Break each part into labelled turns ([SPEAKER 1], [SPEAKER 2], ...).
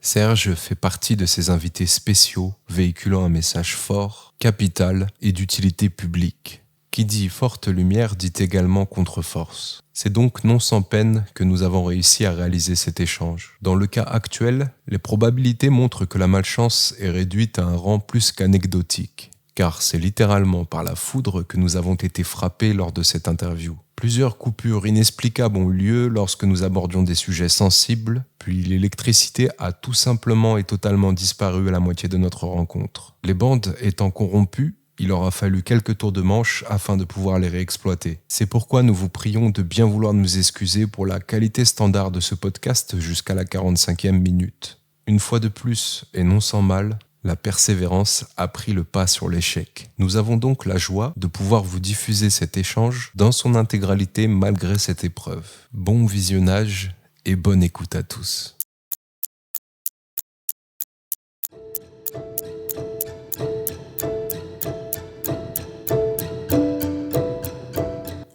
[SPEAKER 1] Serge fait partie de ces invités spéciaux véhiculant un message fort, capital et d'utilité publique. Qui dit forte lumière dit également contre-force. C'est donc non sans peine que nous avons réussi à réaliser cet échange. Dans le cas actuel, les probabilités montrent que la malchance est réduite à un rang plus qu'anecdotique, car c'est littéralement par la foudre que nous avons été frappés lors de cette interview. Plusieurs coupures inexplicables ont eu lieu lorsque nous abordions des sujets sensibles, puis l'électricité a tout simplement et totalement disparu à la moitié de notre rencontre. Les bandes étant corrompues, il aura fallu quelques tours de manche afin de pouvoir les réexploiter. C'est pourquoi nous vous prions de bien vouloir nous excuser pour la qualité standard de ce podcast jusqu'à la 45e minute. Une fois de plus, et non sans mal, la persévérance a pris le pas sur l'échec. Nous avons donc la joie de pouvoir vous diffuser cet échange dans son intégralité malgré cette épreuve. Bon visionnage et bonne écoute à tous.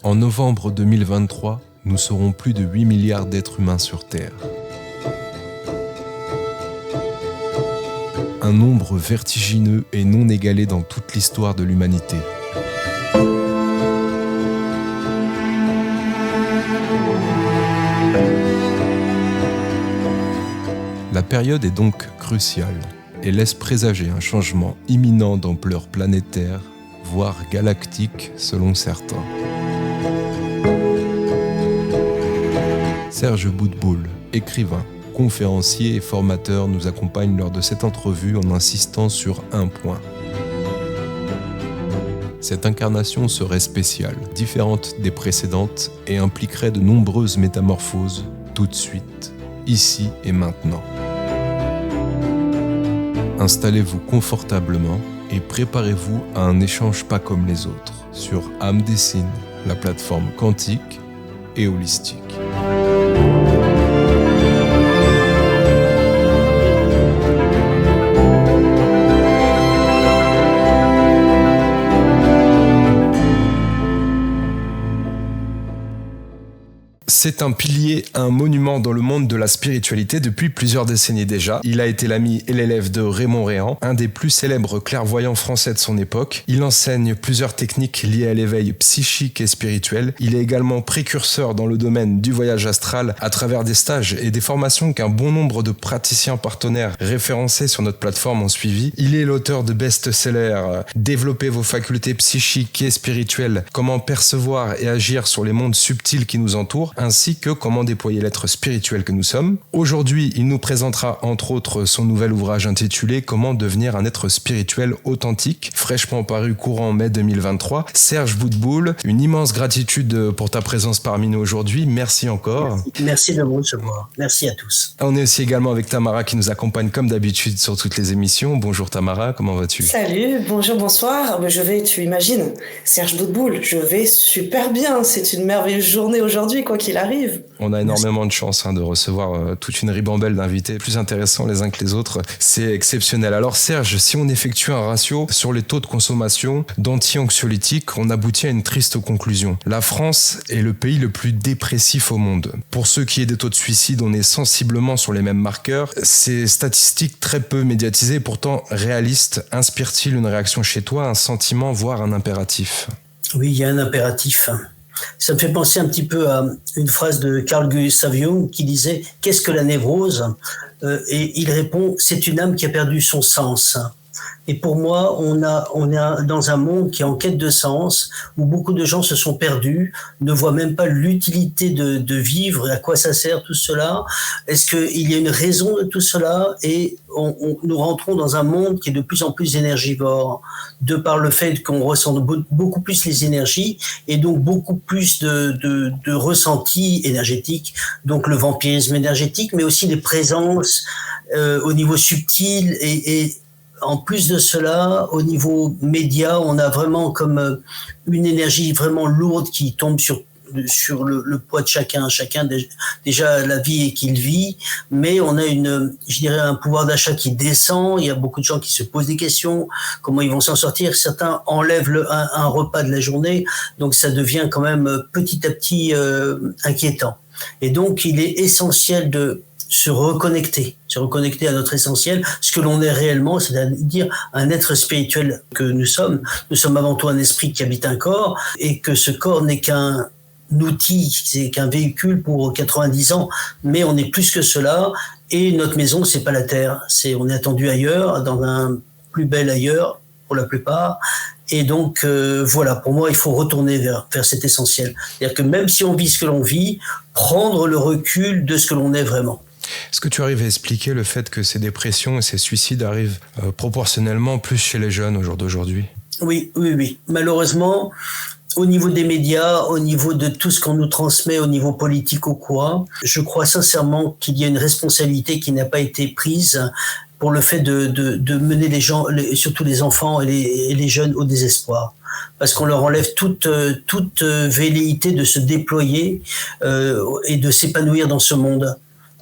[SPEAKER 1] En novembre 2023, nous serons plus de 8 milliards d'êtres humains sur Terre. Un nombre vertigineux et non égalé dans toute l'histoire de l'humanité. La période est donc cruciale et laisse présager un changement imminent d'ampleur planétaire, voire galactique selon certains. Serge Boutboul, écrivain, conférencier et formateur, nous accompagne lors de cette entrevue en insistant sur un point. Cette incarnation serait spéciale, différente des précédentes et impliquerait de nombreuses métamorphoses, tout de suite, ici et maintenant. Installez-vous confortablement et préparez-vous à un échange pas comme les autres sur Âme Dessine, la plateforme quantique et holistique. C'est un pilier, un monument dans le monde de la spiritualité depuis plusieurs décennies déjà. Il a été l'ami et l'élève de Raymond Réan, un des plus célèbres clairvoyants français de son époque. Il enseigne plusieurs techniques liées à l'éveil psychique et spirituel. Il est également précurseur dans le domaine du voyage astral à travers des stages et des formations qu'un bon nombre de praticiens partenaires référencés sur notre plateforme ont suivi. Il est l'auteur de best-sellers « Développer vos facultés psychiques et spirituelles, comment percevoir et agir sur les mondes subtils qui nous entourent », ainsi que comment déployer l'être spirituel que nous sommes. Aujourd'hui, il nous présentera entre autres son nouvel ouvrage intitulé « Comment devenir un être spirituel authentique », fraîchement paru courant mai 2023. Serge Boutboul, une immense gratitude pour ta présence parmi nous aujourd'hui. Merci encore.
[SPEAKER 2] Merci de me recevoir. Merci à tous.
[SPEAKER 1] On est aussi également avec Tamara qui nous accompagne comme d'habitude sur toutes les émissions. Bonjour Tamara, comment vas-tu ?
[SPEAKER 3] Salut, bonjour, bonsoir. Tu imagines, Serge Boutboul, je vais super bien. C'est une merveilleuse journée aujourd'hui, quoi qu'il arrive.
[SPEAKER 1] On a énormément de chance de recevoir toute une ribambelle d'invités plus intéressants les uns que les autres. C'est exceptionnel. Alors Serge, si on effectue un ratio sur les taux de consommation d'anti-anxiolytiques, on aboutit à une triste conclusion. La France est le pays le plus dépressif au monde. Pour ce qui est des taux de suicide, on est sensiblement sur les mêmes marqueurs. Ces statistiques très peu médiatisées, pourtant réalistes, inspirent-ils une réaction chez toi, un sentiment, voire un impératif ?
[SPEAKER 2] Oui, il y a un impératif. Ça me fait penser un petit peu à une phrase de Carl Gustav Jung qui disait « Qu'est-ce que la névrose ?» Et il répond « C'est une âme qui a perdu son sens ». Et pour moi, on est dans un monde qui est en quête de sens, où beaucoup de gens se sont perdus, ne voient même pas l'utilité de vivre, à quoi ça sert tout cela. Est-ce qu'il y a une raison de tout cela? Et nous rentrons dans un monde qui est de plus en plus énergivore, de par le fait qu'on ressent beaucoup plus les énergies et donc beaucoup plus de ressentis énergétiques, donc le vampirisme énergétique, mais aussi les présences au niveau subtil et en plus de cela, au niveau média, on a vraiment comme une énergie vraiment lourde qui tombe sur le poids de chacun. Chacun déjà la vie qu'il vit, mais on a un pouvoir d'achat qui descend. Il y a beaucoup de gens qui se posent des questions, comment ils vont s'en sortir. Certains enlèvent un repas de la journée, donc ça devient quand même petit à petit inquiétant. Et donc il est essentiel se reconnecter à notre essentiel, ce que l'on est réellement, c'est-à-dire un être spirituel que nous sommes. Nous sommes avant tout un esprit qui habite un corps, et que ce corps n'est qu'un outil, c'est qu'un véhicule pour 90 ans, mais on est plus que cela, et notre maison, c'est pas la terre, on est attendu ailleurs, dans un plus bel ailleurs, pour la plupart. Et donc, voilà, pour moi, il faut retourner vers cet essentiel. C'est-à-dire que même si on vit ce que l'on vit, prendre le recul de ce que l'on est vraiment.
[SPEAKER 1] Est-ce que tu arrives à expliquer le fait que ces dépressions et ces suicides arrivent proportionnellement plus chez les jeunes au jour d'aujourd'hui ?
[SPEAKER 2] Oui. Malheureusement, au niveau des médias, au niveau de tout ce qu'on nous transmet, au niveau politique ou quoi, je crois sincèrement qu'il y a une responsabilité qui n'a pas été prise pour le fait de mener les gens, surtout les enfants et les jeunes, au désespoir. Parce qu'on leur enlève toute velléité de se déployer et de s'épanouir dans ce monde.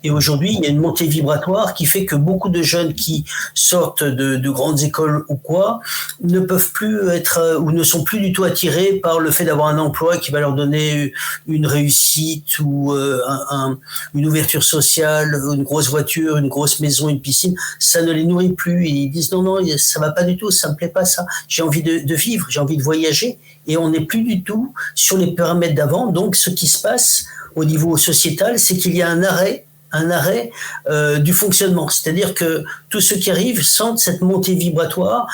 [SPEAKER 2] Et aujourd'hui, il y a une montée vibratoire qui fait que beaucoup de jeunes qui sortent de grandes écoles ou quoi ne peuvent plus être ou ne sont plus du tout attirés par le fait d'avoir un emploi qui va leur donner une réussite ou une ouverture sociale, une grosse voiture, une grosse maison, une piscine. Ça ne les nourrit plus. Ils disent non, ça va pas du tout, ça me plaît pas ça. J'ai envie de vivre, j'ai envie de voyager. Et on n'est plus du tout sur les paramètres d'avant. Donc, ce qui se passe au niveau sociétal, c'est qu'il y a un arrêt du fonctionnement. C'est-à-dire que tous ceux qui arrivent sentent cette montée vibratoire,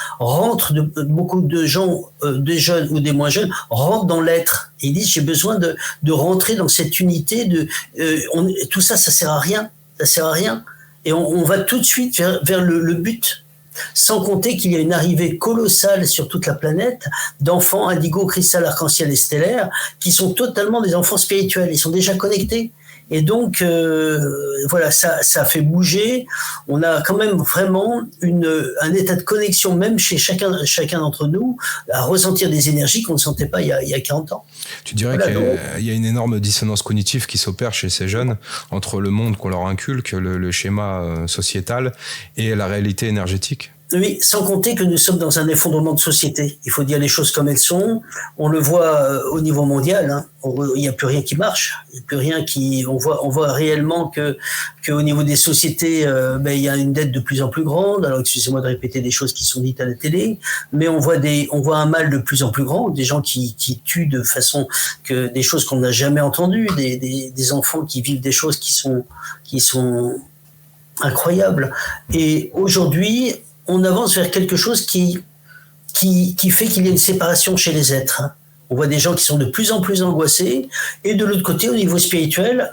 [SPEAKER 2] beaucoup de gens, des jeunes ou des moins jeunes, rentrent dans l'être. Et ils disent, j'ai besoin de rentrer dans cette unité. Tout ça, ça sert à rien. Ça sert à rien. Et on va tout de suite vers le but. Sans compter qu'il y a une arrivée colossale sur toute la planète d'enfants indigo, cristal, arc-en-ciel et stellaire qui sont totalement des enfants spirituels. Ils sont déjà connectés. Et donc, voilà, ça fait bouger. On a quand même vraiment un état de connexion, même chez chacun d'entre nous, à ressentir des énergies qu'on ne sentait pas il y a 40 ans.
[SPEAKER 1] Tu dirais qu'il y a une énorme dissonance cognitive qui s'opère chez ces jeunes entre le monde qu'on leur inculque, le schéma sociétal, et la réalité énergétique ?
[SPEAKER 2] Oui, sans compter que nous sommes dans un effondrement de société. Il faut dire les choses comme elles sont. On le voit au niveau mondial. Hein. Il n'y a plus rien qui marche. Il n'y a plus rien qui. On voit réellement que au niveau des sociétés, il y a une dette de plus en plus grande. Alors excusez-moi de répéter des choses qui sont dites à la télé, mais on voit un mal de plus en plus grand. Des gens qui tuent de façon que des choses qu'on n'a jamais entendues. Des enfants qui vivent des choses qui sont incroyables. Et aujourd'hui, on avance vers quelque chose qui fait qu'il y a une séparation chez les êtres. On voit des gens qui sont de plus en plus angoissés, et de l'autre côté, au niveau spirituel,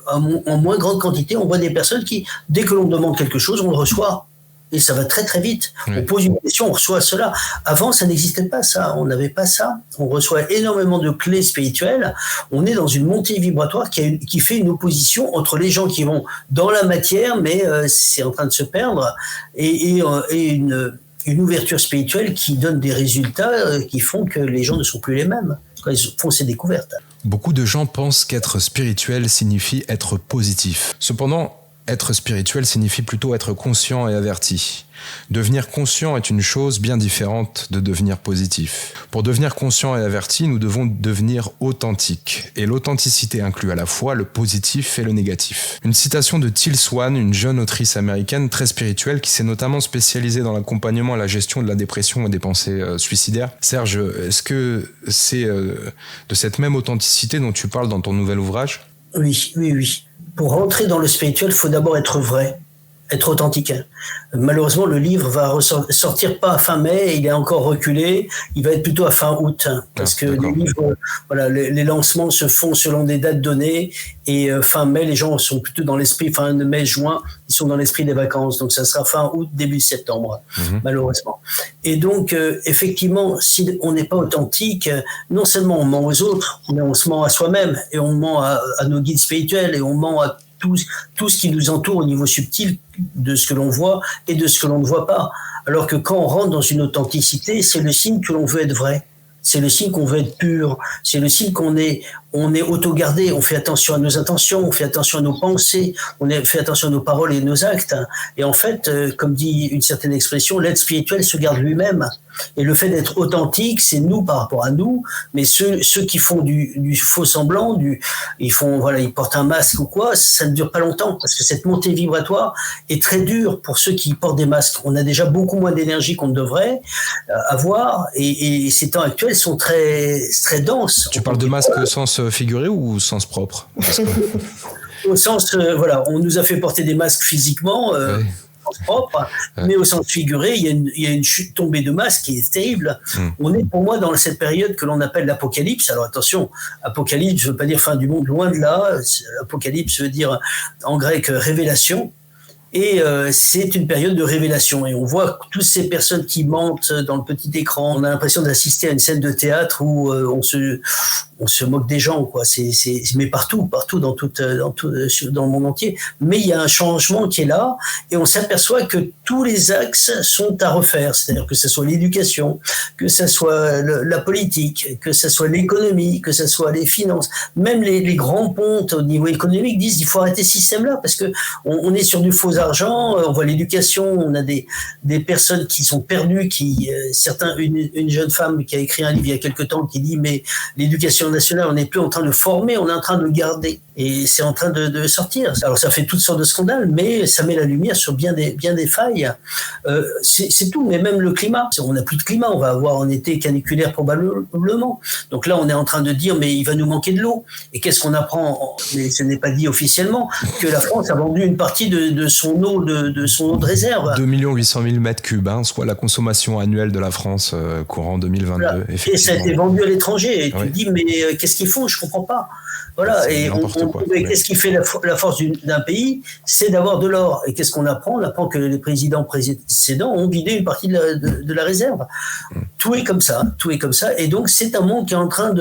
[SPEAKER 2] en moins grande quantité, on voit des personnes qui, dès que l'on demande quelque chose, on le reçoit. Et ça va très très vite. Oui. On pose une question, on reçoit cela. Avant, ça n'existait pas ça. On n'avait pas ça. On reçoit énormément de clés spirituelles. On est dans une montée vibratoire qui fait une opposition entre les gens qui vont dans la matière, mais c'est en train de se perdre, et une ouverture spirituelle qui donne des résultats qui font que les gens ne sont plus les mêmes quand ils font ces découvertes.
[SPEAKER 1] Beaucoup de gens pensent qu'être spirituel signifie être positif. Cependant, être spirituel signifie plutôt être conscient et averti. Devenir conscient est une chose bien différente de devenir positif. Pour devenir conscient et averti, nous devons devenir authentiques. Et l'authenticité inclut à la fois le positif et le négatif. Une citation de Teal Swan, une jeune autrice américaine très spirituelle qui s'est notamment spécialisée dans l'accompagnement et la gestion de la dépression et des pensées suicidaires. Serge, est-ce que c'est de cette même authenticité dont tu parles dans ton nouvel ouvrage ?
[SPEAKER 2] Oui. Pour rentrer dans le spirituel, il faut d'abord être vrai, être authentique. Malheureusement, le livre va sortir pas à fin mai, il est encore reculé, il va être plutôt à fin août, parce que les livres, les lancements se font selon des dates données, et fin mai, les gens sont plutôt dans l'esprit, fin mai, juin, ils sont dans l'esprit des vacances, donc ça sera fin août, début septembre, malheureusement. Et donc, effectivement, si on n'est pas authentique, non seulement on ment aux autres, mais on se ment à soi-même, et on ment à nos guides spirituels, et on ment à tout ce qui nous entoure au niveau subtil de ce que l'on voit et de ce que l'on ne voit pas. Alors que quand on rentre dans une authenticité, c'est le signe que l'on veut être vrai. c'est le signe qu'on veut être pur, c'est le signe qu'on est auto-gardé, on fait attention à nos intentions, on fait attention à nos pensées, fait attention à nos paroles et nos actes. Et en fait, comme dit une certaine expression, l'être spirituel se garde lui-même. Et le fait d'être authentique, c'est nous par rapport à nous, mais ceux qui font du faux semblant, ils portent un masque ou quoi, ça ne dure pas longtemps, parce que cette montée vibratoire est très dure pour ceux qui portent des masques. On a déjà beaucoup moins d'énergie qu'on ne devrait avoir, et ces temps actuels sont très, très denses.
[SPEAKER 1] Tu parles de masque au sens figuré ou au sens propre?
[SPEAKER 2] Au sens, on nous a fait porter des masques physiquement,
[SPEAKER 1] ouais.
[SPEAKER 2] Propre, mais au sens figuré, il y a une chute tombée de masse qui est terrible. On est pour moi dans cette période que l'on appelle l'apocalypse. Alors attention, apocalypse, je ne veux pas dire fin du monde, loin de là. Apocalypse veut dire en grec révélation. Et c'est une période de révélation. Et on voit toutes ces personnes qui mentent dans le petit écran. On a l'impression d'assister à une scène de théâtre où on se moque des gens, quoi. Mais partout, dans le monde entier. Mais il y a un changement qui est là, et on s'aperçoit que tous les axes sont à refaire. C'est-à-dire que ce soit l'éducation, que ce soit la politique, que ce soit l'économie, que ce soit les finances. Même les grands pontes au niveau économique disent qu'il faut arrêter ce système-là, parce que on est sur du faux argent. On voit l'éducation, on a des personnes qui sont perdues, une jeune femme qui a écrit un livre il y a quelque temps qui dit mais l'éducation nationale, on n'est plus en train de former, on est en train de garder, et c'est en train de sortir. Alors ça fait toutes sortes de scandales, mais ça met la lumière sur bien des failles. C'est tout, mais même le climat, on n'a plus de climat, on va avoir un été caniculaire probablement. Donc là on est en train de dire mais il va nous manquer de l'eau, et qu'est-ce qu'on apprend, mais ce n'est pas dit officiellement, que la France a vendu une partie de son eau de réserve.
[SPEAKER 1] 2 800 000 mètres cubes, soit la consommation annuelle de la France courant 2022.
[SPEAKER 2] Voilà. Et ça a été vendu à l'étranger. Et tu te dis, mais qu'est-ce qu'ils font? Je ne comprends pas. Voilà. Et qu'est-ce qui fait la force d'un pays? C'est d'avoir de l'or. Et qu'est-ce qu'on apprend? On apprend que les présidents précédents ont vidé une partie de la réserve. Tout est comme ça. Et donc, c'est un monde qui est en train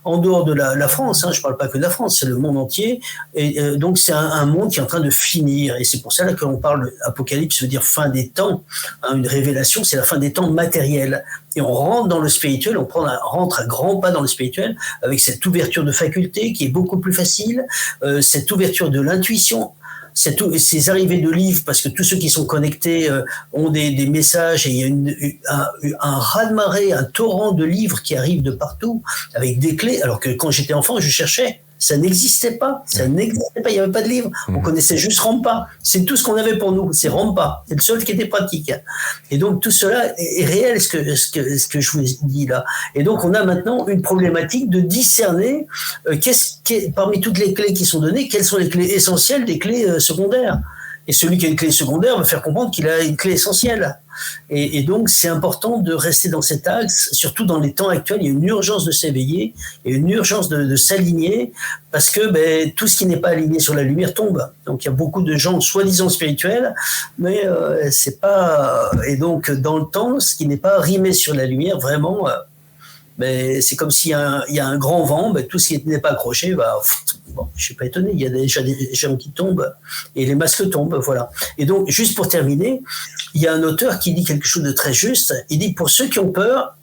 [SPEAKER 2] en dehors de la France, je ne parle pas que de la France, c'est le monde entier. Et donc, c'est un monde qui est en train de finir. Et c'est pour ça qu'on parle d'apocalypse, veut dire fin des temps. Une révélation, c'est la fin des temps matériels. Et on rentre dans le spirituel, on rentre à grands pas dans le spirituel, avec cette ouverture de faculté qui est beaucoup plus facile, cette ouverture de l'intuition, ces arrivées de livres, parce que tous ceux qui sont connectés ont des messages, et il y a un raz-de-marée, un torrent de livres qui arrivent de partout, avec des clés, alors que quand j'étais enfant, je cherchais. Ça n'existait pas, il n'y avait pas de livre. On connaissait juste Rampa. C'est tout ce qu'on avait pour nous, c'est Rampa. C'est le seul qui était pratique. Et donc tout cela est réel, ce que je vous dis là. Et donc on a maintenant une problématique de discerner parmi toutes les clés qui sont données, quelles sont les clés essentielles des clés secondaires. Et celui qui a une clé secondaire va faire comprendre qu'il a une clé essentielle. Et donc, c'est important de rester dans cet axe, surtout dans les temps actuels. Il y a une urgence de s'éveiller, il y a une urgence de s'aligner, parce que tout ce qui n'est pas aligné sur la lumière tombe. Donc, il y a beaucoup de gens soi-disant spirituels, mais c'est pas... Et donc, dans le temps, ce qui n'est pas rimé sur la lumière, vraiment... c'est comme s'il y a un grand vent, tout ce qui n'est pas accroché, je ne suis pas étonné, il y a déjà des gens qui tombent et les masques tombent, voilà. Et donc, juste pour terminer, il y a un auteur qui dit quelque chose de très juste. Il dit, pour ceux qui ont peur,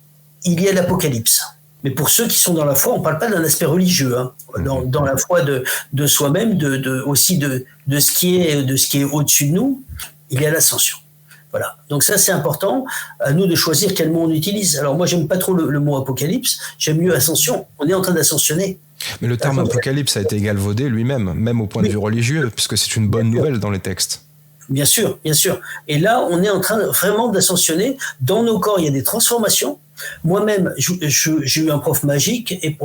[SPEAKER 2] il y a l'apocalypse. Mais pour ceux qui sont dans la foi, on ne parle pas d'un aspect religieux, dans la foi de soi-même, aussi de ce qui est au-dessus de nous, il y a l'ascension. Voilà. Donc ça, c'est important. À nous de choisir quel mot on utilise. Alors moi, j'aime pas trop le mot apocalypse. J'aime mieux ascension. On est en train d'ascensionner.
[SPEAKER 1] Mais le terme apocalypse a été galvaudé lui-même, même au point de vue religieux, puisque c'est une bonne nouvelle dans les textes.
[SPEAKER 2] Bien sûr, bien sûr. Et là, on est en train vraiment d'ascensionner. Dans nos corps, il y a des transformations. Moi-même, j'ai eu un prof magique et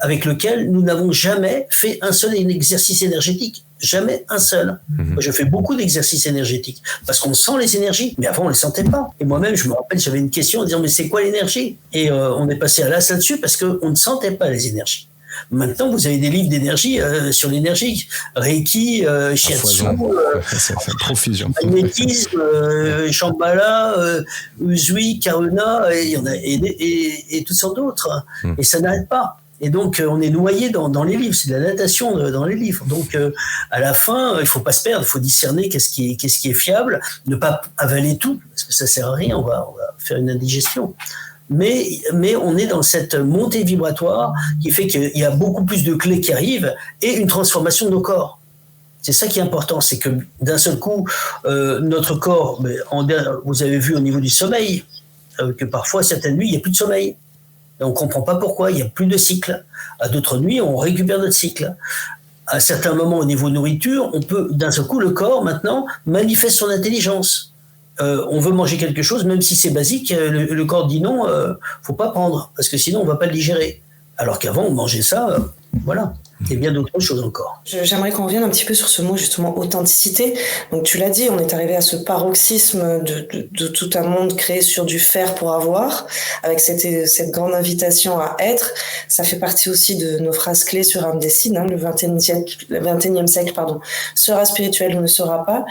[SPEAKER 2] avec lequel nous n'avons jamais fait un seul exercice énergétique. Jamais un seul. Moi, je fais beaucoup d'exercices énergétiques parce qu'on sent les énergies, mais avant on les sentait pas. Et moi-même, je me rappelle, j'avais une question en disant mais c'est quoi l'énergie? Et on est passé à l'as là-dessus parce qu'on ne sentait pas les énergies. Maintenant, vous avez des livres d'énergie sur l'énergie, Reiki, Shiatsu,
[SPEAKER 1] profusion,
[SPEAKER 2] magnétisme, Shambhala, Usui, Karuna, et il y en a et toutes sortes d'autres. Et ça n'arrête pas. Et donc, on est noyé dans les livres. C'est de la natation dans les livres. Donc, à la fin, il ne faut pas se perdre. Il faut discerner qu'est-ce qui est fiable. Ne pas avaler tout, parce que ça ne sert à rien. On va faire une indigestion. Mais on est dans cette montée vibratoire qui fait qu'il y a beaucoup plus de clés qui arrivent et une transformation de nos corps. C'est ça qui est important, c'est que d'un seul coup, notre corps, vous avez vu au niveau du sommeil, que parfois, certaines nuits, il n'y a plus de sommeil. Et on ne comprend pas pourquoi, il n'y a plus de cycle. À d'autres nuits, on récupère notre cycle. À certains moments, au niveau nourriture, on peut, d'un seul coup, le corps, maintenant, manifeste son intelligence. On veut manger quelque chose, même si c'est basique, le corps dit non, faut pas prendre, parce que sinon, on va pas le digérer. Alors qu'avant, on mangeait ça, voilà. Et bien d'autres choses encore.
[SPEAKER 3] J'aimerais qu'on revienne un petit peu sur ce mot, justement, authenticité. Donc, tu l'as dit, on est arrivé à ce paroxysme de tout un monde créé sur du faire pour avoir, avec cette grande invitation à être. Ça fait partie aussi de nos phrases clés sur un des signes, le 21e siècle, sera spirituel ou ne sera pas.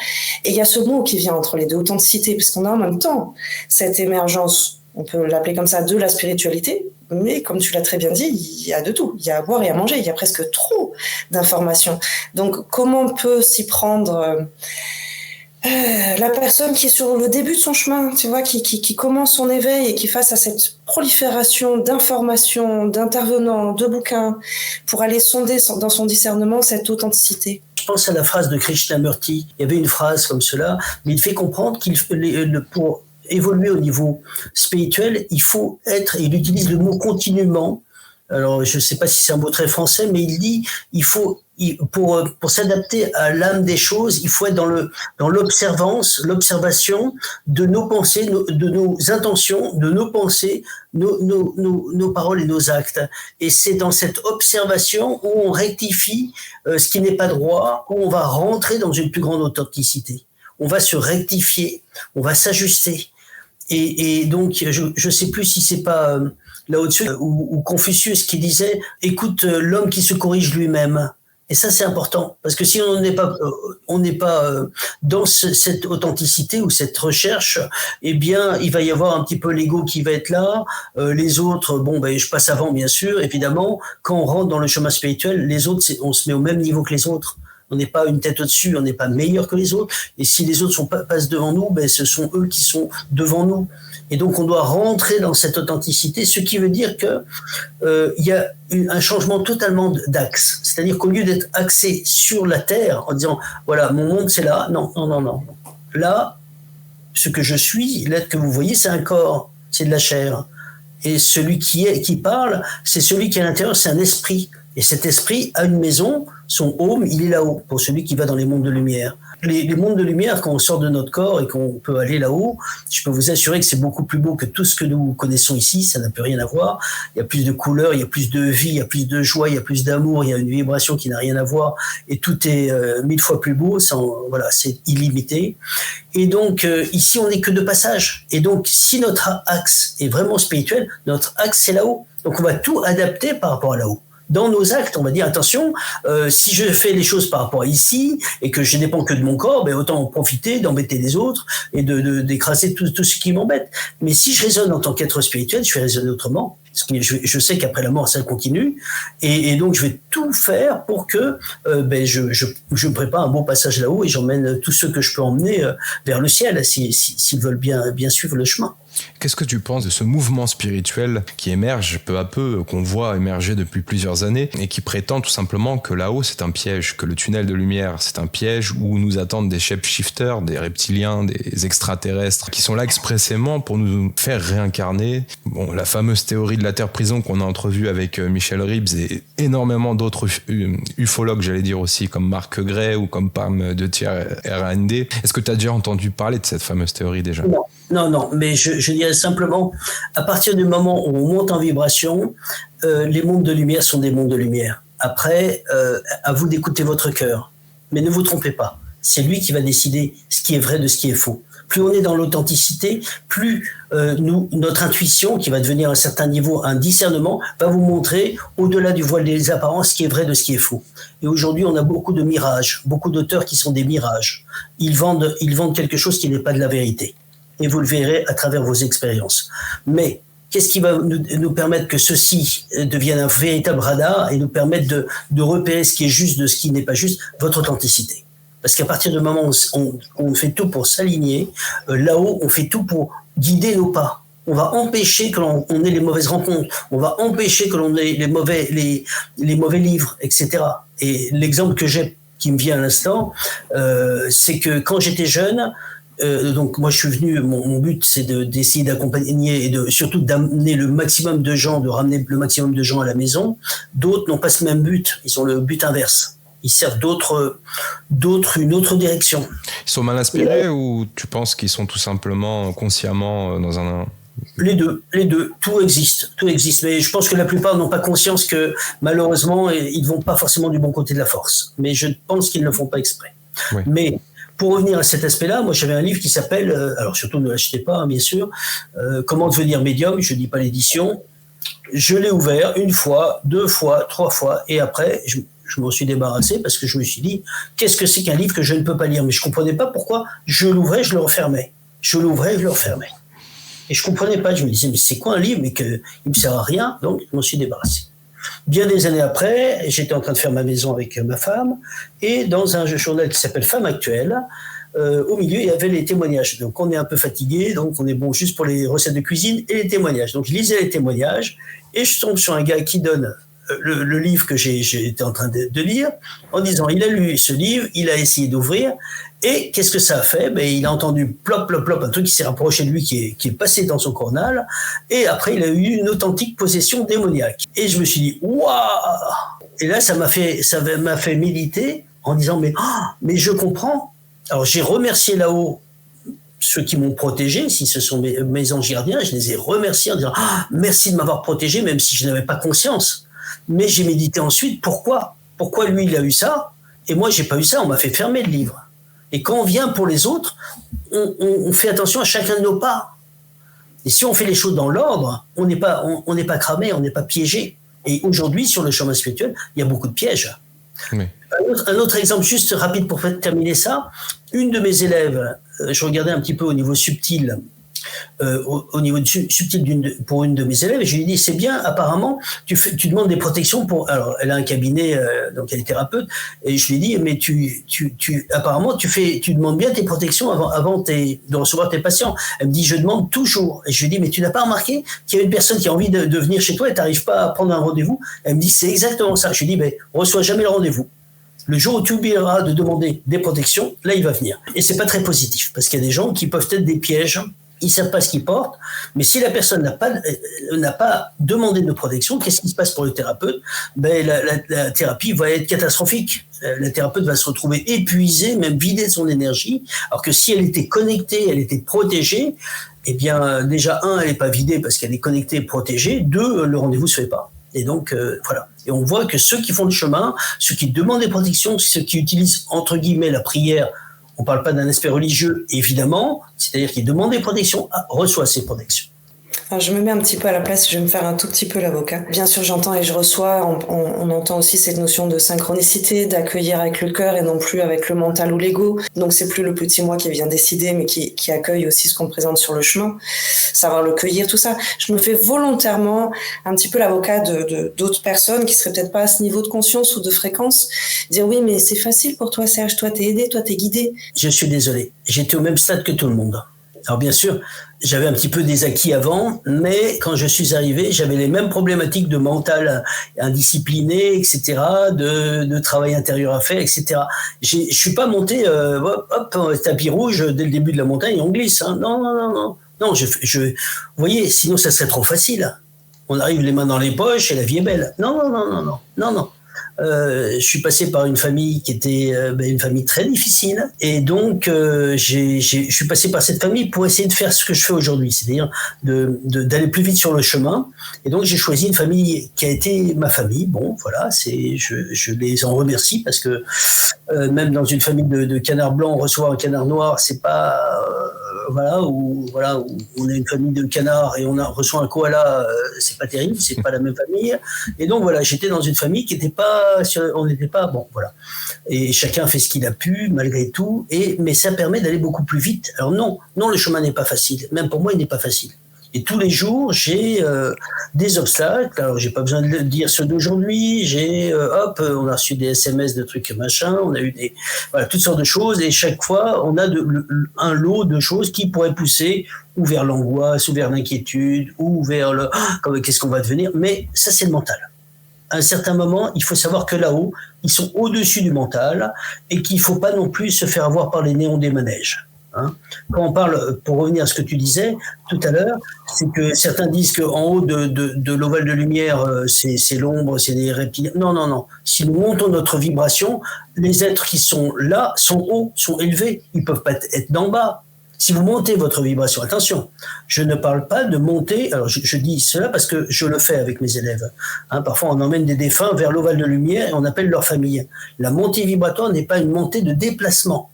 [SPEAKER 3] Et il y a ce mot qui vient entre les deux, authenticité, parce qu'on a en même temps cette émergence, on peut l'appeler comme ça, de la spiritualité. Mais comme tu l'as très bien dit, il y a de tout. Il y a à boire et à manger. Il y a presque trop d'informations. Donc, comment on peut s'y prendre la personne qui est sur le début de son chemin, tu vois, qui commence son éveil et qui face à cette prolifération d'informations, d'intervenants, de bouquins, pour aller sonder dans son discernement cette authenticité?
[SPEAKER 2] Je pense à la phrase de Krishnamurti. Il y avait une phrase comme cela, mais il fait comprendre pour évoluer au niveau spirituel, il faut être, il utilise le mot continuellement. Alors, je ne sais pas si c'est un mot très français, mais il dit, pour s'adapter à l'âme des choses, il faut être dans l'observation de nos pensées, de nos intentions, de nos pensées, nos paroles et nos actes. Et c'est dans cette observation où on rectifie ce qui n'est pas droit, où on va rentrer dans une plus grande authenticité. On va se rectifier, on va s'ajuster. Et donc, je ne sais plus si c'est pas Lao Tzu ou Confucius qui disait « Écoute l'homme qui se corrige lui-même ». Et ça, c'est important, parce que si on n'est pas dans cette authenticité ou cette recherche, eh bien, il va y avoir un petit peu l'ego qui va être là, les autres, je passe avant, bien sûr, évidemment. Quand on rentre dans le chemin spirituel, les autres, on se met au même niveau que les autres. On n'est pas une tête au-dessus, on n'est pas meilleur que les autres. Et si les autres passent devant nous, ce sont eux qui sont devant nous. Et donc, on doit rentrer dans cette authenticité, ce qui veut dire que il y a un changement totalement d'axe. C'est-à-dire qu'au lieu d'être axé sur la terre, en disant, voilà, mon monde, c'est là. Non. Là, ce que je suis, l'être que vous voyez, c'est un corps, c'est de la chair. Et celui qui parle, c'est celui qui est à l'intérieur, c'est un esprit. Et cet esprit a une maison, son home, il est là-haut, pour celui qui va dans les mondes de lumière. Les mondes de lumière, quand on sort de notre corps et qu'on peut aller là-haut, je peux vous assurer que c'est beaucoup plus beau que tout ce que nous connaissons ici, ça n'a plus rien à voir. Il y a plus de couleurs, il y a plus de vie, il y a plus de joie, il y a plus d'amour, il y a une vibration qui n'a rien à voir, et tout est 1000 fois plus beau, c'est illimité. Et donc, ici, on n'est que de passage. Et donc, si notre axe est vraiment spirituel, notre axe, c'est là-haut. Donc, on va tout adapter par rapport à là-haut. Dans nos actes, on va dire attention, si je fais les choses par rapport à ici et que je dépends que de mon corps, autant en profiter, d'embêter les autres et d'écraser tout ce qui m'embête. Mais si je raisonne en tant qu'être spirituel, je vais raisonner autrement. Parce que je sais qu'après la mort, ça continue. Et donc, je vais tout faire pour que je me prépare un bon passage là-haut et j'emmène tous ceux que je peux emmener vers le ciel, s'ils veulent bien suivre le chemin.
[SPEAKER 1] Qu'est-ce que tu penses de ce mouvement spirituel qui émerge peu à peu, qu'on voit émerger depuis plusieurs années et qui prétend tout simplement que là-haut c'est un piège, que le tunnel de lumière c'est un piège où nous attendent des shapeshifters, des reptiliens, des extraterrestres qui sont là expressément pour nous faire réincarner. La fameuse théorie de la Terre-prison qu'on a entrevue avec Michel Ribes et énormément d'autres ufologues, j'allais dire aussi, comme Marc Gray ou comme Pam de Thiers RAND. Est-ce que tu as déjà entendu parler de cette fameuse théorie déjà ?
[SPEAKER 2] Non, mais je dirais simplement, à partir du moment où on monte en vibration, les mondes de lumière sont des mondes de lumière. Après, à vous d'écouter votre cœur. Mais ne vous trompez pas, c'est lui qui va décider ce qui est vrai de ce qui est faux. Plus on est dans l'authenticité, plus notre intuition, qui va devenir à un certain niveau un discernement, va vous montrer, au-delà du voile des apparences, ce qui est vrai de ce qui est faux. Et aujourd'hui, on a beaucoup de mirages, beaucoup d'auteurs qui sont des mirages. Ils vendent quelque chose qui n'est pas de la vérité. Et vous le verrez à travers vos expériences. Mais qu'est-ce qui va nous permettre que ceci devienne un véritable radar et nous permettre de repérer ce qui est juste de ce qui n'est pas juste? Votre authenticité. Parce qu'à partir du moment où on fait tout pour s'aligner, là-haut, on fait tout pour guider nos pas. On va empêcher que l'on ait les mauvaises rencontres. On va empêcher que l'on ait les mauvais livres, etc. Et l'exemple qui me vient à l'instant, c'est que quand j'étais jeune, donc moi je suis venu, mon but c'est d'essayer d'accompagner et surtout d'amener le maximum de gens, de ramener le maximum de gens à la maison. D'autres n'ont pas ce même but, ils ont le but inverse. Ils servent une autre direction.
[SPEAKER 1] Ils sont mal inspirés ou tu penses qu'ils sont tout simplement consciemment dans un...
[SPEAKER 2] Les deux. Tout existe. Mais je pense que la plupart n'ont pas conscience que malheureusement, ils ne vont pas forcément du bon côté de la force. Mais je pense qu'ils ne le font pas exprès. Oui. Mais pour revenir à cet aspect-là, moi j'avais un livre qui s'appelle, alors surtout ne l'achetez pas, hein, bien sûr, Comment devenir médium, je ne dis pas l'édition. Je l'ai ouvert 1 fois, 2 fois, 3 fois, et après, je m'en suis débarrassé parce que je me suis dit, qu'est-ce que c'est qu'un livre que je ne peux pas lire? Mais je ne comprenais pas pourquoi je l'ouvrais, je le refermais. Je l'ouvrais, je le refermais. Et je ne comprenais pas, je me disais, mais c'est quoi un livre, mais qu'il ne me sert à rien, donc je m'en suis débarrassé. Bien des années après, j'étais en train de faire ma maison avec ma femme, et dans un journal qui s'appelle Femme Actuelle, au milieu, il y avait les témoignages. Donc on est un peu fatigué, donc on est bon juste pour les recettes de cuisine et les témoignages. Donc je lisais les témoignages, et je tombe sur un gars qui donne le livre que j'étais en train de lire, en disant, il a lu ce livre, il a essayé d'ouvrir, et qu'est-ce que ça a fait? Il a entendu plop, plop, plop, un truc qui s'est rapproché de lui, qui est passé dans son cornal, et après, il a eu une authentique possession démoniaque. Et je me suis dit, waouh! Et là, ça m'a fait méditer en disant, mais je comprends. Alors, j'ai remercié là-haut ceux qui m'ont protégé, si ce sont mes anges gardiens, je les ai remerciés en disant, merci de m'avoir protégé, même si je n'avais pas conscience. Mais j'ai médité ensuite, pourquoi lui, il a eu ça, et moi, j'ai pas eu ça, on m'a fait fermer le livre. Et quand on vient pour les autres, on fait attention à chacun de nos pas. Et si on fait les choses dans l'ordre, on n'est pas cramé, on n'est pas piégé. Et aujourd'hui, sur le chemin spirituel, il y a beaucoup de pièges. Oui. Un autre exemple juste rapide pour terminer ça. Une de mes élèves, je regardais un petit peu au niveau subtil, pour une de mes élèves, et je lui ai dit, c'est bien, apparemment, tu demandes des protections pour... Alors, elle a un cabinet, donc elle est thérapeute, et je lui ai dit, mais apparemment, tu demandes bien tes protections avant de recevoir tes patients. Elle me dit, je demande toujours. Et je lui ai dit, mais tu n'as pas remarqué qu'il y a une personne qui a envie de venir chez toi et tu n'arrives pas à prendre un rendez-vous? Elle me dit, c'est exactement ça. Je lui ai dit, mais reçois jamais le rendez-vous. Le jour où tu oublieras de demander des protections, là, il va venir. Et c'est pas très positif, parce qu'il y a des gens qui peuvent être des pièges. Ils ne savent pas ce qu'ils portent, mais si la personne n'a pas demandé de protection, qu'est-ce qui se passe pour le thérapeute? La thérapie va être catastrophique. La thérapeute va se retrouver épuisée, même vidée de son énergie, alors que si elle était connectée, elle était protégée, eh bien, déjà, elle n'est pas vidée parce qu'elle est connectée et protégée, 2, le rendez-vous ne se fait pas. Et donc, voilà. Et on voit que ceux qui font le chemin, ceux qui demandent des protections, ceux qui utilisent, entre guillemets, la prière, on ne parle pas d'un aspect religieux, évidemment, c'est-à-dire qu'il demande des protections, reçoit ces protections.
[SPEAKER 3] Alors, je me mets un petit peu à la place, je vais me faire un tout petit peu l'avocat. Bien sûr, j'entends et je reçois, on entend aussi cette notion de synchronicité, d'accueillir avec le cœur et non plus avec le mental ou l'ego. Donc, c'est plus le petit moi qui vient décider, mais qui accueille aussi ce qu'on présente sur le chemin, savoir le cueillir, tout ça. Je me fais volontairement un petit peu l'avocat d'autres personnes qui seraient peut-être pas à ce niveau de conscience ou de fréquence, dire oui, mais c'est facile pour toi, Serge, toi t'es aidé, toi t'es guidé.
[SPEAKER 2] Je suis désolé, j'étais au même stade que tout le monde. Alors bien sûr, j'avais un petit peu des acquis avant, mais quand je suis arrivé, j'avais les mêmes problématiques de mental indiscipliné, etc., de travail intérieur à faire, etc. Je suis pas monté, tapis rouge dès le début de la montagne, on glisse. Hein. Non. Non, vous voyez, sinon ça serait trop facile. On arrive les mains dans les poches et la vie est belle. Non. Je suis passé par une famille qui était une famille très difficile, et donc je suis passé par cette famille pour essayer de faire ce que je fais aujourd'hui, c'est-à-dire d'aller plus vite sur le chemin. Et donc j'ai choisi une famille qui a été ma famille. Bon, voilà, je les en remercie, parce que même dans une famille de canards blancs, recevoir un canard noir, c'est pas où on est une famille de canards et on reçoit un koala, c'est pas terrible, c'est pas la même famille. Et donc voilà, j'étais dans une famille qui n'était pas, on n'était pas bon, voilà. Et chacun fait ce qu'il a pu malgré tout, mais ça permet d'aller beaucoup plus vite. Alors non, le chemin n'est pas facile. Même pour moi, il n'est pas facile. Et tous les jours, j'ai des obstacles. Alors, j'ai pas besoin de dire ceux d'aujourd'hui. On a reçu des SMS de trucs machin. On a eu toutes sortes de choses. Et chaque fois, on a un lot de choses qui pourraient pousser ou vers l'angoisse, ou vers l'inquiétude, ou vers qu'est-ce qu'on va devenir. Mais ça, c'est le mental. À un certain moment, il faut savoir que là-haut, ils sont au-dessus du mental et qu'il ne faut pas non plus se faire avoir par les néons des manèges. Hein. Quand on parle, pour revenir à ce que tu disais tout à l'heure, c'est que certains disent qu'en haut de l'ovale de lumière, c'est l'ombre, c'est des reptiliens. Non. Si nous montons notre vibration, les êtres qui sont là sont hauts, sont élevés. Ils ne peuvent pas être d'en bas. Si vous montez votre vibration, attention, je ne parle pas de monter, alors je dis cela parce que je le fais avec mes élèves. Hein, parfois, on emmène des défunts vers l'ovale de lumière et on appelle leur famille. La montée vibratoire n'est pas une montée de déplacement.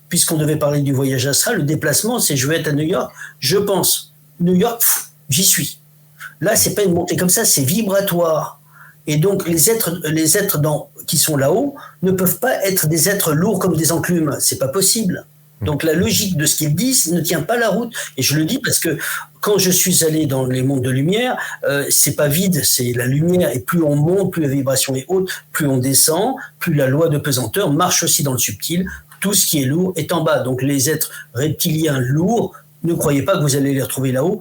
[SPEAKER 2] Puisqu'on devait parler du voyage astral, le déplacement, c'est je vais être à New York, je pense. New York, j'y suis. Là, c'est pas une montée comme ça, c'est vibratoire. Et donc, les êtres qui sont là-haut ne peuvent pas être des êtres lourds comme des enclumes. C'est pas possible. Donc la logique de ce qu'ils disent ne tient pas la route. Et je le dis parce que quand je suis allé dans les mondes de lumière, c'est pas vide, c'est la lumière. Et plus on monte, plus la vibration est haute, plus on descend, plus la loi de pesanteur marche aussi dans le subtil. Tout ce qui est lourd est en bas. Donc les êtres reptiliens lourds, ne croyez pas que vous allez les retrouver là-haut.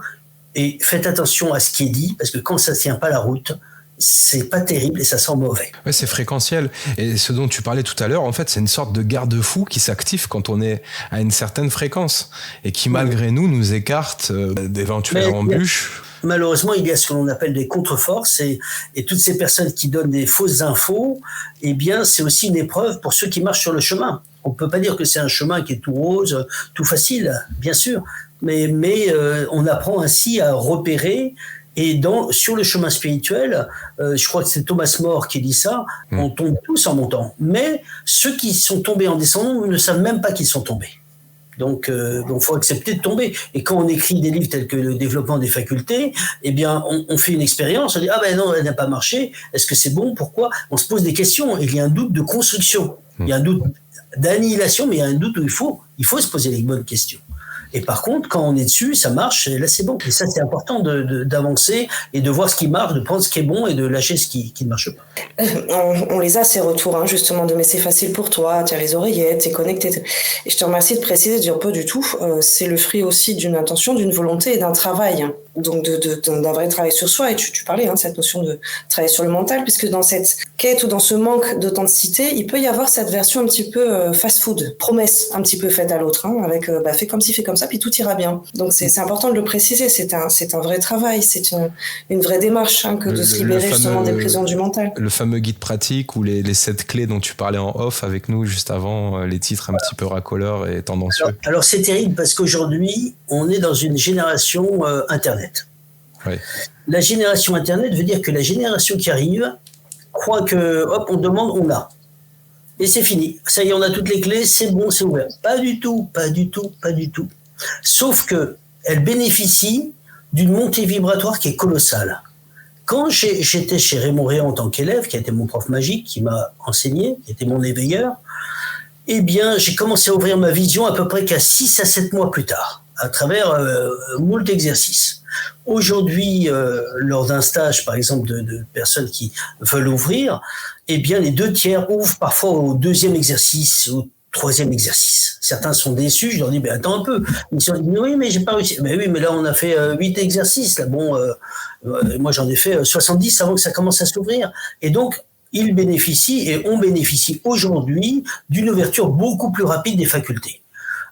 [SPEAKER 2] Et faites attention à ce qui est dit, parce que quand ça ne tient pas la route, c'est pas terrible et ça sent mauvais.
[SPEAKER 1] Ouais, c'est fréquentiel. Et ce dont tu parlais tout à l'heure, en fait, c'est une sorte de garde-fou qui s'active quand on est à une certaine fréquence et qui, malgré nous écarte d'éventuelles embûches.
[SPEAKER 2] Malheureusement, il y a ce que l'on appelle des contre-forces et toutes ces personnes qui donnent des fausses infos, eh bien, c'est aussi une épreuve pour ceux qui marchent sur le chemin. On peut pas dire que c'est un chemin qui est tout rose, tout facile, bien sûr, mais on apprend ainsi à repérer. Et sur le chemin spirituel, je crois que c'est Thomas More qui dit ça, on tombe tous en montant. Mais ceux qui sont tombés en descendant ne savent même pas qu'ils sont tombés. Donc, faut accepter de tomber. Et quand on écrit des livres tels que le développement des facultés, eh bien, on fait une expérience, on dit, ah ben non, elle n'a pas marché, est-ce que c'est bon, pourquoi? On se pose des questions, il y a un doute de construction, il y a un doute d'annihilation, mais il y a un doute où il faut se poser les bonnes questions. Et par contre, quand on est dessus, ça marche, et là c'est bon. Et ça, c'est important d'avancer et de voir ce qui marche, de prendre ce qui est bon et de lâcher ce qui ne marche pas.
[SPEAKER 3] On les a, ces retours, hein, justement, de mais c'est facile pour toi, tu as les oreillettes, tu es connecté. Et je te remercie de préciser, de dire pas du tout. C'est le fruit aussi d'une intention, d'une volonté et d'un travail. Donc d'un vrai travail sur soi. Et tu parlais, hein, cette notion de travailler sur le mental, puisque dans cette quête ou dans ce manque d'authenticité, il peut y avoir cette version un petit peu fast-food, promesse un petit peu faite à l'autre, hein, avec fais comme ci, fais comme ça, puis tout ira bien. Donc c'est important de le préciser, c'est un vrai travail, c'est une vraie démarche, hein, que de se libérer justement des prisons du mental.
[SPEAKER 1] Le fameux guide pratique ou les 7 clés dont tu parlais en off avec nous juste avant, les titres un petit peu racoleurs et tendancieux.
[SPEAKER 2] Alors c'est terrible parce qu'aujourd'hui, on est dans une génération Internet.
[SPEAKER 1] Oui.
[SPEAKER 2] La génération Internet veut dire que la génération qui arrive croit que, hop, on demande, on a. Et c'est fini. Ça y est, on a toutes les clés, c'est bon, c'est ouvert. Pas du tout. Sauf qu'elle bénéficie d'une montée vibratoire qui est colossale. Quand j'étais chez Raymond Réan en tant qu'élève, qui a été mon prof magique, qui m'a enseigné, qui était mon éveilleur, eh bien, j'ai commencé à ouvrir ma vision à peu près qu'à 6 à 7 mois plus tard, à travers moult exercices. Aujourd'hui, lors d'un stage, par exemple, de personnes qui veulent ouvrir, eh bien, les 2/3 ouvrent parfois au 2e exercice, au 3e exercice. Certains sont déçus, je leur dis, attends un peu. Ils sont dit, oui, mais j'ai pas réussi. Mais oui, mais là, on a fait 8 exercices. Là, bon, moi, j'en ai fait 70 avant que ça commence à s'ouvrir. Et donc, ils bénéficient et on bénéficie aujourd'hui d'une ouverture beaucoup plus rapide des facultés.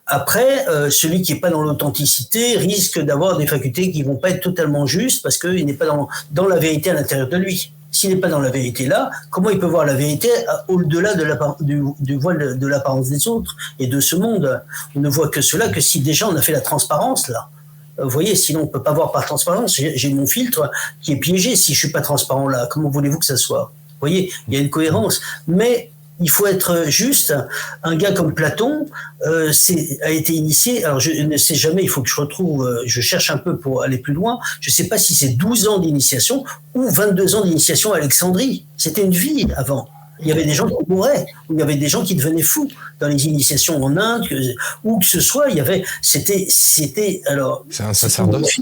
[SPEAKER 2] Après, celui qui n'est pas dans l'authenticité risque d'avoir des facultés qui vont pas être totalement justes parce qu'il n'est pas dans la vérité à l'intérieur de lui. S'il n'est pas dans la vérité là, comment il peut voir la vérité au-delà du voile de l'apparence des autres et de ce monde? On ne voit que cela que si déjà on a fait la transparence là. Vous voyez, sinon on peut pas voir par transparence. J'ai mon filtre qui est piégé si je suis pas transparent là. Comment voulez-vous que ça soit? Vous voyez, il y a une cohérence. Mais il faut être juste. Un gars comme Platon a été initié. Alors je ne sais jamais, il faut que je retrouve, je cherche un peu pour aller plus loin. Je ne sais pas si c'est 12 ans d'initiation ou 22 ans d'initiation à Alexandrie. C'était une vie avant. Il y avait des gens qui mouraient, ou il y avait des gens qui devenaient fous dans les initiations en Inde, où que ce soit. C'était alors.
[SPEAKER 1] C'est un sacerdoce.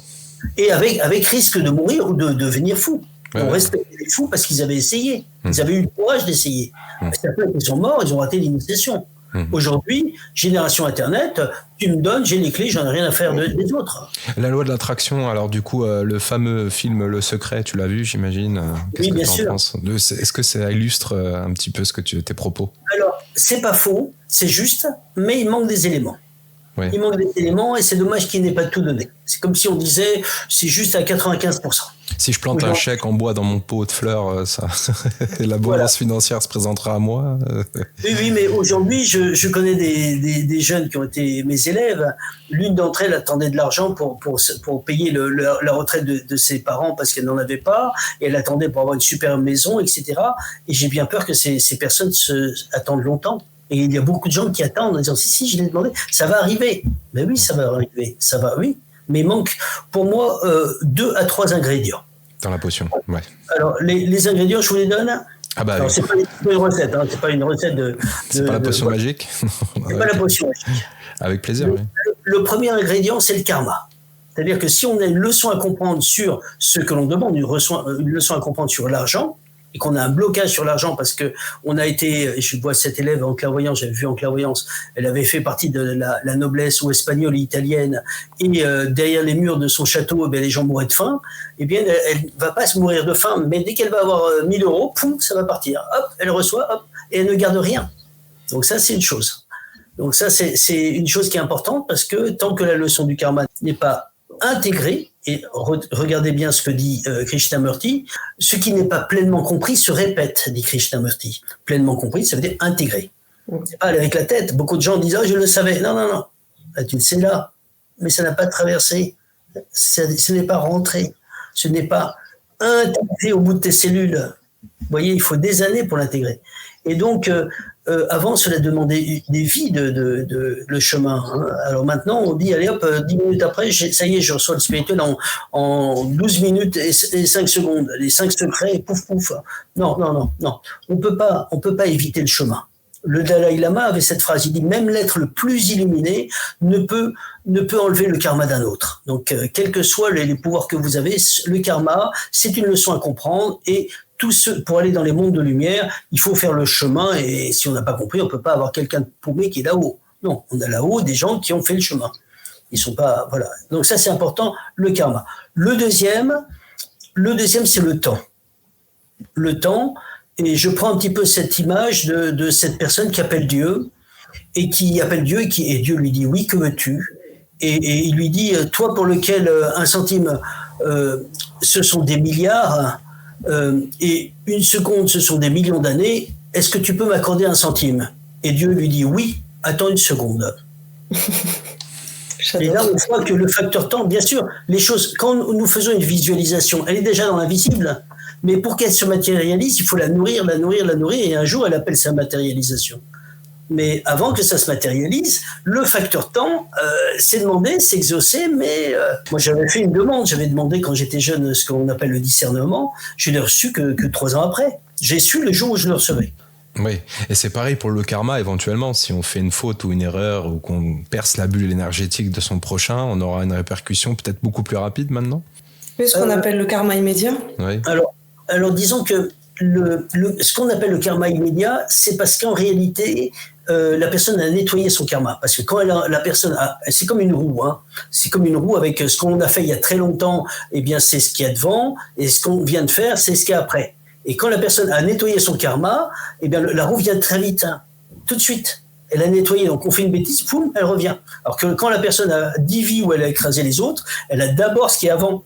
[SPEAKER 2] Et avec risque de mourir ou de devenir fou. On
[SPEAKER 1] Ouais.
[SPEAKER 2] respectait les fous parce qu'ils avaient essayé. Ils avaient eu le courage d'essayer. Certains qui sont morts, ils ont raté l'initiation. Aujourd'hui, génération Internet, tu me donnes, j'ai les clés, j'en ai rien à faire des autres.
[SPEAKER 1] La loi de l'attraction, alors du coup, le fameux film Le Secret, tu l'as vu, j'imagine. Qu'est-ce
[SPEAKER 2] Oui,
[SPEAKER 1] que
[SPEAKER 2] bien
[SPEAKER 1] tu en
[SPEAKER 2] sûr.
[SPEAKER 1] penses? Est-ce que ça illustre un petit peu tes propos?
[SPEAKER 2] Alors, c'est pas faux, c'est juste, mais il manque des éléments.
[SPEAKER 1] Ouais.
[SPEAKER 2] Il manque des éléments et c'est dommage qu'il n'ait pas tout donné. C'est comme si on disait, c'est juste à 95%.
[SPEAKER 1] Si je plante un chèque en bois dans mon pot de fleurs, ça, l'abondance financière se présentera à moi.
[SPEAKER 2] Oui, mais aujourd'hui, je connais des jeunes qui ont été mes élèves. L'une d'entre elles attendait de l'argent pour payer la retraite de ses parents parce qu'elle n'en avait pas. Et elle attendait pour avoir une super maison, etc. Et j'ai bien peur que ces personnes attendent longtemps. Et il y a beaucoup de gens qui attendent en disant si, je l'ai demandé, ça va arriver. Mais oui, ça va arriver. Ça va, oui. Mais il manque, pour moi, 2 à 3 ingrédients.
[SPEAKER 1] Dans la potion, ouais.
[SPEAKER 2] Alors, les ingrédients, je vous les donne.
[SPEAKER 1] Ah bah,
[SPEAKER 2] alors, c'est pas une recette, hein, c'est pas une recette de.
[SPEAKER 1] C'est pas la potion magique.
[SPEAKER 2] C'est pas la potion magique.
[SPEAKER 1] Avec plaisir, oui.
[SPEAKER 2] Le premier ingrédient, c'est le karma. C'est-à-dire que si on a une leçon à comprendre sur ce que l'on demande, une leçon à comprendre sur l'argent, et qu'on a un blocage sur l'argent parce que on a été, je vois cette élève en clairvoyance, j'avais vu en clairvoyance, elle avait fait partie de la noblesse ou espagnole et italienne, et derrière les murs de son château, les gens mouraient de faim. Eh bien, elle va pas se mourir de faim, mais dès qu'elle va avoir 1000 euros, poum, ça va partir. Hop, elle reçoit, hop, et elle ne garde rien. Donc ça, c'est une chose. Donc ça, c'est une chose qui est importante parce que tant que la leçon du karma n'est pas intégrée, et regardez bien ce que dit Krishnamurti, ce qui n'est pas pleinement compris se répète, dit Krishnamurti. Pleinement compris, ça veut dire intégré. C'est pas aller avec la tête. Beaucoup de gens disent « Ah, je le savais ». Non. Là, tu le sais là, mais ça n'a pas traversé. Ce n'est pas rentré. Ce n'est pas intégré au bout de tes cellules. Vous voyez, il faut des années pour l'intégrer. Et donc, avant, cela demandait des vies le chemin. Hein. Alors maintenant, on dit, allez hop, 10 minutes après, ça y est, je reçois le spirituel en 12 minutes et 5 secondes. Les 5 secrets, pouf, pouf. Non. On peut pas éviter le chemin. Le Dalai Lama avait cette phrase, il dit, même l'être le plus illuminé ne peut enlever le karma d'un autre. Donc, quels que soient les pouvoirs que vous avez, le karma, c'est une leçon à comprendre et pour aller dans les mondes de lumière, il faut faire le chemin et si on n'a pas compris, on peut pas avoir quelqu'un de paumé qui est là-haut. Non, on a là-haut des gens qui ont fait le chemin. Ils sont pas, voilà. Donc ça, c'est important, le karma. Le deuxième, c'est le temps. Le temps, et je prends un petit peu cette image de cette personne qui appelle Dieu et qui appelle Dieu et Dieu lui dit oui, que veux-tu? Et il lui dit, toi pour lequel un centime, ce sont des milliards, et une seconde, ce sont des millions d'années, est-ce que tu peux m'accorder un centime? Et Dieu lui dit oui, attends une seconde. Et là, on voit que le facteur temps, bien sûr, les choses, quand nous faisons une visualisation, elle est déjà dans l'invisible, mais pour qu'elle se matérialise, il faut la nourrir, et un jour, elle appelle sa matérialisation. Mais avant que ça se matérialise, le facteur temps, c'est demandé, c'est exaucé, mais moi j'avais fait une demande, j'avais demandé quand j'étais jeune ce qu'on appelle le discernement, je l'ai reçu que 3 ans après. J'ai su le jour où je le recevais.
[SPEAKER 1] Oui, et c'est pareil pour le karma éventuellement, si on fait une faute ou une erreur ou qu'on perce la bulle énergétique de son prochain, on aura une répercussion peut-être beaucoup plus rapide maintenant.
[SPEAKER 3] C'est ce qu'on appelle le karma immédiat.
[SPEAKER 1] Oui.
[SPEAKER 2] Alors disons que ce qu'on appelle le karma immédiat, c'est parce qu'en réalité, la personne a nettoyé son karma. Parce que quand la personne c'est comme une roue, hein. C'est comme une roue avec ce qu'on a fait il y a très longtemps, eh bien c'est ce qu'il y a devant, et ce qu'on vient de faire, c'est ce qu'il y a après. Et quand la personne a nettoyé son karma, eh bien la roue vient très vite, hein, tout de suite. Elle a nettoyé, donc on fait une bêtise, poum, elle revient. Alors que quand la personne a 10 vies où elle a écrasé les autres, elle a d'abord ce qui est avant.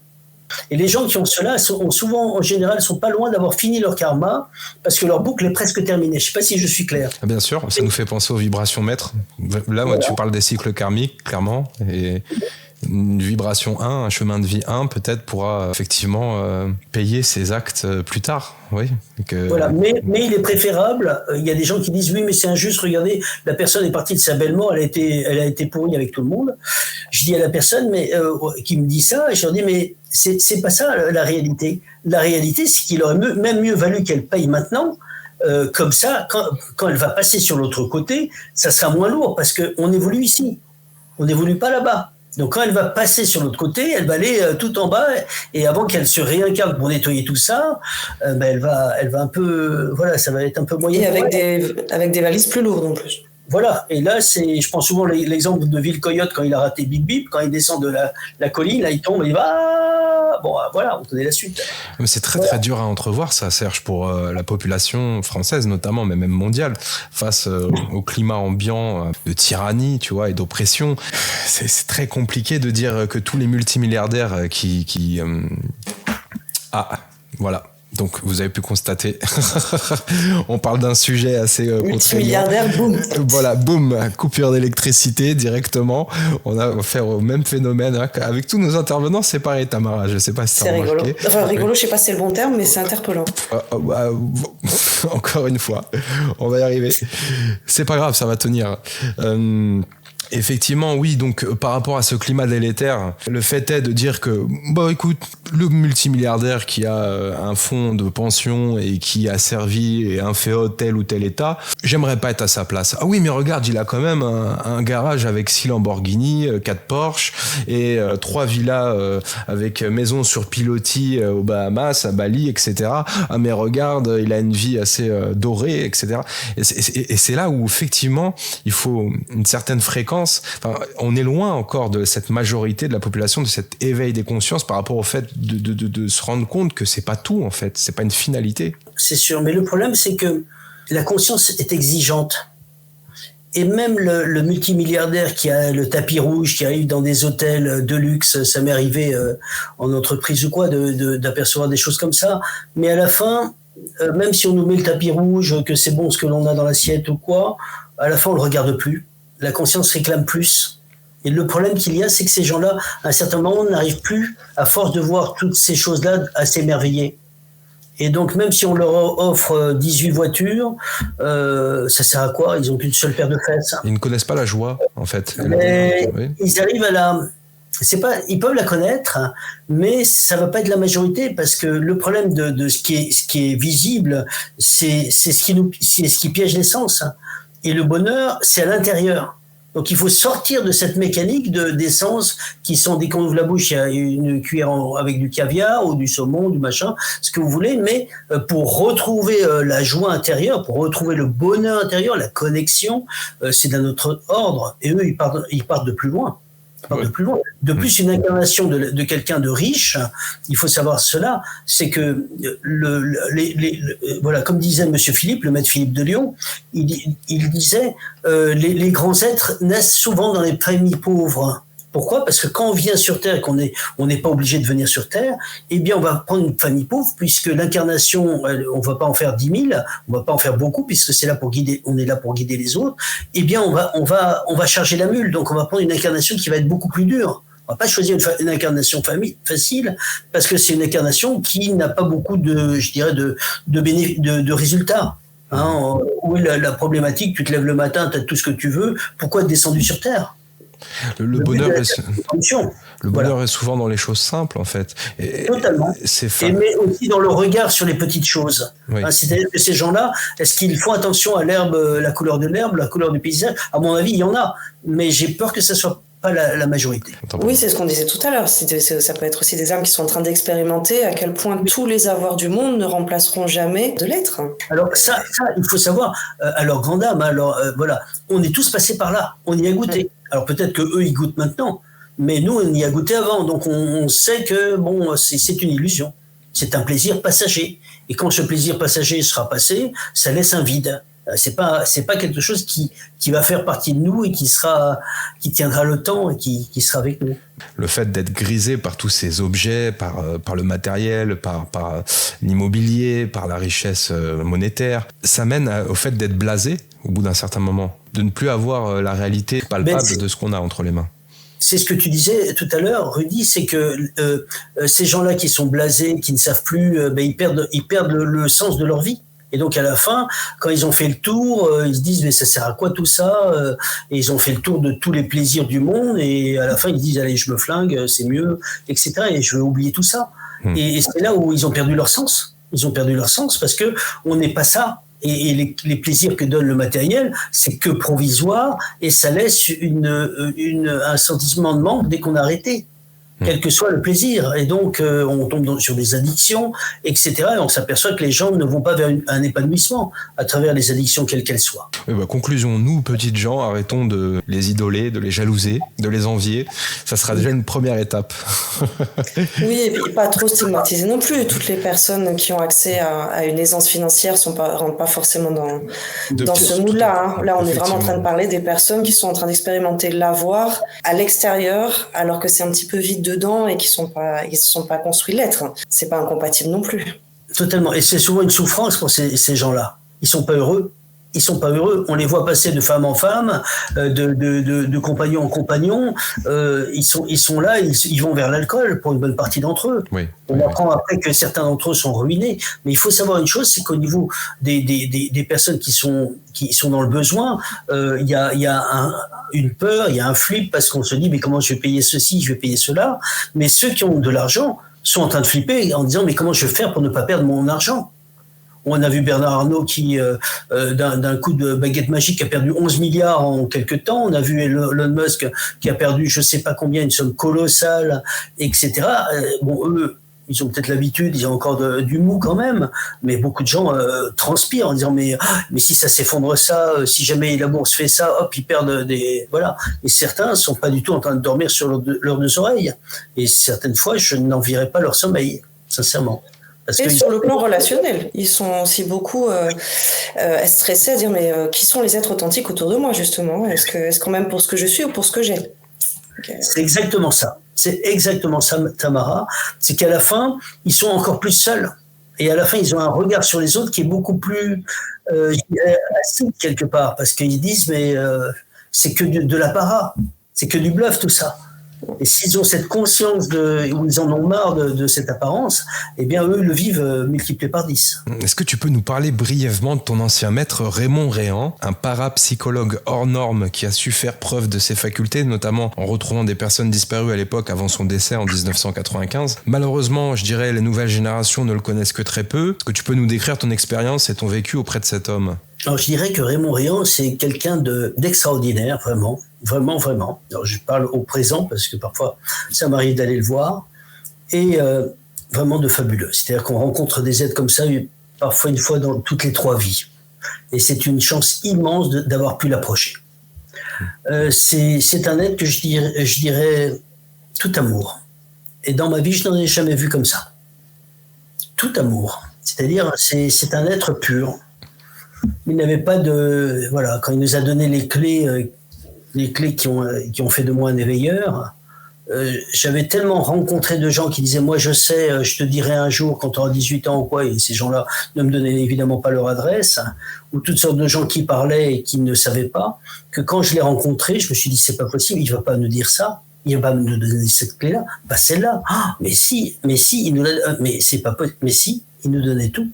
[SPEAKER 2] Et les gens qui ont cela ont souvent, en général, sont pas loin d'avoir fini leur karma parce que leur boucle est presque terminée. Je sais pas si je suis clair.
[SPEAKER 1] Bien sûr, ça nous fait penser aux vibrations maîtres. Là, moi, tu parles des cycles karmiques, clairement, et une vibration 1, un chemin de vie 1, peut-être pourra effectivement payer ses actes plus tard. Oui.
[SPEAKER 2] Voilà, mais il est préférable. Il y a des gens qui disent oui, mais c'est injuste. Regardez, la personne est partie de sa belle mort, elle a été pourrie avec tout le monde. Je dis à la personne, mais qui me dit ça, et je leur dis mais c'est pas ça la réalité. La réalité, c'est qu'il aurait même mieux valu qu'elle paye maintenant. Comme ça, quand elle va passer sur l'autre côté, ça sera moins lourd parce qu'on évolue ici. On n'évolue pas là-bas. Donc quand elle va passer sur l'autre côté, elle va aller tout en bas et avant qu'elle se réincarne pour nettoyer tout ça, elle va un peu, voilà, ça va être un peu moyen.
[SPEAKER 3] Et avec des valises plus lourdes en plus.
[SPEAKER 2] Voilà, et là, je prends souvent l'exemple de Ville Coyote quand il a raté Bip Bip, quand il descend de la colline, là il tombe et il va, bon, voilà, on connaît la suite.
[SPEAKER 1] Mais c'est très très dur à entrevoir ça, Serge, pour la population française notamment, mais même mondiale, face au climat ambiant de tyrannie, tu vois, et d'oppression. C'est très compliqué de dire que tous les multimilliardaires voilà. Donc, vous avez pu constater, on parle d'un sujet assez
[SPEAKER 3] multimilliardaire, boum.
[SPEAKER 1] Voilà, boum, coupure d'électricité directement. On a affaire au même phénomène. Hein. Avec tous nos intervenants, c'est pareil, Tamara. Je sais pas si
[SPEAKER 3] c'est rigolo. Enfin, rigolo, je sais pas si c'est le bon terme, mais c'est interpellant.
[SPEAKER 1] Encore une fois, on va y arriver. C'est pas grave, ça va tenir. Effectivement, oui, donc par rapport à ce climat délétère, le fait est de dire que, écoute, le multimilliardaire qui a un fonds de pension et qui a servi et inféode tel ou tel état, j'aimerais pas être à sa place. Ah oui, mais regarde, il a quand même un garage avec 6 Lamborghini, 4 Porsche et 3 villas avec maison sur pilotis aux Bahamas, à Bali, etc. Ah mais regarde, il a une vie assez dorée, etc. Et c'est là où effectivement, il faut une certaine fréquence. Enfin, on est loin encore de cette majorité de la population, de cet éveil des consciences par rapport au fait de se rendre compte que c'est pas tout en fait, c'est pas une finalité.
[SPEAKER 2] C'est sûr, mais le problème c'est que la conscience est exigeante. Et même le multimilliardaire qui a le tapis rouge, qui arrive dans des hôtels de luxe, ça m'est arrivé en entreprise ou quoi, d'apercevoir des choses comme ça, mais à la fin, même si on nous met le tapis rouge, que c'est bon ce que l'on a dans l'assiette ou quoi, à la fin on le regarde plus. La conscience réclame plus. Et le problème qu'il y a, c'est que ces gens-là, à un certain moment, n'arrivent plus, à force de voir toutes ces choses-là, à s'émerveiller. Et donc, même si on leur offre 18 voitures, ça sert à quoi? Ils n'ont qu'une seule paire de fesses.
[SPEAKER 1] Ils ne connaissent pas la joie, en fait.
[SPEAKER 2] Mais ils arrivent à ils peuvent la connaître, mais ça va pas être la majorité parce que le problème de ce qui est visible, c'est ce qui piège l'essence. Et le bonheur, c'est à l'intérieur. Donc il faut sortir de cette mécanique d'essence qui sont, dès qu'on ouvre la bouche, il y a une cuillère avec du caviar ou du saumon, du machin, ce que vous voulez, mais pour retrouver la joie intérieure, pour retrouver le bonheur intérieur, la connexion, c'est d'un autre ordre. Et eux, ils partent de plus loin. De plus, une incarnation de quelqu'un de riche, il faut savoir cela, c'est que voilà, comme disait Monsieur Philippe, le maître Philippe de Lyon, il disait les grands êtres naissent souvent dans les familles pauvres. Pourquoi? Parce que quand on vient sur Terre et qu'on n'est pas obligé de venir sur Terre, eh bien, on va prendre une famille pauvre puisque l'incarnation, on va pas en faire 10 000, on va pas en faire beaucoup puisque on est là pour guider les autres. Eh bien, on va charger la mule. Donc, on va prendre une incarnation qui va être beaucoup plus dure. On va pas choisir une incarnation facile parce que c'est une incarnation qui n'a pas beaucoup de résultats. Hein, où est la problématique? Tu te lèves le matin, tu as tout ce que tu veux. Pourquoi être descendu sur Terre?
[SPEAKER 1] Le bonheur est souvent dans les choses simples, en fait.
[SPEAKER 2] Totalement. Mais aussi dans le regard sur les petites choses.
[SPEAKER 1] Oui.
[SPEAKER 2] Hein, c'est-à-dire que ces gens-là, est-ce qu'ils font attention à l'herbe, la couleur de l'herbe, la couleur du paysage? À mon avis, il y en a. Mais j'ai peur que ça soit pas la majorité.
[SPEAKER 3] Oui, c'est ce qu'on disait tout à l'heure. Ça peut être aussi des âmes qui sont en train d'expérimenter à quel point tous les avoirs du monde ne remplaceront jamais de l'être.
[SPEAKER 2] Alors ça il faut savoir, alors grande âme, voilà, on est tous passés par là, on y a goûté. Alors peut-être que eux ils goûtent maintenant, mais nous on y a goûté avant, donc on sait que bon, c'est une illusion, c'est un plaisir passager. Et quand ce plaisir passager sera passé, ça laisse un vide. C'est pas quelque chose qui va faire partie de nous et qui tiendra le temps et qui sera avec nous.
[SPEAKER 1] Le fait d'être grisé par tous ces objets, par le matériel, par l'immobilier, par la richesse monétaire, ça mène au fait d'être blasé au bout d'un certain moment, de ne plus avoir la réalité palpable de ce qu'on a entre les mains.
[SPEAKER 2] C'est ce que tu disais tout à l'heure, Rudy, c'est que ces gens-là qui sont blasés, qui ne savent plus, ils perdent le sens de leur vie. Et donc à la fin, quand ils ont fait le tour, ils se disent mais ça sert à quoi tout ça? Et ils ont fait le tour de tous les plaisirs du monde et à la fin ils disent allez je me flingue, c'est mieux, etc. Et je vais oublier tout ça. Et c'est là où ils ont perdu leur sens. Ils ont perdu leur sens parce que on n'est pas ça. Et les plaisirs que donne le matériel, c'est que provisoire et ça laisse un sentiment de manque dès qu'on a arrêté, quel que soit le plaisir. Et donc, on tombe sur des addictions, etc. Et on s'aperçoit que les gens ne vont pas vers un épanouissement à travers les addictions, quelles qu'elles soient.
[SPEAKER 1] Conclusion, nous, petites gens, arrêtons de les idoler, de les jalouser, de les envier. Ça sera déjà une première étape.
[SPEAKER 3] Oui, et puis pas trop stigmatiser non plus. Toutes les personnes qui ont accès à une aisance financière rentrent pas forcément dans ce mood-là. Hein. Là, on est vraiment en train de parler des personnes qui sont en train d'expérimenter l'avoir à l'extérieur, alors que c'est un petit peu vide dedans et qui se sont pas construits l'être. C'est pas incompatible non plus.
[SPEAKER 2] Totalement. Et c'est souvent une souffrance pour ces gens-là. Ils sont pas heureux. Ils sont pas heureux. On les voit passer de femme en femme, de compagnon en compagnon. Ils sont là, ils vont vers l'alcool pour une bonne partie d'entre eux. Oui, on apprend après que certains d'entre eux sont ruinés. Mais il faut savoir une chose, c'est qu'au niveau des personnes qui sont dans le besoin, il y a une peur, il y a un flip parce qu'on se dit mais comment je vais payer ceci, je vais payer cela. Mais ceux qui ont de l'argent sont en train de flipper en disant mais comment je vais faire pour ne pas perdre mon argent. On a vu Bernard Arnault qui, d'un coup de baguette magique, a perdu 11 milliards en quelques temps. On a vu Elon Musk qui a perdu je ne sais pas combien, une somme colossale, etc. Eux, ils ont peut-être l'habitude, ils ont encore du mou quand même, mais beaucoup de gens transpirent en disant mais si ça s'effondre ça, si jamais la bourse fait ça, hop, ils perdent des... Voilà. Et certains ne sont pas du tout en train de dormir sur leurs deux oreilles. Et certaines fois, je n'envierais pas leur sommeil, sincèrement.
[SPEAKER 3] Et sur le plan relationnel, ils sont aussi beaucoup stressés à dire mais qui sont les êtres authentiques autour de moi justement ? Est-ce qu'on m'aime pour ce que je suis ou pour ce que j'ai ? Okay.
[SPEAKER 2] C'est exactement ça. C'est exactement ça, Tamara. C'est qu'à la fin, ils sont encore plus seuls. Et à la fin, ils ont un regard sur les autres qui est beaucoup plus acide quelque part. Parce qu'ils disent mais c'est que de l'apparat. C'est que du bluff tout ça. Et s'ils ont cette conscience où ils en ont marre de cette apparence, eh bien eux le vivent multiplié par 10.
[SPEAKER 1] Est-ce que tu peux nous parler brièvement de ton ancien maître Raymond Réan, un parapsychologue hors norme qui a su faire preuve de ses facultés, notamment en retrouvant des personnes disparues à l'époque avant son décès en 1995. Malheureusement, je dirais, les nouvelles générations ne le connaissent que très peu. Est-ce que tu peux nous décrire ton expérience et ton vécu auprès de cet homme ?
[SPEAKER 2] Alors je dirais que Raymond Réan, c'est quelqu'un d'extraordinaire, vraiment. Vraiment, vraiment. Alors, je parle au présent parce que parfois, ça m'arrive d'aller le voir. Et vraiment de fabuleux. C'est-à-dire qu'on rencontre des êtres comme ça, parfois une fois dans toutes les 3 vies. Et c'est une chance immense d'avoir pu l'approcher. C'est un être que je dirais tout amour. Et dans ma vie, je n'en ai jamais vu comme ça. Tout amour. C'est-à-dire, c'est un être pur. Il n'avait pas de... Voilà, quand il nous a donné les clés qui ont fait de moi un éveilleur, j'avais tellement rencontré de gens qui disaient « Moi, je sais, je te dirai un jour quand tu auras 18 ans ou quoi », et ces gens-là ne me donnaient évidemment pas leur adresse, ou toutes sortes de gens qui parlaient et qui ne savaient pas, que quand je l'ai rencontré, je me suis dit « C'est pas possible, il va pas nous dire ça, il va pas nous donner cette clé-là, bah celle-là, mais si, il nous l'a, mais c'est pas possible, mais si, il nous donnait tout ».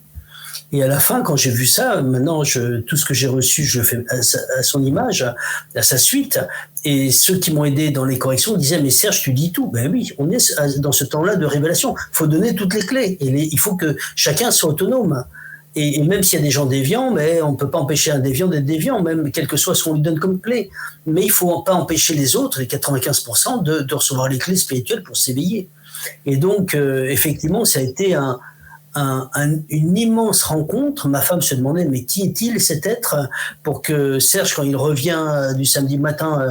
[SPEAKER 2] Et à la fin, quand j'ai vu ça, maintenant, tout ce que j'ai reçu, je le fais à son image, à sa suite. Et ceux qui m'ont aidé dans les corrections disaient « Mais Serge, tu dis tout ». Ben oui, on est dans ce temps-là de révélation. Il faut donner toutes les clés. Et il faut que chacun soit autonome. Et même s'il y a des gens déviants, mais on ne peut pas empêcher un déviant d'être déviant, même quel que soit ce qu'on lui donne comme clé. Mais il ne faut pas empêcher les autres, les 95%, de recevoir les clés spirituelles pour s'éveiller. Et donc, effectivement, ça a été une immense rencontre. Ma femme se demandait mais qui est-il cet être, pour que Serge, quand il revient du samedi matin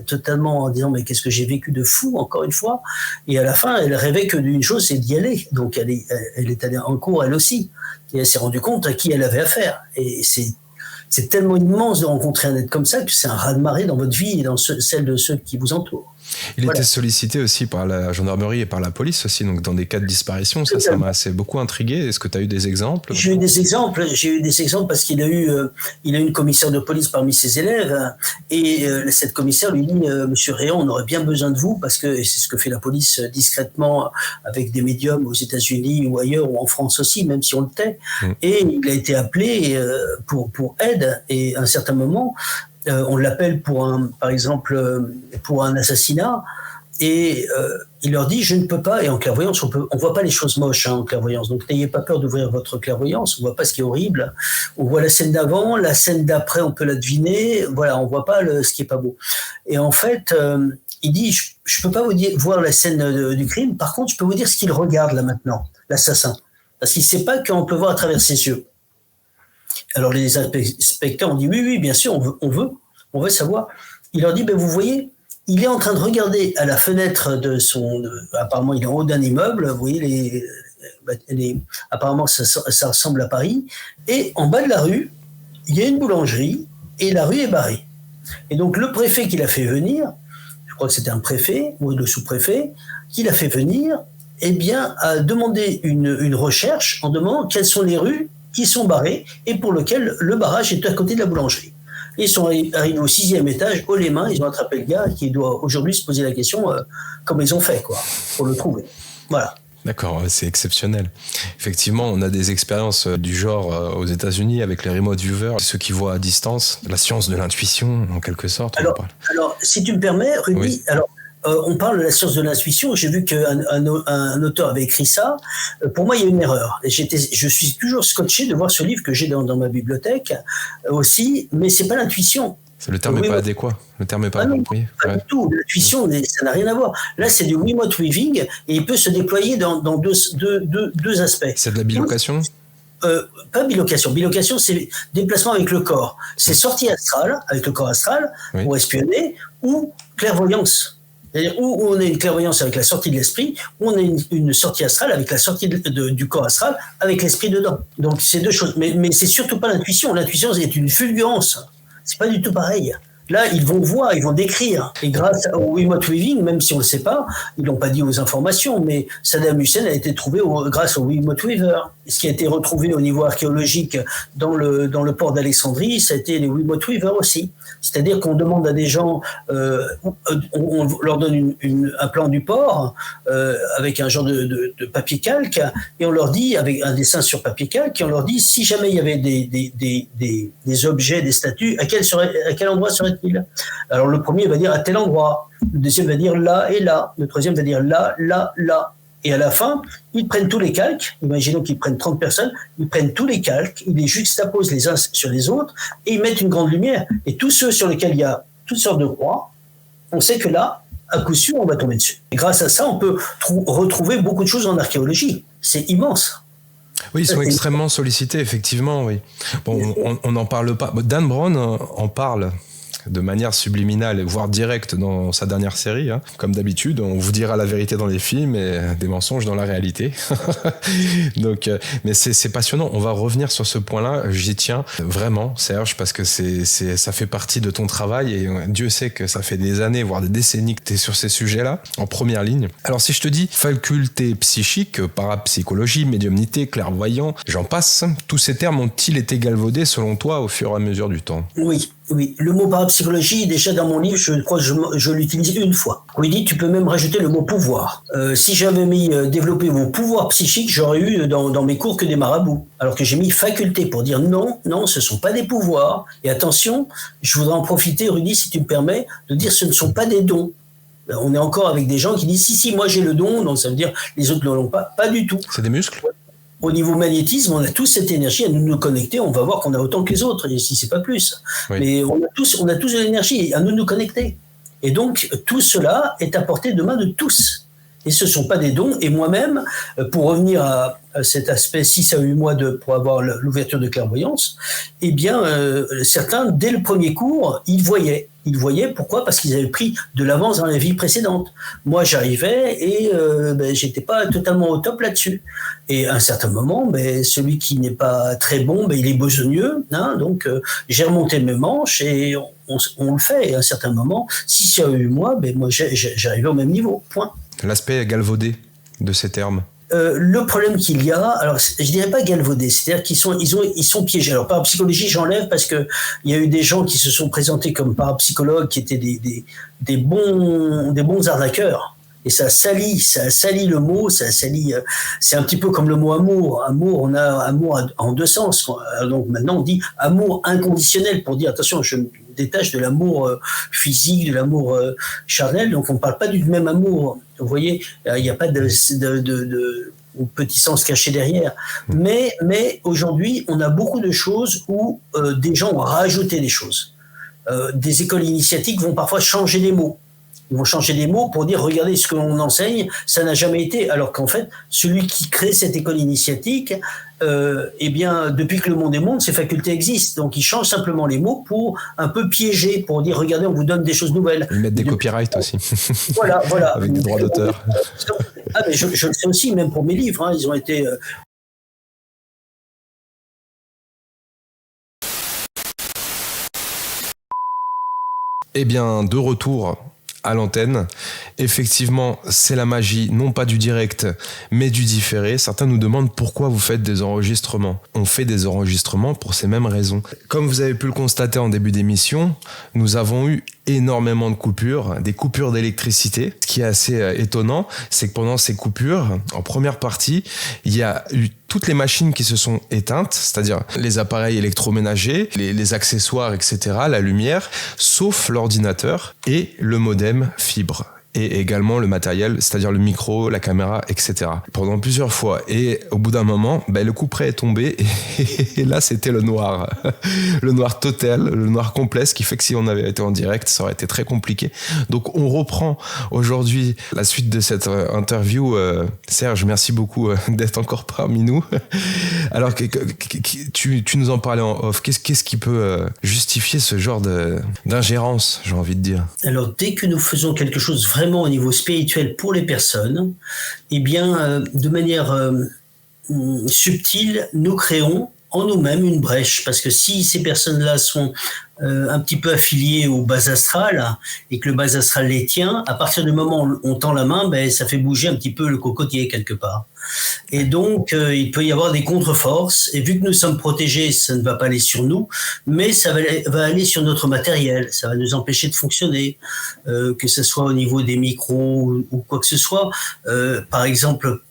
[SPEAKER 2] totalement en disant mais qu'est-ce que j'ai vécu de fou encore une fois, et à la fin elle rêvait que d'une chose, c'est d'y aller. Donc elle est allée en cours elle aussi, et elle s'est rendue compte à qui elle avait affaire. Et c'est tellement immense de rencontrer un être comme ça que c'est un raz-de-marée dans votre vie et dans celle de ceux qui vous entourent.
[SPEAKER 1] Il était sollicité aussi par la gendarmerie et par la police aussi, donc dans des cas de disparition. Ça m'a assez beaucoup intrigué. Est-ce que tu as eu des exemples ?
[SPEAKER 2] J'ai eu des exemples parce qu'il a eu une commissaire de police parmi ses élèves, et cette commissaire lui dit Monsieur Réan, on aurait bien besoin de vous, parce que c'est ce que fait la police discrètement avec des médiums aux États-Unis ou ailleurs, ou en France aussi, même si on le tait. Et il a été appelé pour aide, et à un certain moment, on l'appelle par exemple pour un assassinat, Et il leur dit, je ne peux pas, et en clairvoyance, on voit pas les choses moches en clairvoyance, donc n'ayez pas peur d'ouvrir votre clairvoyance, on voit pas ce qui est horrible, on voit la scène d'avant, la scène d'après, on peut la deviner, voilà, on voit pas ce qui est pas beau. Et en fait, il dit, je peux pas voir la scène du crime, par contre, je peux vous dire ce qu'il regarde là maintenant, l'assassin, parce qu'il sait pas qu'on peut voir à travers ses yeux. Alors les inspecteurs ont dit, oui, bien sûr, on veut savoir. Il leur dit, vous voyez, il est en train de regarder à la fenêtre apparemment il est en haut d'un immeuble, vous voyez, apparemment ça ressemble à Paris, et en bas de la rue, il y a une boulangerie, et la rue est barrée. Et donc le préfet qui l'a fait venir, je crois que c'était un préfet, ou le sous-préfet, qui l'a fait venir, a demandé une recherche en demandant quelles sont les rues qui sont barrées, et pour lesquelles le barrage est à côté de la boulangerie. Ils sont arrivés au 6e étage, haut les mains, ils ont attrapé le gars qui doit aujourd'hui se poser la question comment ils ont fait, pour le trouver. Voilà.
[SPEAKER 1] D'accord, c'est exceptionnel. Effectivement, on a des expériences du genre aux États-Unis avec les remote viewers, ceux qui voient à distance, la science de l'intuition, en quelque sorte.
[SPEAKER 2] Alors si tu me permets, Rudy, oui. On parle de la science de l'intuition. J'ai vu qu'un auteur avait écrit ça. Pour moi, il y a une erreur. Je suis toujours scotché de voir ce livre que j'ai dans ma bibliothèque aussi, mais c'est pas l'intuition.
[SPEAKER 1] Le terme n'est pas adéquat. Le terme n'est pas approprié.
[SPEAKER 2] Pas du tout. L'intuition, ça n'a rien à voir. Là, c'est du remote weaving et il peut se déployer dans deux aspects.
[SPEAKER 1] C'est de la bilocation ?
[SPEAKER 2] Pas bilocation. Bilocation, c'est déplacement avec le corps. C'est sortie astrale, avec le corps astral, pour espionner, ou clairvoyance. C'est-à-dire où on a une clairvoyance avec la sortie de l'esprit, où on a une sortie astrale avec la sortie du corps astral, avec l'esprit dedans. Donc c'est deux choses. Mais c'est surtout pas l'intuition. L'intuition, c'est une fulgurance. C'est pas du tout pareil. Là, ils vont voir, ils vont décrire. Et grâce au remote weaving, même si on ne le sait pas, ils l'ont pas dit aux informations, mais Saddam Hussein a été trouvé grâce au remote weaver. Ce qui a été retrouvé au niveau archéologique dans le port d'Alexandrie, ça a été les remote weavers aussi. C'est-à-dire qu'on demande à des gens, on leur donne un plan du port avec un genre de papier calque, et on leur dit, avec un dessin sur papier calque, et on leur dit si jamais il y avait des objets, des statues, à quel endroit serait-il ? Alors le premier va dire à tel endroit, le deuxième va dire là et là, le troisième va dire là, là, là. Et à la fin, ils prennent tous les calques, imaginons qu'ils prennent 30 personnes, ils prennent tous les calques, ils les juxtaposent les uns sur les autres, et ils mettent une grande lumière. Et tous ceux sur lesquels il y a toutes sortes de croix, on sait que là, à coup sûr, on va tomber dessus. Et grâce à ça, on peut retrouver beaucoup de choses en archéologie. C'est immense.
[SPEAKER 1] Oui, ils sont extrêmement sollicités, effectivement, oui. Bon, on n'en parle pas. Dan Brown en parle de manière subliminale, voire directe dans sa dernière série. Comme d'habitude, on vous dira la vérité dans les films et des mensonges dans la réalité. Donc, mais c'est passionnant. On va revenir sur ce point-là. J'y tiens vraiment, Serge, parce que ça fait partie de ton travail et Dieu sait que ça fait des années, voire des décennies que tu es sur ces sujets-là, en première ligne. Alors, si je te dis faculté psychique, parapsychologie, médiumnité, clairvoyant, j'en passe, tous ces termes ont-ils été galvaudés selon toi au fur et à mesure du temps ?
[SPEAKER 2] Oui, le mot parapsychologie, déjà dans mon livre, je crois que je l'utilise une fois. On dit, tu peux même rajouter le mot pouvoir. Si j'avais mis développer vos pouvoirs psychiques, j'aurais eu dans mes cours que des marabouts. Alors que j'ai mis faculté pour dire non, ce ne sont pas des pouvoirs. Et attention, je voudrais en profiter, Rudy, si tu me permets, de dire ce ne sont pas des dons. On est encore avec des gens qui disent si, moi j'ai le don, donc ça veut dire les autres ne l'ont pas. Pas du tout.
[SPEAKER 1] C'est des muscles ?
[SPEAKER 2] Au niveau magnétisme, on a tous cette énergie à nous connecter. On va voir qu'on a autant que les autres, ici c'est pas plus. Oui. Mais on a tous de l'énergie à nous connecter. Et donc tout cela est à portée de main de tous. Et ce ne sont pas des dons. Et moi-même, pour revenir à cet aspect 6 à 8 mois pour avoir l'ouverture de clairvoyance, eh bien, certains, dès le premier cours, ils voyaient. Ils voyaient, pourquoi ? Parce qu'ils avaient pris de l'avance dans la vie précédente. Moi, j'arrivais et j'étais pas totalement au top là-dessus. Et à un certain moment, celui qui n'est pas très bon, il est besogneux. Donc, j'ai remonté mes manches et on le fait. Et à un certain moment, 6 à 8 mois, moi, j'arrivais au même niveau. Point.
[SPEAKER 1] L'aspect galvaudé de ces termes.
[SPEAKER 2] Le problème qu'il y a, alors je dirais pas galvaudé, c'est-à-dire qu'ils sont piégés. Alors parapsychologie, j'enlève parce que il y a eu des gens qui se sont présentés comme parapsychologues qui étaient des bons arnaqueurs. Et ça salit le mot, ça salit. C'est un petit peu comme le mot amour. Amour, on a amour en deux sens. Donc maintenant, on dit amour inconditionnel pour dire attention, je me détache de l'amour physique, de l'amour charnel. Donc on ne parle pas du même amour. Vous voyez, il n'y a pas de petit sens caché derrière. Mais aujourd'hui, on a beaucoup de choses où des gens ont rajouté des choses. Des écoles initiatiques vont parfois changer les mots. Ils vont changer des mots pour dire regardez ce que l'on enseigne, ça n'a jamais été. Alors qu'en fait, celui qui crée cette école initiatique, eh bien, depuis que le monde est monde, ces facultés existent. Donc, ils changent simplement les mots pour un peu piéger, pour dire regardez, on vous donne des choses nouvelles.
[SPEAKER 1] Ils mettent des copyrights aussi.
[SPEAKER 2] Voilà.
[SPEAKER 1] Avec des droits d'auteur.
[SPEAKER 2] Ah, mais je le sais aussi, même pour mes livres, hein, ils ont été.
[SPEAKER 1] Eh bien, de retour à l'antenne. Effectivement, c'est la magie, non pas du direct, mais du différé. Certains nous demandent pourquoi vous faites des enregistrements. On fait des enregistrements pour ces mêmes raisons. Comme vous avez pu le constater en début d'émission, nous avons eu énormément de coupures, des coupures d'électricité. Ce qui est assez étonnant, c'est que pendant ces coupures, en première partie, il y a eu toutes les machines qui se sont éteintes, c'est-à-dire les appareils électroménagers, les accessoires, etc., la lumière, sauf l'ordinateur et le modem fibre. Et également le matériel, c'est-à-dire le micro, la caméra, etc. Pendant plusieurs fois. Et au bout d'un moment, le couperet est tombé et là, c'était le noir. Le noir total, le noir complet, ce qui fait que si on avait été en direct, ça aurait été très compliqué. Donc, on reprend aujourd'hui la suite de cette interview. Serge, merci beaucoup d'être encore parmi nous. Alors, tu nous en parlais en off. Qu'est-ce qui peut justifier ce genre d'ingérence, j'ai envie de dire?
[SPEAKER 2] Alors, dès que nous faisons quelque chose vraiment au niveau spirituel pour les personnes, eh bien, de manière subtile, nous créons en nous-mêmes une brèche. Parce que si ces personnes-là sont un petit peu affiliées au bas astral et que le bas astral les tient, à partir du moment où on tend la main, ça fait bouger un petit peu le cocotier quelque part. Et donc, il peut y avoir des contre-forces. Et vu que nous sommes protégés, ça ne va pas aller sur nous, mais ça va aller sur notre matériel. Ça va nous empêcher de fonctionner, que ce soit au niveau des micros ou quoi que ce soit. Par exemple,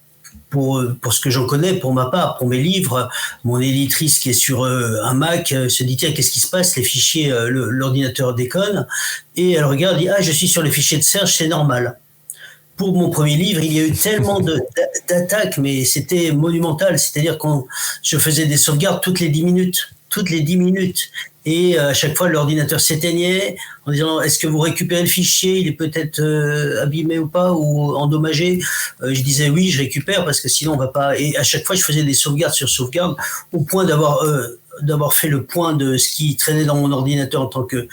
[SPEAKER 2] pour ce que j'en connais, pour ma part, pour mes livres, mon éditrice qui est sur un Mac se dit tiens, qu'est-ce qui se passe, les fichiers, l'ordinateur déconne, et elle regarde, dit je suis sur les fichiers de Serge, c'est normal. Pour mon premier livre, il y a eu tellement d'attaques, mais c'était monumental, c'est-à-dire que je faisais des sauvegardes toutes les 10 minutes. Et à chaque fois, l'ordinateur s'éteignait en disant est-ce que vous récupérez le fichier, il est peut-être abîmé ou pas, ou endommagé. Je disais oui, je récupère parce que sinon on va pas. Et à chaque fois, je faisais des sauvegardes sur sauvegarde au point d'avoir fait le point de ce qui traînait dans mon ordinateur en tant que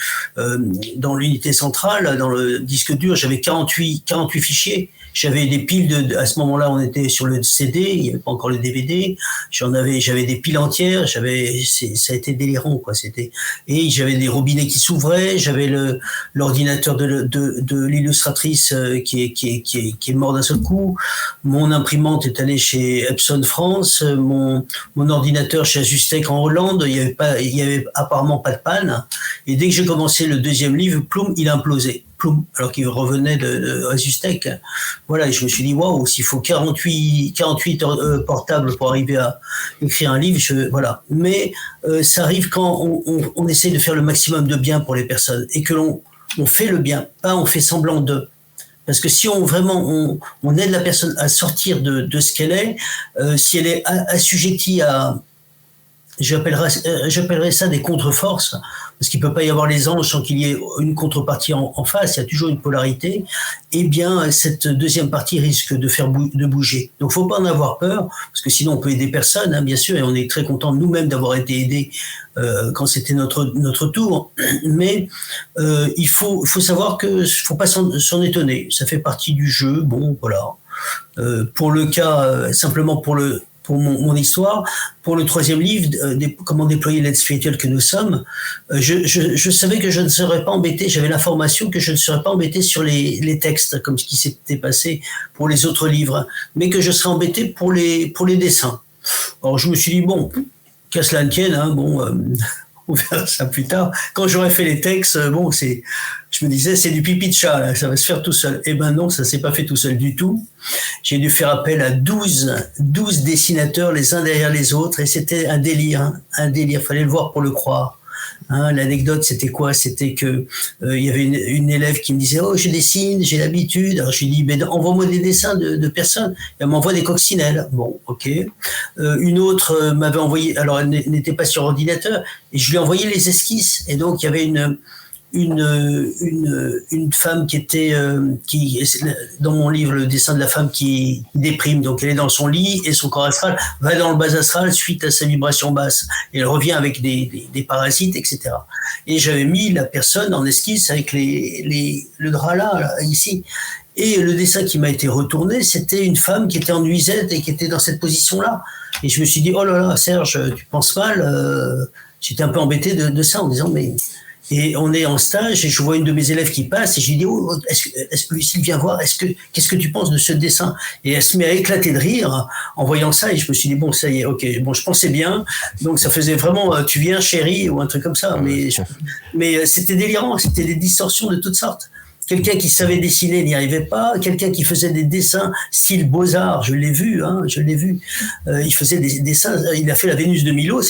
[SPEAKER 2] dans l'unité centrale, dans le disque dur, j'avais 48 fichiers. J'avais des piles à ce moment-là, on était sur le CD, il n'y avait pas encore le DVD. J'avais des piles entières. Ça a été délirant, quoi. Et j'avais des robinets qui s'ouvraient. J'avais l'ordinateur de l'illustratrice qui est mort d'un seul coup. Mon imprimante est allée chez Epson France. Mon ordinateur chez Azustec en Hollande. Il y avait apparemment pas de panne. Et dès que j'ai commencé le deuxième livre, ploum, il a implosé. Alors qu'il revenait de Azustec. Voilà, et je me suis dit, waouh, s'il faut 48 portables pour arriver à écrire un livre, voilà. Mais ça arrive quand on essaie de faire le maximum de bien pour les personnes et que on fait le bien, pas on fait semblant de. Parce que si on aide la personne à sortir de ce qu'elle est, si elle est assujettie à... J'appellerais ça des contre-forces, parce qu'il ne peut pas y avoir les anges sans qu'il y ait une contrepartie en face, il y a toujours une polarité. Eh bien, cette deuxième partie risque de bouger. Donc, il ne faut pas en avoir peur, parce que sinon on peut aider personne, hein, bien sûr, et on est très content de nous-mêmes d'avoir été aidés quand c'était notre tour. Mais il faut savoir que faut pas s'en étonner. Ça fait partie du jeu. Bon, voilà. Pour le cas, simplement pour mon histoire, pour le troisième livre, comment déployer l'aide spirituelle que nous sommes, je savais que je ne serais pas embêté, j'avais l'information que je ne serais pas embêté sur les textes, comme ce qui s'était passé pour les autres livres, mais que je serais embêté pour les dessins. Alors je me suis dit, bon, qu'à cela ne tienne, hein, bon, On verra ça plus tard. Quand j'aurai fait les textes, je me disais, c'est du pipi de chat, là, ça va se faire tout seul. Eh ben non, ça s'est pas fait tout seul du tout. J'ai dû faire appel à 12 dessinateurs les uns derrière les autres, et c'était un délire, hein, un délire. Fallait le voir pour le croire. Hein, l'anecdote, c'était quoi? C'était que il y avait une élève qui me disait, oh, je dessine, j'ai l'habitude. Alors je lui dis, ben envoie-moi des dessins de personnes. Elle m'envoie des coccinelles. Bon, ok. Une autre m'avait envoyé, alors elle n'était pas sur ordinateur, et je lui ai envoyé les esquisses. Et donc il y avait une femme qui était dans mon livre, le dessin de la femme qui déprime, donc elle est dans son lit et son corps astral va dans le bas astral suite à sa vibration basse et elle revient avec des parasites, etc. Et j'avais mis la personne en esquisse avec le drap là, ici. Et le dessin qui m'a été retourné, c'était une femme qui était en nuisette et qui était dans cette position-là. Et je me suis dit, oh là là, Serge, tu penses mal. J'étais un peu embêté de ça en disant, mais... Et on est en stage et je vois une de mes élèves qui passe et je lui dis, oh, est-ce que Lucille, viens voir, qu'est-ce que tu penses de ce dessin? Et elle se met à éclater de rire en voyant ça et je me suis dit, bon, ça y est, ok, bon, je pensais bien. Donc ça faisait vraiment, tu viens chérie ou un truc comme ça. Mais c'était délirant, c'était des distorsions de toutes sortes. Quelqu'un qui savait dessiner n'y arrivait pas. Quelqu'un qui faisait des dessins style Beaux-Arts, je l'ai vu. Il faisait des dessins. Il a fait la Vénus de Milo.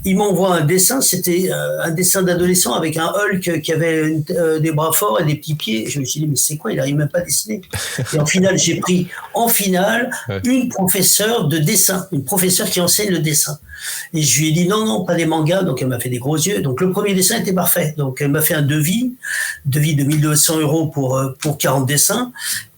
[SPEAKER 2] Il m'envoie un dessin. C'était un dessin d'adolescent avec un Hulk qui avait des bras forts et des petits pieds. Je me suis dit, mais c'est quoi? Il n'arrive même pas à dessiner. Et en finale, j'ai pris une professeure de dessin, une professeure qui enseigne le dessin. Et je lui ai dit non, pas des mangas, donc elle m'a fait des gros yeux. Donc le premier dessin était parfait. Donc elle m'a fait un devis de 1200 € pour 40 dessins.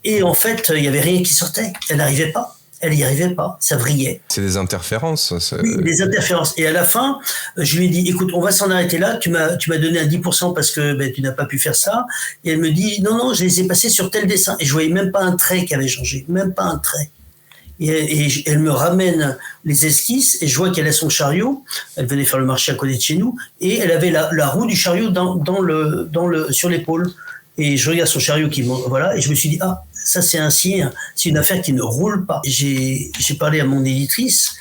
[SPEAKER 2] Et en fait, il n'y avait rien qui sortait. Elle n'y arrivait pas, ça vrillait.
[SPEAKER 1] C'est des interférences.
[SPEAKER 2] Oui, des interférences. Et à la fin, je lui ai dit, écoute, on va s'en arrêter là, tu m'as donné un 10% parce que tu n'as pas pu faire ça. Et elle me dit, non, je les ai passés sur tel dessin. Et je voyais même pas un trait qui avait changé, même pas un trait. Et elle me ramène les esquisses et je vois qu'elle a son chariot. Elle venait faire le marché à côté de chez nous et elle avait la roue du chariot sur l'épaule. Et je regarde son chariot et je me suis dit, ah, ça c'est un signe, c'est une affaire qui ne roule pas. J'ai parlé à mon éditrice,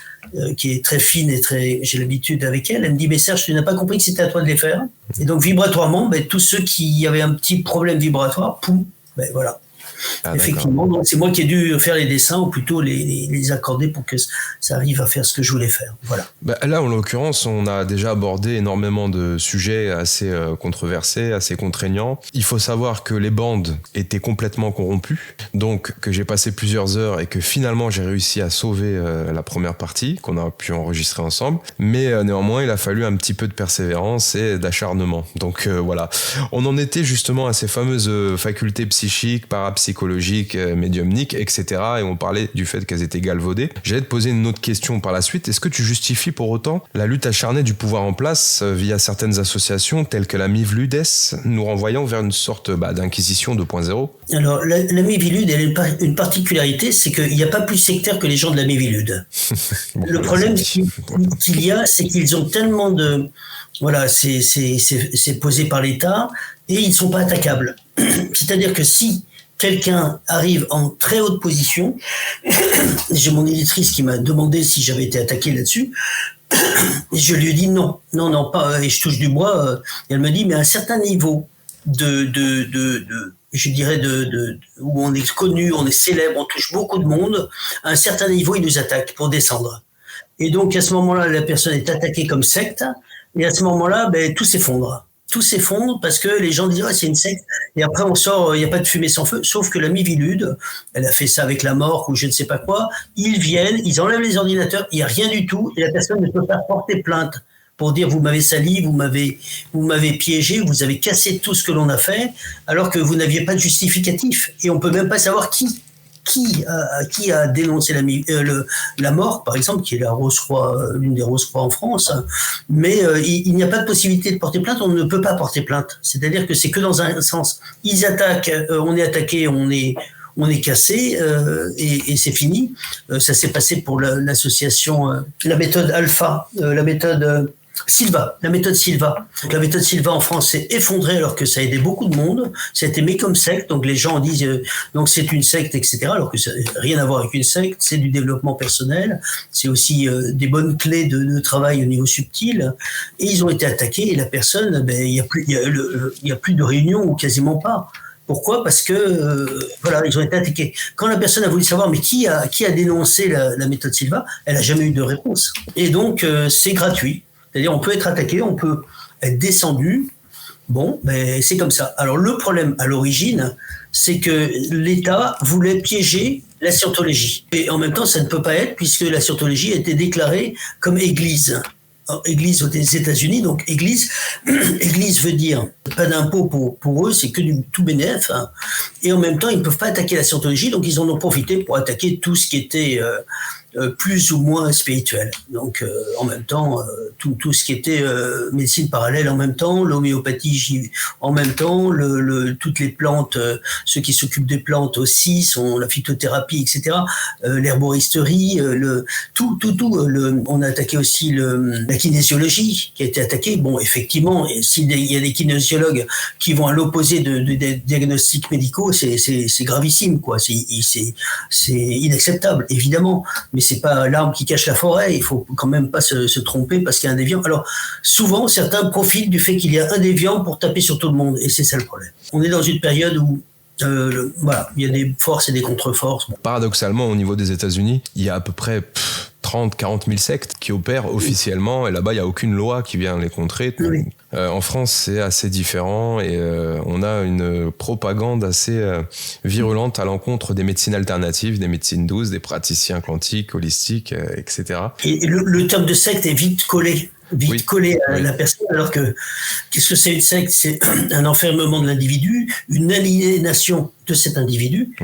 [SPEAKER 2] qui est très fine et j'ai l'habitude avec elle. Elle me dit, mais Serge, tu n'as pas compris que c'était à toi de les faire. Et donc vibratoirement, tous ceux qui avaient un petit problème vibratoire, poum, voilà. Ah, effectivement, donc c'est moi qui ai dû faire les dessins ou plutôt les accorder pour que ça arrive à faire ce que je voulais faire. Voilà.
[SPEAKER 1] Là, en l'occurrence, on a déjà abordé énormément de sujets assez controversés, assez contraignants. Il faut savoir que les bandes étaient complètement corrompues, donc que j'ai passé plusieurs heures et que finalement j'ai réussi à sauver la première partie qu'on a pu enregistrer ensemble. Mais néanmoins, il a fallu un petit peu de persévérance et d'acharnement. Donc voilà, on en était justement à ces fameuses facultés psychiques, parapsychologiques, médiumniques, etc. Et on parlait du fait qu'elles étaient galvaudées. J'allais te poser une autre question par la suite. Est-ce que tu justifies pour autant la lutte acharnée du pouvoir en place via certaines associations telles que la Mivludes, nous renvoyant vers une sorte d'inquisition 2.0?
[SPEAKER 2] Alors, la Mivlude, elle a une particularité, c'est qu'il n'y a pas plus sectaire que les gens de la Mivlude. Le problème qu'il y a, c'est qu'ils ont tellement de... Voilà, c'est posé par l'État et ils ne sont pas attaquables. C'est-à-dire que si quelqu'un arrive en très haute position, j'ai mon éditrice qui m'a demandé si j'avais été attaqué là-dessus, et je lui ai dit non, pas, et je touche du bois, et elle me dit, mais à un certain niveau je dirais où on est connu, on est célèbre, on touche beaucoup de monde, à un certain niveau, ils nous attaquent pour descendre. Et donc, à ce moment-là, la personne est attaquée comme secte, et à ce moment-là, tout s'effondre. Tout s'effondre parce que les gens disent c'est une secte et après on sort, il n'y a pas de fumée sans feu, sauf que la Mivlude, elle a fait ça avec la mort ou je ne sais pas quoi, ils viennent, ils enlèvent les ordinateurs, il n'y a rien du tout et la personne ne peut pas porter plainte pour dire vous m'avez sali, vous m'avez piégé, vous avez cassé tout ce que l'on a fait alors que vous n'aviez pas de justificatif et on ne peut même pas savoir qui a dénoncé la mort, par exemple, qui est la Rose-Croix, l'une des Rose-Croix en France, mais il n'y a pas de possibilité de porter plainte, on ne peut pas porter plainte. C'est-à-dire que c'est que dans un sens. Ils attaquent, on est attaqué, on est cassé et c'est fini. Ça s'est passé pour l'association, la méthode Alpha, la méthode Silva, la méthode Silva. Donc, la méthode Silva en France s'est effondrée alors que ça a aidé beaucoup de monde. Ça a été mis comme secte, donc les gens disent donc c'est une secte, etc. Alors que ça n'a rien à voir avec une secte, c'est du développement personnel, c'est aussi des bonnes clés de travail au niveau subtil. Et ils ont été attaqués et la personne, il y a plus de réunions ou quasiment pas. Pourquoi ? Parce que voilà, ils ont été attaqués. Quand la personne a voulu savoir mais qui a dénoncé la méthode Silva, elle n'a jamais eu de réponse. Et donc c'est gratuit. C'est-à-dire, on peut être attaqué, on peut être descendu. Bon, ben, c'est comme ça. Alors, le problème à l'origine, c'est que l'État voulait piéger la scientologie. Et en même temps, ça ne peut pas être puisque la scientologie a été déclarée comme église. Alors, église aux États-Unis, donc église veut dire pas d'impôt pour eux, c'est que du tout bénéf. Hein. Et en même temps, ils ne peuvent pas attaquer la scientologie, donc ils en ont profité pour attaquer tout ce qui était plus ou moins spirituel. Donc en même temps, tout ce qui était médecine parallèle en même temps, l'homéopathie en même temps, toutes les plantes, ceux qui s'occupent des plantes aussi, sont la phytothérapie, etc. L'herboristerie, on a attaqué aussi la kinésiologie qui a été attaquée. Bon, effectivement, s'il y a des kinésiologues qui vont à l'opposé des diagnostics médicaux, c'est gravissime, quoi. C'est inacceptable, évidemment. Mais c'est pas l'arbre qui cache la forêt. Il faut quand même pas se tromper parce qu'il y a un déviant. Alors, souvent, certains profitent du fait qu'il y a un déviant pour taper sur tout le monde. Et c'est ça le problème. On est dans une période où voilà, il y a des forces et des contre-forces. Bon.
[SPEAKER 1] Paradoxalement, au niveau des États-Unis, il y a à peu près 30-40 000 sectes qui opèrent officiellement et là-bas, il n'y a aucune loi qui vient les contrer.
[SPEAKER 2] Oui.
[SPEAKER 1] En France, c'est assez différent et on a une propagande assez virulente à l'encontre des médecines alternatives, des médecines douces, des praticiens quantiques, holistiques, etc.
[SPEAKER 2] Et le terme de secte est vite collé à la personne, alors que qu'est-ce que c'est une secte ? C'est un enfermement de l'individu, une aliénation de cet individu,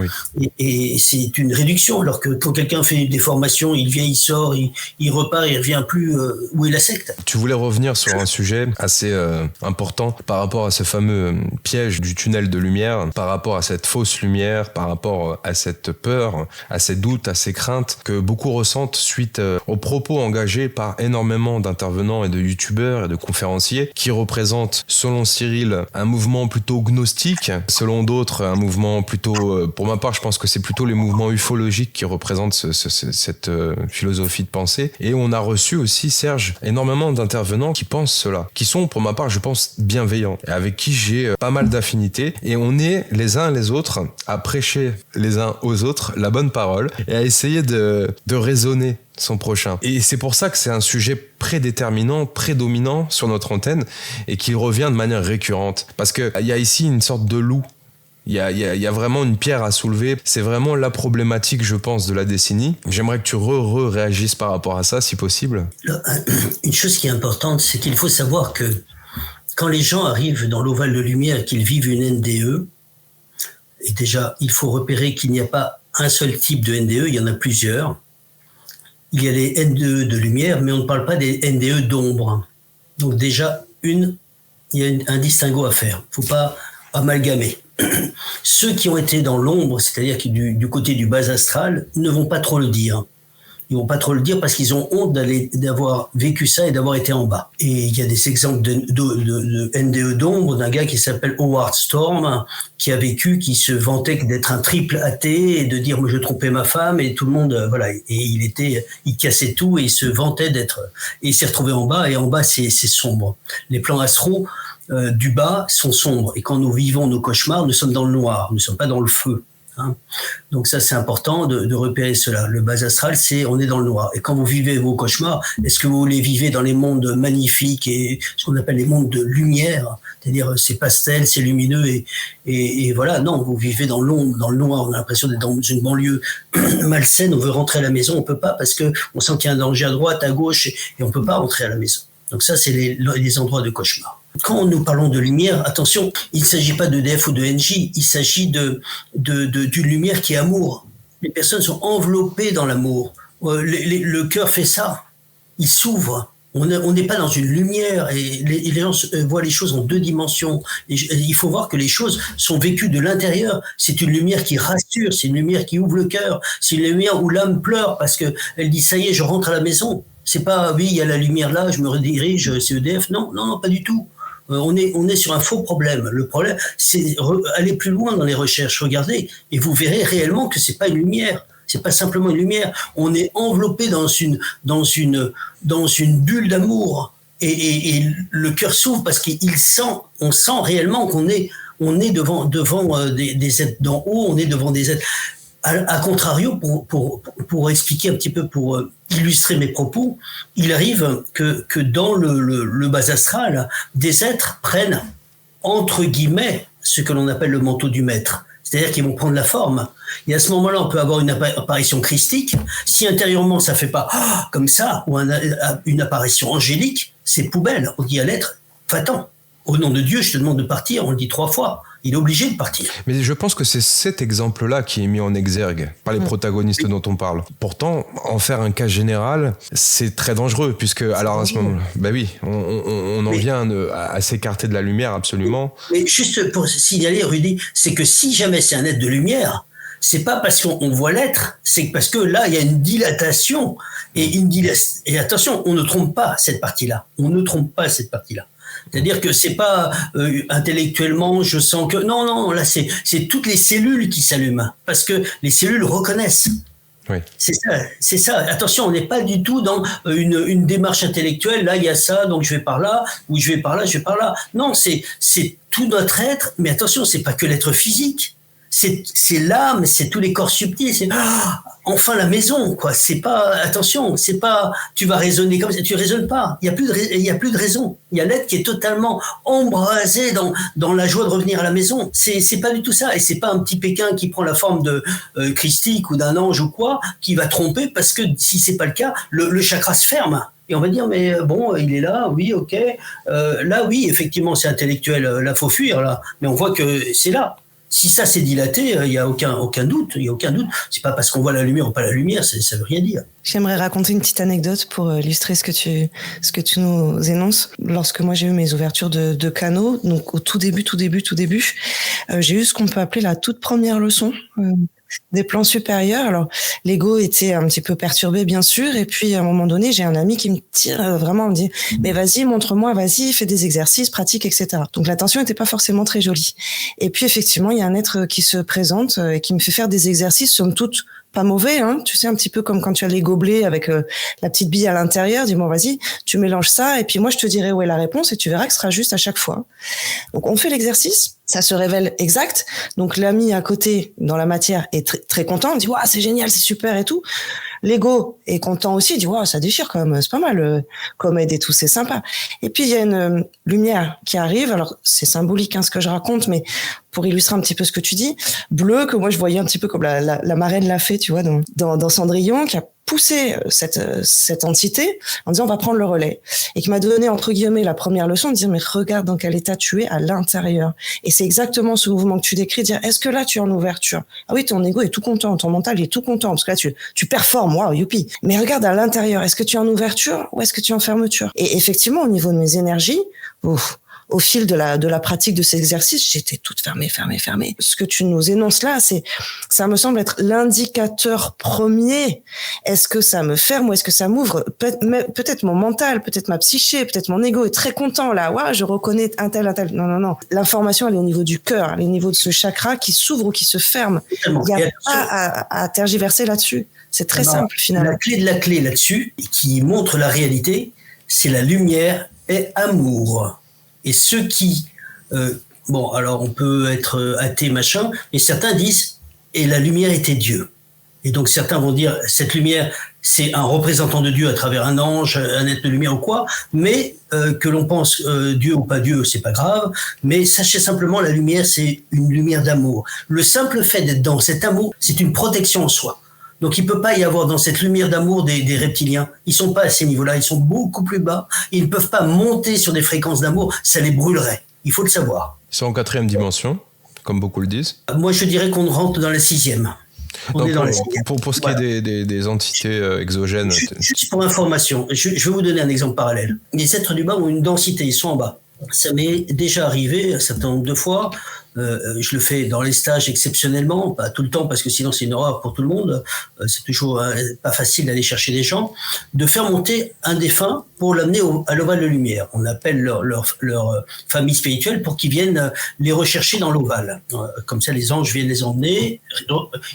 [SPEAKER 2] et c'est une réduction, alors que quand quelqu'un fait des formations, il vient, il sort, il repart, il revient plus, où est la secte ?
[SPEAKER 1] Tu voulais revenir sur un sujet assez important par rapport à ce fameux piège du tunnel de lumière, par rapport à cette fausse lumière, par rapport à cette peur, à ces doutes, à ces craintes que beaucoup ressentent suite aux propos engagés par énormément d'intervenants et de youtubeurs et de conférenciers qui représentent, selon Cyril, un mouvement plutôt gnostique, selon d'autres, un mouvement plutôt, pour ma part, je pense que c'est plutôt les mouvements ufologiques qui représentent cette philosophie de pensée. Et on a reçu aussi, Serge, énormément d'intervenants qui pensent cela, qui sont, pour ma part, je pense, bienveillants, et avec qui j'ai pas mal d'affinités. Et on est les uns les autres à prêcher les uns aux autres la bonne parole et à essayer de raisonner son prochain. Et c'est pour ça que c'est un sujet prédéterminant, prédominant sur notre antenne et qui revient de manière récurrente. Parce qu'il y a ici une sorte de loup. Il y a vraiment une pierre à soulever. C'est vraiment la problématique, je pense, de la décennie. J'aimerais que tu réagisses par rapport à ça, si possible.
[SPEAKER 2] Une chose qui est importante, c'est qu'il faut savoir que quand les gens arrivent dans l'ovale de lumière et qu'ils vivent une NDE, et déjà, il faut repérer qu'il n'y a pas un seul type de NDE, il y en a plusieurs. Il y a les NDE de lumière, mais on ne parle pas des NDE d'ombre. Donc déjà, il y a un distinguo à faire. Il ne faut pas amalgamer. Ceux qui ont été dans l'ombre, c'est-à-dire qui du côté du bas astral, ne vont pas trop le dire. Ils vont pas trop le dire parce qu'ils ont honte d'avoir vécu ça et d'avoir été en bas. Et il y a des exemples de NDE d'ombre d'un gars qui s'appelle Howard Storm, qui a vécu, qui se vantait d'être un triple athée et de dire moi je trompais ma femme et tout le monde, voilà. Et il cassait tout et il se vantait d'être, et il s'est retrouvé en bas, et en bas c'est sombre. Les plans astraux du bas sont sombres, et quand nous vivons nos cauchemars, nous sommes dans le noir, nous ne sommes pas dans le feu. Hein. Donc ça c'est important de repérer cela. Le bas astral, on est dans le noir. Et quand vous vivez vos cauchemars, est-ce que vous les vivez dans les mondes magnifiques et ce qu'on appelle les mondes de lumière, c'est-à-dire c'est pastel, c'est lumineux et voilà. Non, vous vivez dans l'ombre, dans le noir. On a l'impression d'être dans une banlieue malsaine. On veut rentrer à la maison, on peut pas parce que on sent qu'il y a un danger à droite, à gauche et on peut pas rentrer à la maison. Donc ça c'est les endroits de cauchemar. Quand nous parlons de lumière, attention, il ne s'agit pas de DF ou de NJ, il s'agit d'une lumière qui est amour. Les personnes sont enveloppées dans l'amour. Le cœur fait ça, il s'ouvre. On n'est pas dans une lumière et les gens voient les choses en deux dimensions. Et il faut voir que les choses sont vécues de l'intérieur. C'est une lumière qui rassure, c'est une lumière qui ouvre le cœur, c'est une lumière où l'âme pleure parce qu'elle dit ça y est, je rentre à la maison. C'est pas, oui, il y a la lumière là, je me redirige, c'est EDF. Non, non, non, pas du tout. On est sur un faux problème. Le problème, c'est aller plus loin dans les recherches, regardez, et vous verrez réellement que c'est pas une lumière. C'est pas simplement une lumière. On est enveloppé dans une bulle d'amour. Et le cœur s'ouvre parce on sent réellement qu'on est devant des êtres d'en haut, on est devant des êtres. À contrario, pour expliquer un petit peu, pour illustrer mes propos, il arrive que dans le bas astral, des êtres prennent, entre guillemets, ce que l'on appelle le manteau du maître. C'est-à-dire qu'ils vont prendre la forme. Et à ce moment-là, on peut avoir une apparition christique. Si intérieurement, ça fait pas comme ça, ou une apparition angélique, c'est poubelle. On dit à l'être, va-t'en. Au nom de Dieu, je te demande de partir. On le dit 3 fois. Il est obligé de partir.
[SPEAKER 1] Mais je pense que c'est cet exemple-là qui est mis en exergue par les protagonistes dont on parle. Pourtant, en faire un cas général, c'est très dangereux, puisque alors à ce moment, bah oui, on en vient à s'écarter de la lumière absolument. Mais
[SPEAKER 2] juste pour signaler, Rudy, c'est que si jamais c'est un être de lumière, c'est pas parce qu'on voit l'être, c'est parce que là il y a une dilatation et attention, on ne trompe pas cette partie-là. On ne trompe pas cette partie-là. C'est-à-dire que c'est pas intellectuellement, je sens que non, là c'est toutes les cellules qui s'allument parce que les cellules reconnaissent.
[SPEAKER 1] Oui.
[SPEAKER 2] C'est ça. Attention, on n'est pas du tout dans une démarche intellectuelle. Là, il y a ça, donc je vais par là, ou je vais par là, je vais par là. Non, c'est tout notre être. Mais attention, c'est pas que l'être physique. C'est l'âme, c'est tous les corps subtils. C'est enfin la maison, quoi. C'est pas, attention, c'est pas, tu vas raisonner comme ça. Tu raisonnes pas. Il y a plus de raison. Il y a l'être qui est totalement embrasé dans la joie de revenir à la maison. C'est pas du tout ça. Et c'est pas un petit Pékin qui prend la forme de christique ou d'un ange ou quoi, qui va tromper parce que si c'est pas le cas, le chakra se ferme. Et on va dire, mais bon, il est là, oui, ok. Là, oui, effectivement, c'est intellectuel. Là, faut fuir, là. Mais on voit que c'est là. Si ça s'est dilaté, il y a aucun doute. Il y a aucun doute. C'est pas parce qu'on voit la lumière ou pas la lumière, ça veut rien dire.
[SPEAKER 3] J'aimerais raconter une petite anecdote pour illustrer ce que tu nous énonces. Lorsque moi j'ai eu mes ouvertures de canaux, donc au tout début, j'ai eu ce qu'on peut appeler la toute première leçon. Des plans supérieurs. Alors, l'ego était un petit peu perturbé, bien sûr. Et puis, à un moment donné, j'ai un ami qui me tire vraiment, me dit, mais vas-y, montre-moi, vas-y, fais des exercices, pratique, etc. Donc, la tension n'était pas forcément très jolie. Et puis, effectivement, il y a un être qui se présente et qui me fait faire des exercices, somme toute, pas mauvais, hein. Tu sais, un petit peu comme quand tu as les gobelets avec la petite bille à l'intérieur. Dis, bon, vas-y, tu mélanges ça. Et puis, moi, je te dirai où est la réponse et tu verras que ce sera juste à chaque fois. Donc, on fait l'exercice. Ça se révèle exact. Donc, l'ami à côté, dans la matière, est très, très content. Il dit, waouh, c'est génial, c'est super et tout. L'ego est content aussi. Il dit, waouh, ça déchire quand même. C'est pas mal, comme aide et tout. C'est sympa. Et puis, il y a une lumière qui arrive. Alors, c'est symbolique, hein, ce que je raconte, mais pour illustrer un petit peu ce que tu dis, bleu, que moi, je voyais un petit peu comme la marraine l'a fait, tu vois, dans Cendrillon, qui a poussé cette entité en disant on va prendre le relais et qui m'a donné entre guillemets la première leçon de dire mais regarde dans quel état tu es à l'intérieur et c'est exactement ce mouvement que tu décris, dire est-ce que là tu es en ouverture, ah oui ton ego est tout content, ton mental est tout content parce que là tu performes, waouh youpi, mais regarde à l'intérieur, est-ce que tu es en ouverture ou est-ce que tu es en fermeture? Et effectivement au niveau de mes énergies, au fil de la pratique de ces exercices, j'étais toute fermée. Ce que tu nous énonces là, ça me semble être l'indicateur premier. Est-ce que ça me ferme ou est-ce que ça m'ouvre? Peut-être mon mental, peut-être ma psyché, peut-être mon ego est très content là. Ouais, je reconnais un tel. Non. L'information, elle est au niveau du cœur, elle est au niveau de ce chakra qui s'ouvre ou qui se ferme. Il n'y a pas à tergiverser là-dessus. C'est très simple finalement.
[SPEAKER 2] La clé de la clé là-dessus, qui montre la réalité, c'est la lumière et amour. Et ceux qui, bon, alors on peut être athée, machin, mais certains disent, et la lumière était Dieu. Et donc certains vont dire, cette lumière, c'est un représentant de Dieu à travers un ange, un être de lumière ou quoi, mais que l'on pense Dieu ou pas Dieu, c'est pas grave, mais sachez simplement, la lumière, c'est une lumière d'amour. Le simple fait d'être dans cet amour, c'est une protection en soi. Donc, il ne peut pas y avoir dans cette lumière d'amour des reptiliens. Ils ne sont pas à ces niveaux-là, ils sont beaucoup plus bas. Ils ne peuvent pas monter sur des fréquences d'amour, ça les brûlerait. Il faut le savoir.
[SPEAKER 1] Ils sont en 4e dimension, comme beaucoup le disent.
[SPEAKER 2] Moi, je dirais qu'on rentre dans la 6e.
[SPEAKER 1] Pour ce qui est des entités exogènes.
[SPEAKER 2] Juste pour information, je vais vous donner un exemple parallèle. Les êtres du bas ont une densité, ils sont en bas. Ça m'est déjà arrivé un certain nombre de fois. Je le fais dans les stages exceptionnellement, pas tout le temps parce que sinon c'est une horreur pour tout le monde. C'est toujours pas facile d'aller chercher des gens. De faire monter un défunt pour l'amener à l'ovale de lumière. On appelle leur famille spirituelle pour qu'ils viennent les rechercher dans l'ovale. Comme ça, les anges viennent les emmener.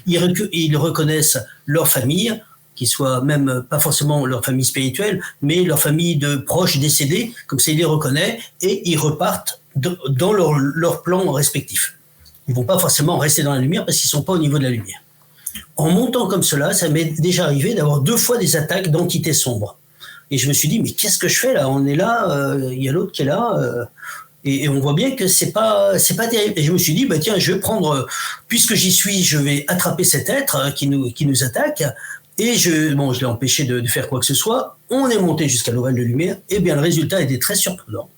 [SPEAKER 2] Ils reconnaissent leur famille, qui soit même pas forcément leur famille spirituelle, mais leur famille de proches décédés, comme ça il les reconnaît, et ils repartent dans leur plan respectif. Ils vont pas forcément rester dans la lumière parce qu'ils sont pas au niveau de la lumière. En montant comme cela, ça m'est déjà arrivé d'avoir 2 fois des attaques d'entités sombres. Et je me suis dit, mais qu'est-ce que je fais là ? On est là, il y a l'autre qui est là, et on voit bien que c'est pas terrible. Et je me suis dit, bah tiens, je vais prendre, puisque j'y suis, je vais attraper cet être qui nous attaque. Et je l'ai empêché de faire quoi que ce soit. On est monté jusqu'à l'ovale de lumière. Et bien, le résultat était très surprenant.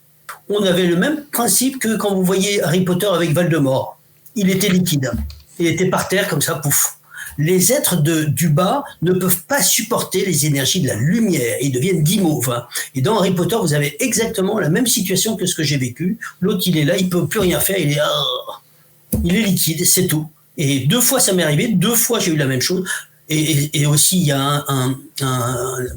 [SPEAKER 2] On avait le même principe que quand vous voyez Harry Potter avec Voldemort. Il était liquide. Il était par terre comme ça, pouf. Les êtres du bas ne peuvent pas supporter les énergies de la lumière. Ils deviennent guimauves. Et dans Harry Potter, vous avez exactement la même situation que ce que j'ai vécu. L'autre, il est là, il peut plus rien faire. Il est liquide, c'est tout. Et 2 fois, ça m'est arrivé. 2 fois, j'ai eu la même chose. Et aussi, il y a un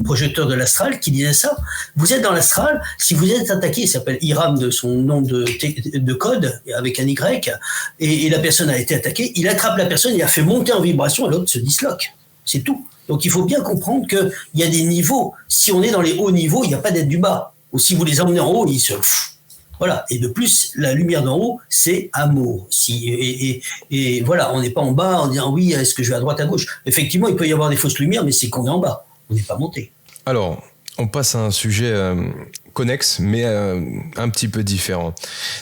[SPEAKER 2] projecteur de l'astral qui disait ça. Vous êtes dans l'astral, si vous êtes attaqué, il s'appelle Hiram de son nom de code, avec un Y, et la personne a été attaquée, il attrape la personne, il a fait monter en vibration, et l'autre se disloque. C'est tout. Donc il faut bien comprendre qu'il y a des niveaux. Si on est dans les hauts niveaux, il n'y a pas d'être du bas. Ou si vous les emmenez en haut, ils se... Voilà. Et de plus, la lumière d'en haut, c'est amour. Et voilà, on n'est pas en bas en disant oui, est-ce que je vais à droite, à gauche ? Effectivement, il peut y avoir des fausses lumières, mais c'est qu'on est en bas. On n'est pas monté.
[SPEAKER 1] Alors, on passe à un sujet connexe, mais un petit peu différent.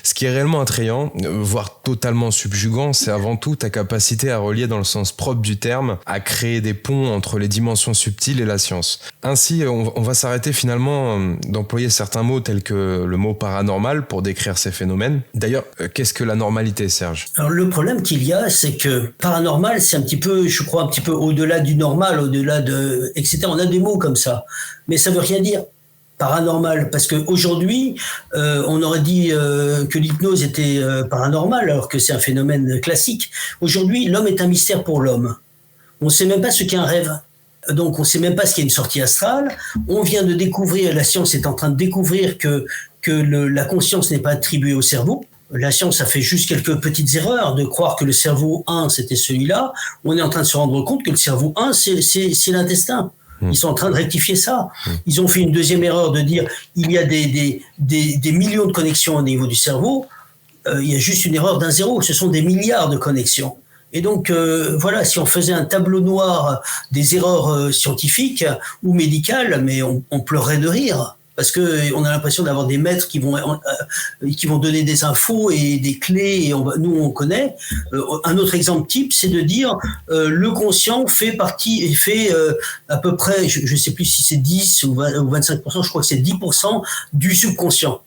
[SPEAKER 1] Ce qui est réellement attrayant, voire totalement subjugant, c'est avant tout ta capacité à relier dans le sens propre du terme, à créer des ponts entre les dimensions subtiles et la science. Ainsi, on va s'arrêter finalement d'employer certains mots tels que le mot paranormal pour décrire ces phénomènes. D'ailleurs, qu'est-ce que la normalité, Serge ?
[SPEAKER 2] Alors le problème qu'il y a, c'est que paranormal, c'est un petit peu, je crois, un petit peu au-delà du normal, au-delà de, etc. On a des mots comme ça, mais ça veut rien dire. Paranormal, parce qu'aujourd'hui, on aurait dit que l'hypnose était paranormale, alors que c'est un phénomène classique. Aujourd'hui, l'homme est un mystère pour l'homme. On ne sait même pas ce qu'est un rêve. Donc, on ne sait même pas ce qu'est une sortie astrale. On vient de découvrir, la science est en train de découvrir que la conscience n'est pas attribuée au cerveau. La science a fait juste quelques petites erreurs de croire que le cerveau 1, c'était celui-là. On est en train de se rendre compte que le cerveau 1, c'est l'intestin. Ils sont en train de rectifier ça. Ils ont fait une deuxième erreur de dire il y a des millions de connexions au niveau du cerveau. Il y a juste une erreur d'un zéro. Ce sont des milliards de connexions. Et donc, voilà, si on faisait un tableau noir des erreurs scientifiques ou médicales, mais on pleurerait de rire. Parce que on a l'impression d'avoir des maîtres qui vont donner des infos et des clés, et nous on connaît. Un autre exemple type, c'est de dire le conscient fait à peu près, je sais plus si c'est 10 ou 25%, je crois que c'est 10% du subconscient.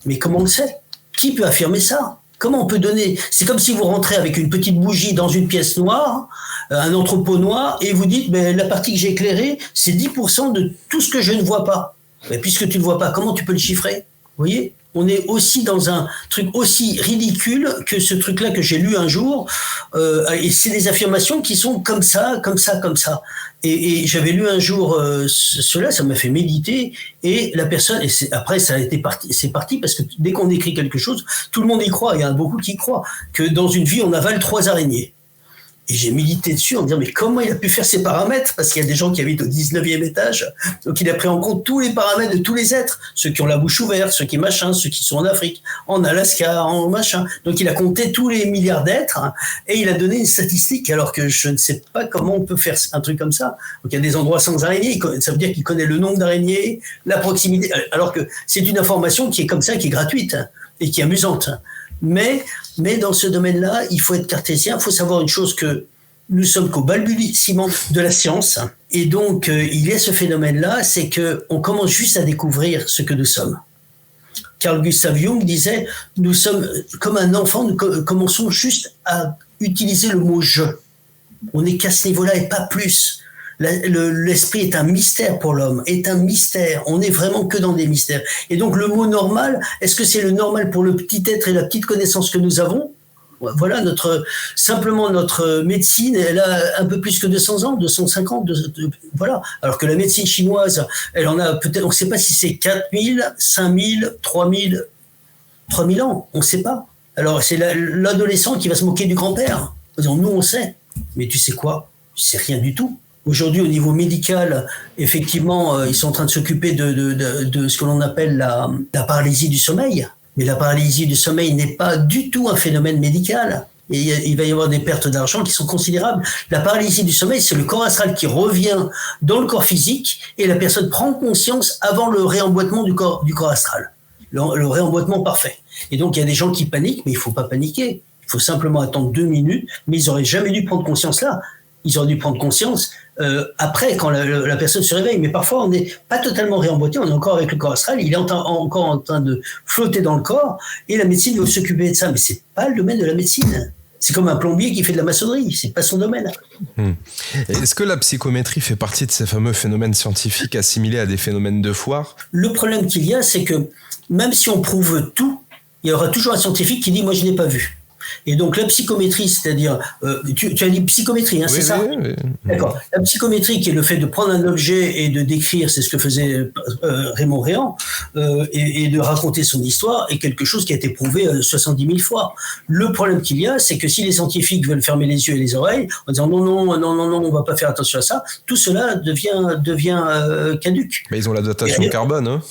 [SPEAKER 2] Mais comment on le sait ? Qui peut affirmer ça ? Comment on peut donner ? C'est comme si vous rentrez avec une petite bougie dans une pièce noire, un entrepôt noir, et vous dites la partie que j'ai éclairée, c'est 10% de tout ce que je ne vois pas. Mais puisque tu ne le vois pas, comment tu peux le chiffrer ? Vous voyez ? On est aussi dans un truc aussi ridicule que ce truc-là que j'ai lu un jour. Et c'est des affirmations qui sont comme ça, comme ça, comme ça. Et j'avais lu un jour cela, ça m'a fait méditer. Et la personne, après ça a été parti, c'est parti parce que dès qu'on écrit quelque chose, tout le monde y croit. Il y en a beaucoup qui croient que dans une vie, on avale 3 araignées. Et j'ai médité dessus en me disant, mais comment il a pu faire ces paramètres ? Parce qu'il y a des gens qui habitent au 19e étage. Donc il a pris en compte tous les paramètres de tous les êtres. Ceux qui ont la bouche ouverte, ceux qui machin, ceux qui sont en Afrique, en Alaska, en machin. Donc il a compté tous les milliards d'êtres et il a donné une statistique alors que je ne sais pas comment on peut faire un truc comme ça. Donc il y a des endroits sans araignées. Ça veut dire qu'il connaît le nombre d'araignées, la proximité. Alors que c'est une information qui est comme ça, qui est gratuite et qui est amusante. Mais dans ce domaine-là, il faut être cartésien, il faut savoir une chose, que nous sommes qu'au balbutiement de la science. Et donc, il y a ce phénomène-là, c'est qu'on commence juste à découvrir ce que nous sommes. Carl Gustav Jung disait, nous sommes comme un enfant, nous commençons juste à utiliser le mot « je ». On n'est qu'à ce niveau-là et pas plus. L'esprit est un mystère pour l'homme, est un mystère. On n'est vraiment que dans des mystères. Et donc le mot normal, est-ce que c'est le normal pour le petit être et la petite connaissance que nous avons? Voilà, simplement notre médecine, elle a un peu plus que 200 ans, 250, voilà. Alors que la médecine chinoise, elle en a peut-être, on ne sait pas si c'est 4000, 5000, 3000 ans, on ne sait pas. Alors c'est l'adolescent qui va se moquer du grand-père. Nous, on sait. Mais tu sais quoi? Tu sais rien du tout. Aujourd'hui, au niveau médical, effectivement, ils sont en train de s'occuper de ce que l'on appelle la paralysie du sommeil. Mais la paralysie du sommeil n'est pas du tout un phénomène médical. Et il va y avoir des pertes d'argent qui sont considérables. La paralysie du sommeil, c'est le corps astral qui revient dans le corps physique et la personne prend conscience avant le réemboîtement du corps astral. Le réemboîtement parfait. Et donc, il y a des gens qui paniquent, mais il ne faut pas paniquer. Il faut simplement attendre 2 minutes, mais ils n'auraient jamais dû prendre conscience là. Ils auraient dû prendre conscience après, quand la personne se réveille. Mais parfois, on n'est pas totalement réemboîté, on est encore avec le corps astral, il est encore en train de flotter dans le corps, et la médecine veut s'occuper de ça. Mais ce n'est pas le domaine de la médecine. C'est comme un plombier qui fait de la maçonnerie, ce n'est pas son domaine.
[SPEAKER 1] Est-ce que la psychométrie fait partie de ces fameux phénomènes scientifiques assimilés à des phénomènes de foire?
[SPEAKER 2] Le problème qu'il y a, c'est que même si on prouve tout, il y aura toujours un scientifique qui dit « moi, je n'ai pas vu ». Et donc la psychométrie, c'est-à-dire, tu as dit psychométrie, hein, oui, c'est ça?
[SPEAKER 1] Oui.
[SPEAKER 2] D'accord. La psychométrie, qui est le fait de prendre un objet et de décrire, c'est ce que faisait Raymond Réan, et de raconter son histoire, est quelque chose qui a été prouvé 70 000 fois. Le problème qu'il y a, c'est que si les scientifiques veulent fermer les yeux et les oreilles, en disant non, on va pas faire attention à ça, tout cela devient caduc.
[SPEAKER 1] Mais ils ont la datation carbone, hein?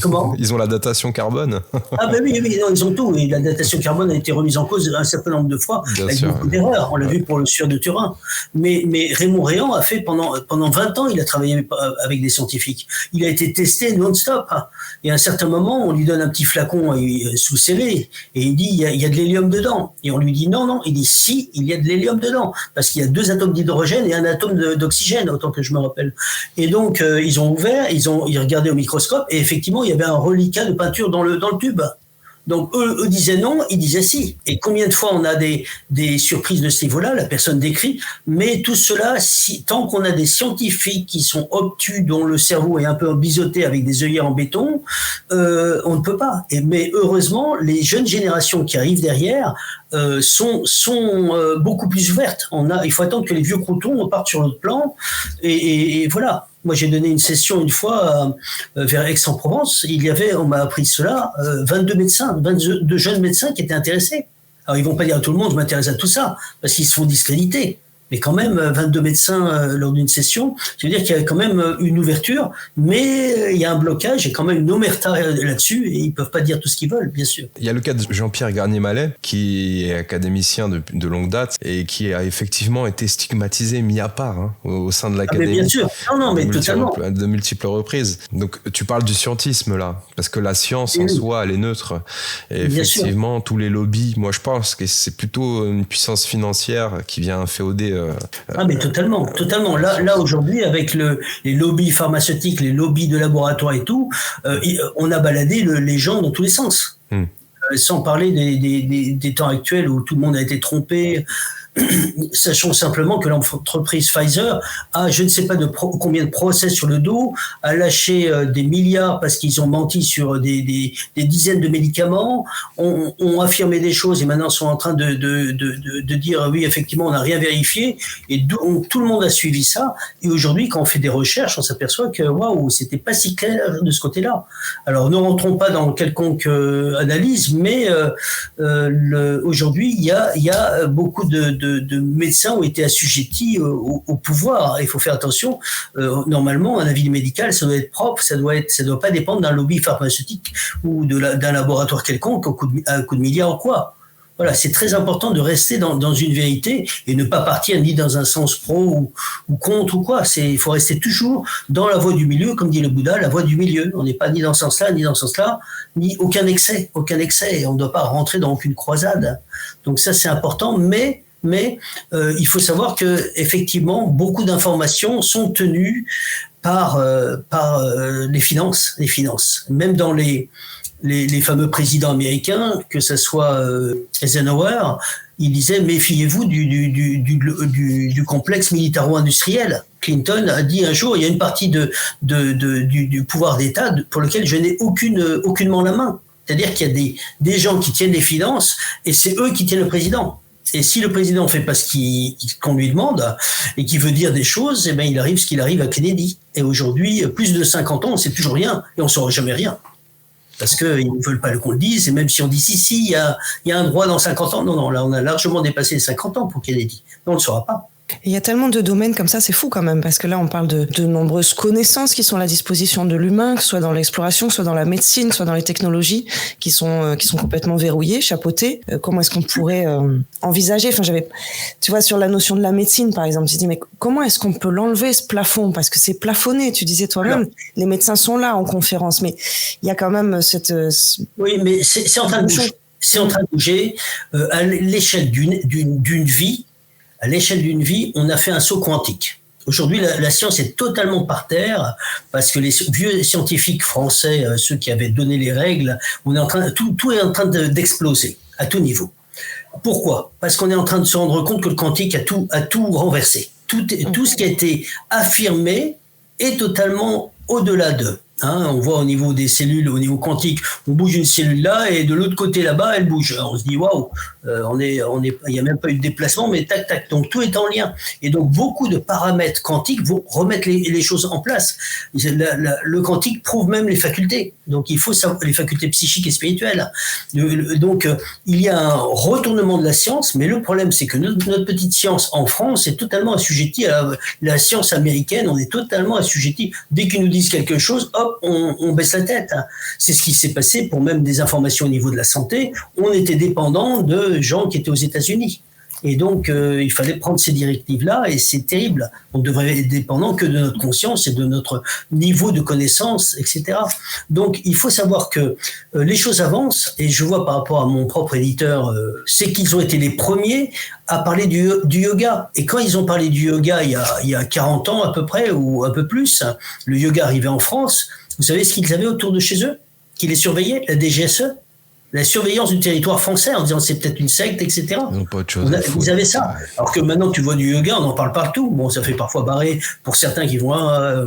[SPEAKER 2] Comment?
[SPEAKER 1] Ils ont la datation carbone.
[SPEAKER 2] Ah ben oui, non, ils ont tout. Et la datation carbone a été remise en cause un certain nombre de fois, bien avec sûr, beaucoup d'erreurs. On l'a vu pour le sueur de Turin. Mais Raymond Réan a fait pendant 20 ans, il a travaillé avec des scientifiques. Il a été testé non-stop. Et à un certain moment, on lui donne un petit flacon sous scellé et il dit il y a de l'hélium dedans. Et on lui dit non. Il dit si, il y a de l'hélium dedans. Parce qu'il y a 2 atomes d'hydrogène et un atome d'oxygène, autant que je me rappelle. Et donc, ils ont ouvert, ils regardaient au microscope et effectivement, il y avait un reliquat de peinture dans le tube. Donc eux disaient non, ils disaient si. Et combien de fois on a des surprises de ce niveau-là, la personne décrit, mais tout cela, tant qu'on a des scientifiques qui sont obtus, dont le cerveau est un peu biseauté avec des œillères en béton, on ne peut pas. Mais heureusement, les jeunes générations qui arrivent derrière sont beaucoup plus ouvertes. Il faut attendre que les vieux croutons partent sur notre plan, et voilà. Moi, j'ai donné une session une fois vers Aix-en-Provence. On m'a appris cela, 22 jeunes médecins qui étaient intéressés. Alors, ils vont pas dire à tout le monde, je m'intéresse à tout ça, parce qu'ils se font discréditer. Mais quand même, 22 médecins lors d'une session, ça veut dire qu'il y a quand même une ouverture, mais il y a un blocage et quand même une omerta là-dessus, et ils peuvent pas dire tout ce qu'ils veulent, bien sûr.
[SPEAKER 1] Il y a le cas de Jean-Pierre Garnier-Mallet, qui est académicien de longue date, et qui a effectivement été stigmatisé, mis à part au sein de l'académie.
[SPEAKER 2] Mais bien sûr, mais totalement.
[SPEAKER 1] De multiples reprises. Donc tu parles du scientisme là, parce que la science en soi, elle est neutre. Et effectivement, tous les lobbies, moi je pense que c'est plutôt une puissance financière qui vient féoder.
[SPEAKER 2] Mais totalement. Là aujourd'hui, avec les lobbies pharmaceutiques, les lobbies de laboratoire et tout, on a baladé les gens dans tous les sens. Sans parler des temps actuels où tout le monde a été trompé. Sachons simplement que l'entreprise Pfizer a je ne sais pas combien de procès sur le dos, a lâché des milliards parce qu'ils ont menti sur des dizaines de médicaments, ont affirmé des choses et maintenant sont en train de dire oui, effectivement on n'a rien vérifié, et tout le monde a suivi ça, et aujourd'hui quand on fait des recherches on s'aperçoit que waouh, c'était pas si clair de ce côté-là. Alors ne rentrons pas dans quelconque analyse, mais aujourd'hui il y a beaucoup de médecins ont été assujettis au pouvoir. Il faut faire attention. Normalement, un avis médical, ça doit être propre, ça doit pas dépendre d'un lobby pharmaceutique ou d'un laboratoire quelconque à coup de milliards ou quoi. Voilà, c'est très important de rester dans une vérité et ne pas partir ni dans un sens pro ou contre ou quoi. Il faut rester toujours dans la voie du milieu, comme dit le Bouddha, la voie du milieu. On n'est pas ni dans ce sens-là, ni dans ce sens-là, ni aucun excès. Et on ne doit pas rentrer dans aucune croisade. Donc ça, c'est important, mais il faut savoir que effectivement beaucoup d'informations sont tenues par les finances, même dans les les fameux présidents américains, que ce soit Eisenhower, il disait méfiez-vous du complexe militaro-industriel. Clinton a dit un jour, il y a une partie du pouvoir d'État pour lequel je n'ai aucunement la main. C'est-à-dire qu'il y a des gens qui tiennent les finances et c'est eux qui tiennent le président. Et si le président ne fait pas ce qu'on lui demande et qu'il veut dire des choses, eh ben, il arrive ce qu'il arrive à Kennedy. Et aujourd'hui, plus de 50 ans, on ne sait toujours rien et on ne saura jamais rien. Parce qu'ils ne veulent pas qu'on le dise. Et même si on dit si, il y a un droit dans 50 ans. Non, là, on a largement dépassé les 50 ans pour Kennedy. On ne le saura pas.
[SPEAKER 3] Il y a tellement de domaines comme ça, c'est fou quand même, parce que là, on parle de nombreuses connaissances qui sont à la disposition de l'humain, que ce soit dans l'exploration, que ce soit dans la médecine, que ce soit dans les technologies, qui sont complètement verrouillées, chapeautées. Comment est-ce qu'on pourrait envisager, tu vois, sur la notion de la médecine, par exemple, tu dis, mais comment est-ce qu'on peut l'enlever, ce plafond? Parce que c'est plafonné, tu disais toi-même, les médecins sont là en conférence, mais il y a quand même cette...
[SPEAKER 2] Oui, mais c'est en train de bouger. C'est en train de bouger à l'échelle d'une vie. À l'échelle d'une vie, on a fait un saut quantique. Aujourd'hui, la science est totalement par terre parce que les vieux scientifiques français, ceux qui avaient donné les règles, tout est en train d'exploser à tout niveau. Pourquoi ? Parce qu'on est en train de se rendre compte que le quantique a tout renversé. Tout ce qui a été affirmé est totalement au-delà d'eux. On voit au niveau des cellules, au niveau quantique, on bouge une cellule là et de l'autre côté là-bas, elle bouge. On se dit waouh, il n'y a même pas eu de déplacement, mais tac tac. Donc tout est en lien. Et donc beaucoup de paramètres quantiques vont remettre les choses en place. Le quantique prouve même les facultés. Donc il faut savoir les facultés psychiques et spirituelles. Donc il y a un retournement de la science, mais le problème c'est que notre petite science en France est totalement assujettie à la science américaine. On est totalement assujettie. Dès qu'ils nous disent quelque chose, hop, on baisse la tête. C'est ce qui s'est passé pour même des informations au niveau de la santé. On était dépendant de gens qui étaient aux États-Unis. Et donc, il fallait prendre ces directives-là et c'est terrible. On devrait être dépendant que de notre conscience et de notre niveau de connaissance, etc. Donc, il faut savoir que les choses avancent et je vois par rapport à mon propre éditeur, c'est qu'ils ont été les premiers à parler du yoga. Et quand ils ont parlé du yoga il y a 40 ans à peu près ou un peu plus, le yoga arrivait en France, vous savez ce qu'ils avaient autour de chez eux, qui les surveillait, la DGSE, la surveillance du territoire français en disant c'est peut-être une secte, etc.
[SPEAKER 1] Pas autre chose
[SPEAKER 2] vous avez ça. Alors que maintenant tu vois du yoga, on en parle partout. Bon, ça fait parfois barrer pour certains qui vont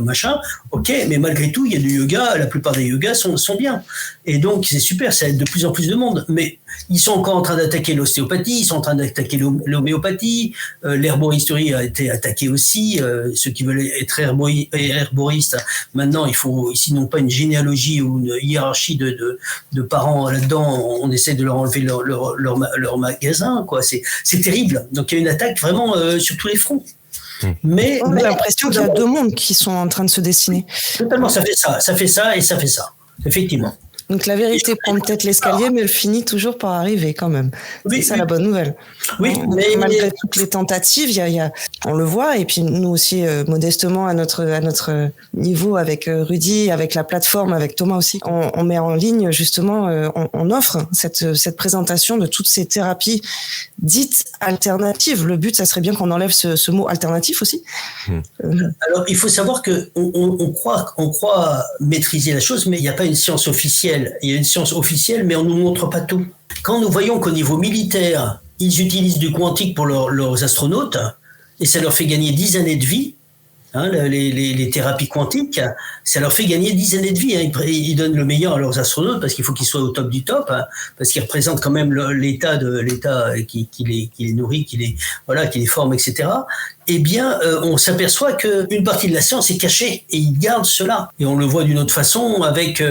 [SPEAKER 2] machin. Ok, mais malgré tout, il y a du yoga. La plupart des yogas sont bien. Et donc c'est super, ça aide de plus en plus de monde. Mais ils sont encore en train d'attaquer l'ostéopathie, ils sont en train d'attaquer l'homéopathie. L'herboristerie a été attaquée aussi. Ceux qui veulent être herboristes, maintenant il faut ici non pas une généalogie ou une hiérarchie de parents là-dedans. On essaie de leur enlever leur magasin, quoi. C'est terrible. Donc il y a une attaque vraiment sur tous les fronts. Mais
[SPEAKER 3] on a l'impression qu'il y a deux mondes qui sont en train de se dessiner.
[SPEAKER 2] Totalement, ça fait ça, effectivement.
[SPEAKER 3] Donc la vérité prend peut-être l'escalier, mais elle finit toujours par arriver quand même. C'est ça la bonne nouvelle.
[SPEAKER 2] Oui,
[SPEAKER 3] mais malgré toutes les tentatives, on le voit, et puis nous aussi, modestement à notre niveau avec Rudy, avec la plateforme, avec Thomas aussi, on met en ligne justement, on offre cette présentation de toutes ces thérapies dites alternatives. Le but, ça serait bien qu'on enlève ce mot alternatif aussi.
[SPEAKER 2] Alors il faut savoir que on croit maîtriser la chose, mais il n'y a pas une science officielle. Il y a une science officielle, mais on ne nous montre pas tout. Quand nous voyons qu'au niveau militaire, ils utilisent du quantique pour leurs astronautes, et ça leur fait gagner 10 années de vie, les thérapies quantiques, ça leur fait gagner 10 années de vie. Ils donnent le meilleur à leurs astronautes parce qu'il faut qu'ils soient au top du top, parce qu'ils représentent quand même l'État qui les nourrit, qui les forme, etc. Eh bien, on s'aperçoit qu'une partie de la science est cachée et ils gardent cela. Et on le voit d'une autre façon avec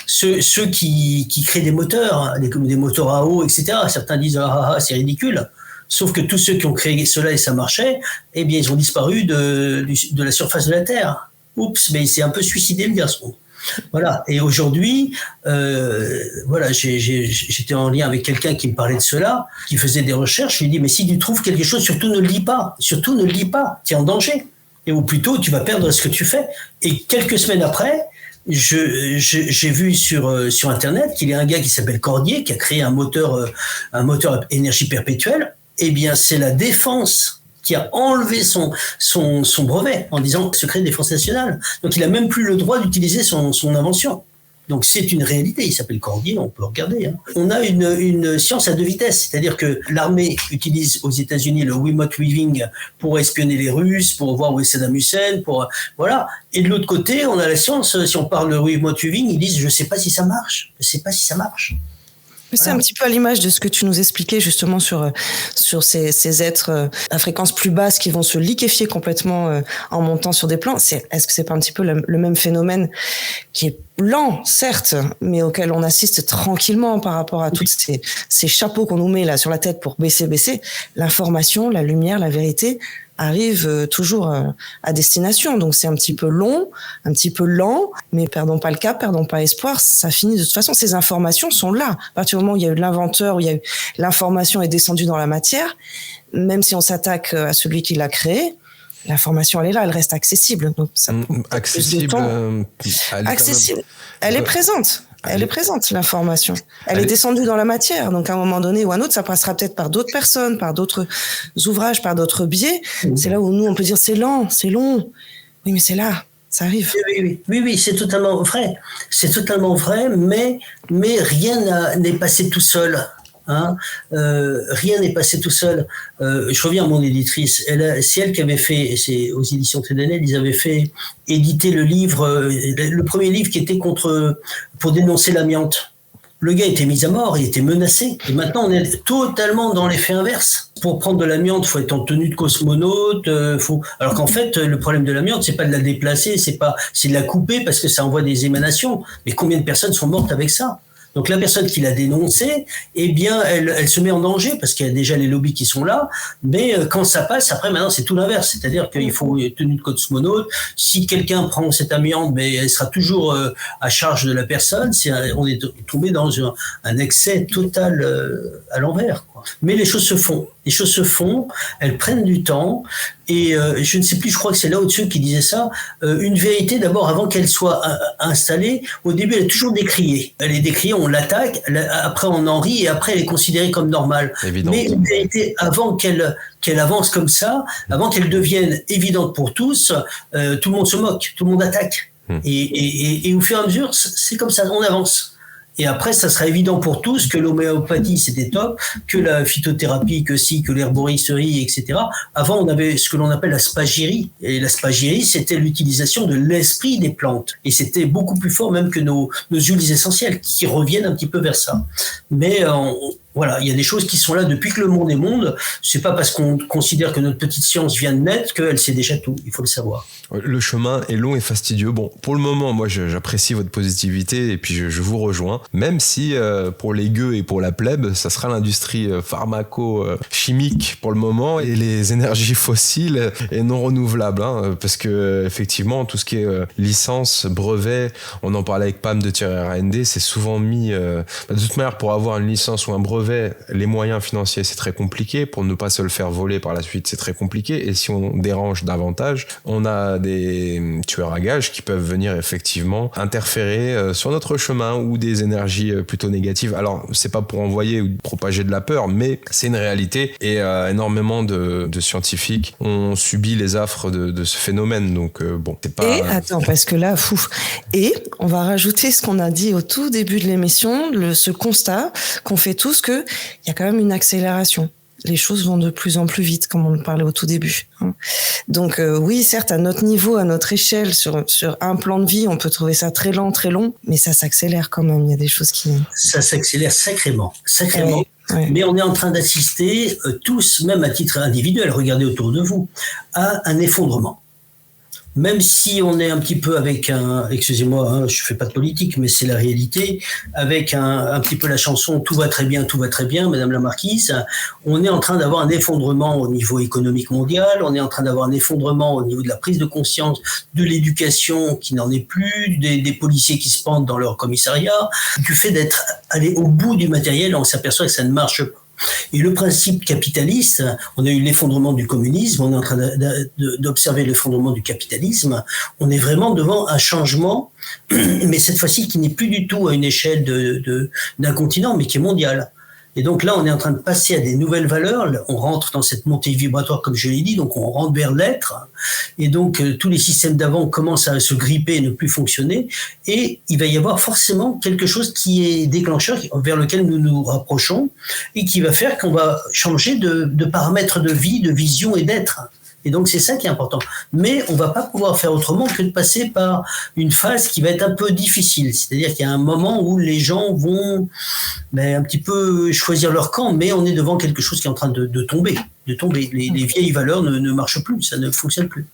[SPEAKER 2] ceux qui créent des moteurs, des moteurs à eau, etc. Certains disent c'est ridicule. Sauf que tous ceux qui ont créé cela et ça marchait, eh bien, ils ont disparu de la surface de la Terre. Oups, mais il s'est un peu suicidé, le garçon. Voilà. Et aujourd'hui, j'étais en lien avec quelqu'un qui me parlait de cela, qui faisait des recherches. Je lui ai dit, mais si tu trouves quelque chose, surtout ne le lis pas. Surtout ne le lis pas. Tu es en danger. Et ou plutôt, tu vas perdre ce que tu fais. Et quelques semaines après, j'ai vu sur Internet qu'il y a un gars qui s'appelle Cordier, qui a créé un moteur énergie perpétuelle. Eh bien, c'est la défense qui a enlevé son brevet en disant secret de défense nationale. Donc, il n'a même plus le droit d'utiliser son invention. Donc c'est une réalité, il s'appelle Cordier, on peut regarder. Hein. On a une science à deux vitesses, c'est-à-dire que l'armée utilise aux États-Unis le remote viewing pour espionner les Russes, pour voir où est Saddam Hussein, voilà. Et de l'autre côté, on a la science, si on parle de remote viewing, ils disent je sais pas si ça marche, je sais pas si ça marche.
[SPEAKER 3] C'est un petit peu à l'image de ce que tu nous expliquais justement sur ces êtres à fréquence plus basse qui vont se liquéfier complètement en montant sur des plans. Est-ce que c'est pas un petit peu le même phénomène qui est lent, certes, mais auquel on assiste tranquillement par rapport à tous ces chapeaux qu'on nous met là sur la tête pour baisser. L'information, la lumière, la vérité arrive toujours à destination. Donc c'est un petit peu long, un petit peu lent, mais perdons pas le cap, perdons pas espoir, ça finit de toute façon. Ces informations sont là. À partir du moment où il y a eu l'inventeur, où il y a eu l'information est descendue dans la matière, même si on s'attaque à celui qui l'a créée, l'information elle est là, elle reste accessible. Donc ça
[SPEAKER 1] accessible,
[SPEAKER 3] accessible. Elle est présente. Elle est présente, l'information. Elle est descendue dans la matière. Donc, à un moment donné ou à un autre, ça passera peut-être par d'autres personnes, par d'autres ouvrages, par d'autres biais. C'est là où nous, on peut dire c'est lent, c'est long. Oui, mais c'est là. Ça arrive.
[SPEAKER 2] Oui, c'est totalement vrai. C'est totalement vrai, mais rien n'est passé tout seul. Hein, rien n'est passé tout seul. Je reviens à mon éditrice. C'est elle qui avait fait, c'est aux éditions Tédénel, ils avaient fait éditer le livre, le premier livre qui était pour dénoncer l'amiante. Le gars était mis à mort, il était menacé. Et maintenant, on est totalement dans l'effet inverse. Pour prendre de l'amiante, faut être en tenue de cosmonaute. Alors qu'en fait, le problème de l'amiante, c'est pas de la déplacer, c'est de la couper parce que ça envoie des émanations. Mais combien de personnes sont mortes avec ça? Donc la personne qui l'a dénoncé, eh bien, elle se met en danger parce qu'il y a déjà les lobbies qui sont là. Mais quand ça passe, après, maintenant, c'est tout l'inverse. C'est-à-dire qu'il faut une tenue de cosmonaute. Si quelqu'un prend cette amiante, mais elle sera toujours à charge de la personne. On est tombé dans un excès total à l'envers, quoi. Mais les choses se font. Les choses se font, elles prennent du temps. Et je ne sais plus, je crois que c'est Lao Tzu qui disait ça. Une vérité, d'abord, avant qu'elle soit installée, au début, elle est toujours décriée. Elle est décriée, on l'attaque, après on en rit, et après elle est considérée comme normale. Évident. Mais une vérité, avant qu'elle avance comme ça, avant qu'elle devienne évidente pour tous, tout le monde se moque, tout le monde attaque. Et au fur et à mesure, c'est comme ça, on avance. Et après, ça sera évident pour tous que l'homéopathie, c'était top, que la phytothérapie, que l'herboristerie, etc. Avant, on avait ce que l'on appelle la spagyrie. Et la spagyrie, c'était l'utilisation de l'esprit des plantes. Et c'était beaucoup plus fort même que nos huiles essentielles, qui reviennent un petit peu vers ça. Mais voilà, il y a des choses qui sont là depuis que le monde est monde. C'est pas parce qu'on considère que notre petite science vient de naître qu'elle sait déjà tout. Il faut le savoir.
[SPEAKER 1] Le chemin est long et fastidieux. Bon, pour le moment, moi, j'apprécie votre positivité et puis je vous rejoins. Même si pour les gueux et pour la plèbe, ça sera l'industrie pharmaco-chimique pour le moment et les énergies fossiles et non renouvelables, hein, parce que effectivement, tout ce qui est licence, brevet, on en parlait avec Pam de Thierry R&D, c'est souvent mis. De toute manière, pour avoir une licence ou un brevet, les moyens financiers, c'est très compliqué. Pour ne pas se le faire voler par la suite, c'est très compliqué. Et si on dérange davantage, on a des tueurs à gages qui peuvent venir effectivement interférer sur notre chemin ou des énergies plutôt négatives. Alors, c'est pas pour envoyer ou propager de la peur, mais c'est une réalité. Et énormément de scientifiques ont subi les affres de ce phénomène. Donc, bon, c'est pas...
[SPEAKER 3] Et attends, parce que là, Et on va rajouter ce qu'on a dit au tout début de l'émission, ce constat qu'on fait tous, qu'il y a quand même une accélération. Les choses vont de plus en plus vite, comme on parlait au tout début. Donc oui, certes, à notre niveau, à notre échelle, sur un plan de vie, on peut trouver ça très lent, très long, mais ça s'accélère quand même. Il y a des choses qui...
[SPEAKER 2] Ça s'accélère sacrément.
[SPEAKER 3] Ouais.
[SPEAKER 2] Mais on est en train d'assister, tous, même à titre individuel, regardez autour de vous, à un effondrement. Même si on est un petit peu avec excusez-moi, hein, je fais pas de politique, mais c'est la réalité, avec un petit peu la chanson tout va très bien, Madame la Marquise, on est en train d'avoir un effondrement au niveau économique mondial, on est en train d'avoir un effondrement au niveau de la prise de conscience de l'éducation qui n'en est plus, des policiers qui se pendent dans leur commissariat, du fait d'être allé au bout du matériel, on s'aperçoit que ça ne marche pas. Et le principe capitaliste, on a eu l'effondrement du communisme, on est en train d'observer l'effondrement du capitalisme, on est vraiment devant un changement, mais cette fois-ci qui n'est plus du tout à une échelle d'un continent, mais qui est mondial. Et donc là, on est en train de passer à des nouvelles valeurs. On rentre dans cette montée vibratoire, comme je l'ai dit, donc on rentre vers l'être. Et donc, tous les systèmes d'avant commencent à se gripper et ne plus fonctionner. Et il va y avoir forcément quelque chose qui est déclencheur, vers lequel nous nous rapprochons, et qui va faire qu'on va changer de paramètres de vie, de vision et d'être. Et donc, c'est ça qui est important. Mais on va pas pouvoir faire autrement que de passer par une phase qui va être un peu difficile. C'est-à-dire qu'il y a un moment où les gens vont un petit peu choisir leur camp, mais on est devant quelque chose qui est en train de tomber. Les vieilles valeurs ne marchent plus, ça ne fonctionne plus.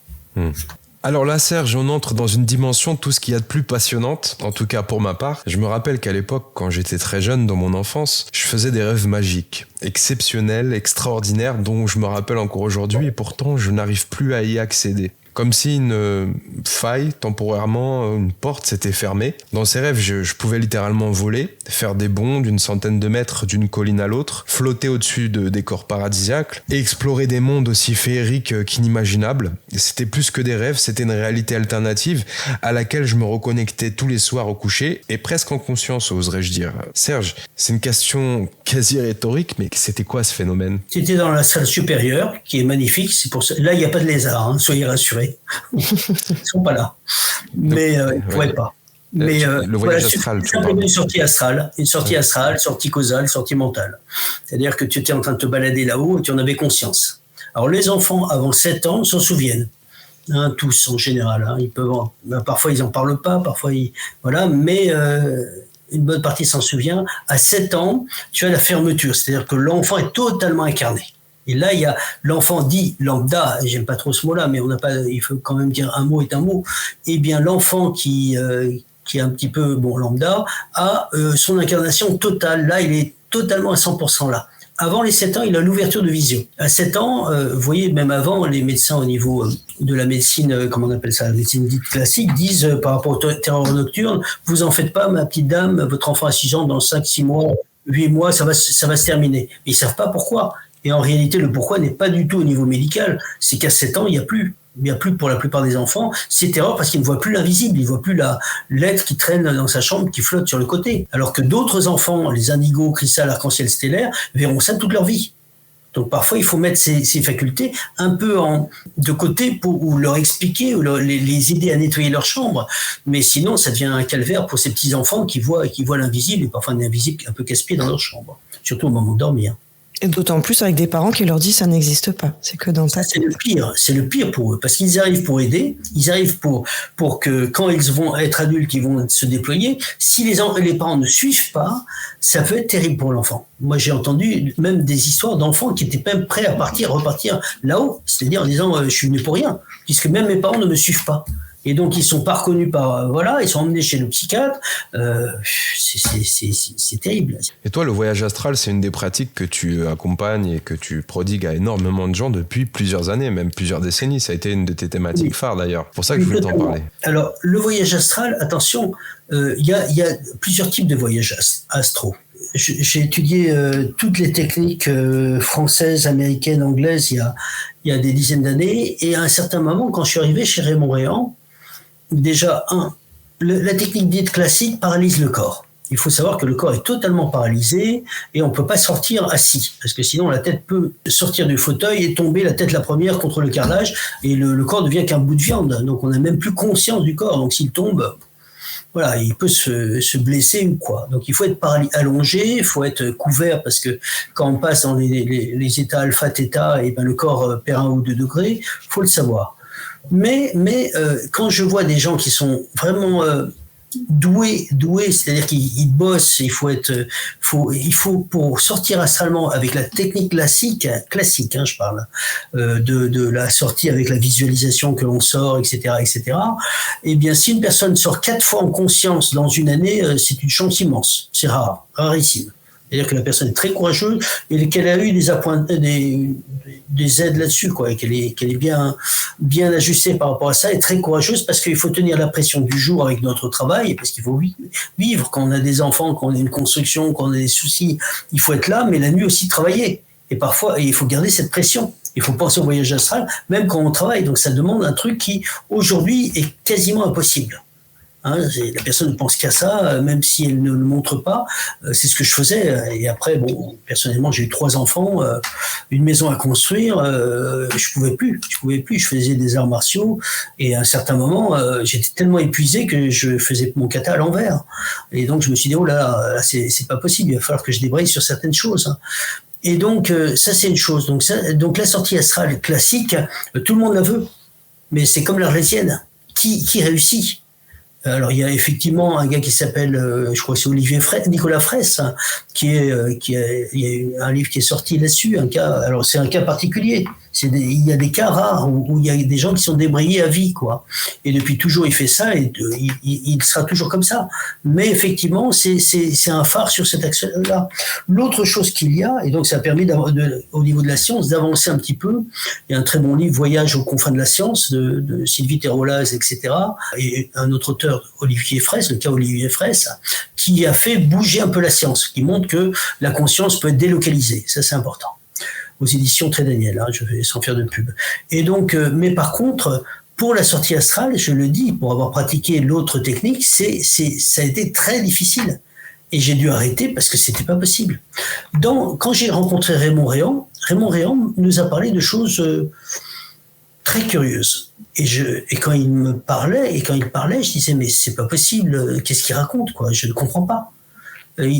[SPEAKER 1] Alors là, Serge, on entre dans une dimension tout ce qu'il y a de plus passionnante, en tout cas pour ma part. Je me rappelle qu'à l'époque, quand j'étais très jeune, dans mon enfance, je faisais des rêves magiques, exceptionnels, extraordinaires, dont je me rappelle encore aujourd'hui, et pourtant je n'arrive plus à y accéder. Comme si une faille, temporairement, une porte s'était fermée. Dans ces rêves, je pouvais littéralement voler, faire des bonds d'une centaine de mètres d'une colline à l'autre, flotter au-dessus de décors paradisiaques et explorer des mondes aussi féeriques qu'inimaginables. Et c'était plus que des rêves, c'était une réalité alternative à laquelle je me reconnectais tous les soirs au coucher et presque en conscience, oserais-je dire. Serge, c'est une question quasi rhétorique, mais c'était quoi ce phénomène ?
[SPEAKER 2] C'était dans la salle supérieure, qui est magnifique. C'est pour ça. Là, il n'y a pas de lézards, soyez rassurés. Ils sont pas là, mais ils ne pourraient pas. Mais
[SPEAKER 1] le voyage astral,
[SPEAKER 2] c'est simplement une sortie astrale, sortie causale, sortie mentale. C'est-à-dire que tu étais en train de te balader là-haut et tu en avais conscience. Alors les enfants avant 7 ans s'en souviennent, tous en général. Ils peuvent, parfois ils en parlent pas, parfois mais une bonne partie s'en souvient. À 7 ans, tu as la fermeture, c'est-à-dire que l'enfant est totalement incarné. Et là, il y a l'enfant dit lambda, j'aime pas trop ce mot-là, mais il faut quand même dire un mot est un mot. Eh bien, l'enfant qui est un petit peu lambda a son incarnation totale. Là, il est totalement à 100% là. Avant les 7 ans, il a l'ouverture de vision. À 7 ans, vous voyez, même avant, les médecins au niveau de la médecine, comment on appelle ça, la médecine dite classique, disent par rapport aux terreurs nocturnes, vous en faites pas, ma petite dame, votre enfant à 6 ans, dans 5, 6 mois, 8 mois, ça va se terminer. Mais ils savent pas pourquoi. Et en réalité, le pourquoi n'est pas du tout au niveau médical. C'est qu'à 7 ans, il n'y a plus pour la plupart des enfants ces terreurs parce qu'ils ne voient plus l'invisible, ils ne voient plus l'être qui traîne dans sa chambre, qui flotte sur le côté. Alors que d'autres enfants, les indigos, cristal, arc-en-ciel stellaire, verront ça toute leur vie. Donc parfois, il faut mettre ces facultés un peu de côté ou leur expliquer ou les aider à nettoyer leur chambre. Mais sinon, ça devient un calvaire pour ces petits-enfants qui voient l'invisible et parfois l'invisible un peu casse-pied dans leur chambre, surtout au moment de dormir.
[SPEAKER 3] Et d'autant plus avec des parents qui leur disent ça n'existe pas. C'est que dans ta tête.
[SPEAKER 2] C'est le pire pour eux. Parce qu'ils arrivent pour aider, ils arrivent pour que quand ils vont être adultes, ils vont se déployer. Si les parents ne suivent pas, ça peut être terrible pour l'enfant. Moi, j'ai entendu même des histoires d'enfants qui étaient même prêts à repartir là-haut. C'est-à-dire en disant, je suis venu pour rien. Puisque même mes parents ne me suivent pas. Et donc, ils sont pas reconnus ils sont emmenés chez le psychiatre. C'est terrible.
[SPEAKER 1] Et toi, le voyage astral, c'est une des pratiques que tu accompagnes et que tu prodigues à énormément de gens depuis plusieurs années, même plusieurs décennies. Ça a été une de tes thématiques phares, d'ailleurs. C'est pour ça que je voulais t'en parler.
[SPEAKER 2] Alors, le voyage astral, attention, il y a plusieurs types de voyages astro. J'ai étudié toutes les techniques françaises, américaines, anglaises il y a des dizaines d'années. Et à un certain moment, quand je suis arrivé chez Raymond Réan, déjà, la technique dite classique paralyse le corps. Il faut savoir que le corps est totalement paralysé et on ne peut pas sortir assis, parce que sinon la tête peut sortir du fauteuil et tomber la tête la première contre le carrelage et le corps devient qu'un bout de viande. Donc on n'a même plus conscience du corps. Donc s'il tombe, il peut se blesser ou quoi. Donc il faut être allongé, il faut être couvert parce que quand on passe dans les états alpha, theta, et le corps perd 1 ou 2 degrés, il faut le savoir. Mais quand je vois des gens qui sont vraiment doués, c'est-à-dire qu'ils bossent, il faut pour sortir astralement avec la technique classique, je parle, de la sortie avec la visualisation que l'on sort, etc. Eh bien, si une personne sort 4 fois en conscience dans une année, c'est une chance immense. C'est rarissime. C'est-à-dire que la personne est très courageuse et qu'elle a eu des aides là-dessus, quoi, et qu'elle est bien ajustée par rapport à ça, et très courageuse parce qu'il faut tenir la pression du jour avec notre travail, parce qu'il faut vivre quand on a des enfants, quand on a une construction, quand on a des soucis, il faut être là, mais la nuit aussi travailler. Et parfois, il faut garder cette pression. Il faut penser au voyage astral, même quand on travaille. Donc ça demande un truc qui, aujourd'hui, est quasiment impossible. La personne ne pense qu'à ça, même si elle ne le montre pas. C'est ce que je faisais. Et après, bon, personnellement, j'ai eu 3 enfants, une maison à construire. Je pouvais plus. Je faisais des arts martiaux. Et à un certain moment, j'étais tellement épuisé que je faisais mon kata à l'envers. Et donc, je me suis dit, oh là, c'est pas possible. Il va falloir que je débraye sur certaines choses. Et donc, ça, c'est une chose. Donc la sortie astrale classique, tout le monde la veut. Mais c'est comme l'Arlésienne. Qui réussit? Alors, il y a effectivement un gars qui s'appelle, je crois que c'est Nicolas Fraisse, hein, il y a eu un livre qui est sorti là-dessus, alors c'est un cas particulier. Il y a des cas rares où il y a des gens qui sont débrayés à vie, quoi. Et depuis toujours, il fait ça et il sera toujours comme ça. Mais effectivement, c'est un phare sur cet axe-là. L'autre chose qu'il y a, et donc ça a permis au niveau de la science d'avancer un petit peu. Il y a un très bon livre, Voyage aux confins de la science, de Sylvie Terolaz, etc. Et un autre auteur, Olivier Fraisse, le cas Olivier Fraisse, qui a fait bouger un peu la science, qui montre que la conscience peut être délocalisée. Ça, c'est important. Aux éditions Très Daniel, je vais sans faire de pub. Et donc, mais par contre, pour la sortie astrale, je le dis, pour avoir pratiqué l'autre technique, ça a été très difficile. Et j'ai dû arrêter parce que c'était pas possible. Quand j'ai rencontré Raymond Réan nous a parlé de choses très curieuses. Et quand il parlait, je disais, mais c'est pas possible, qu'est-ce qu'il raconte, quoi? Je ne comprends pas.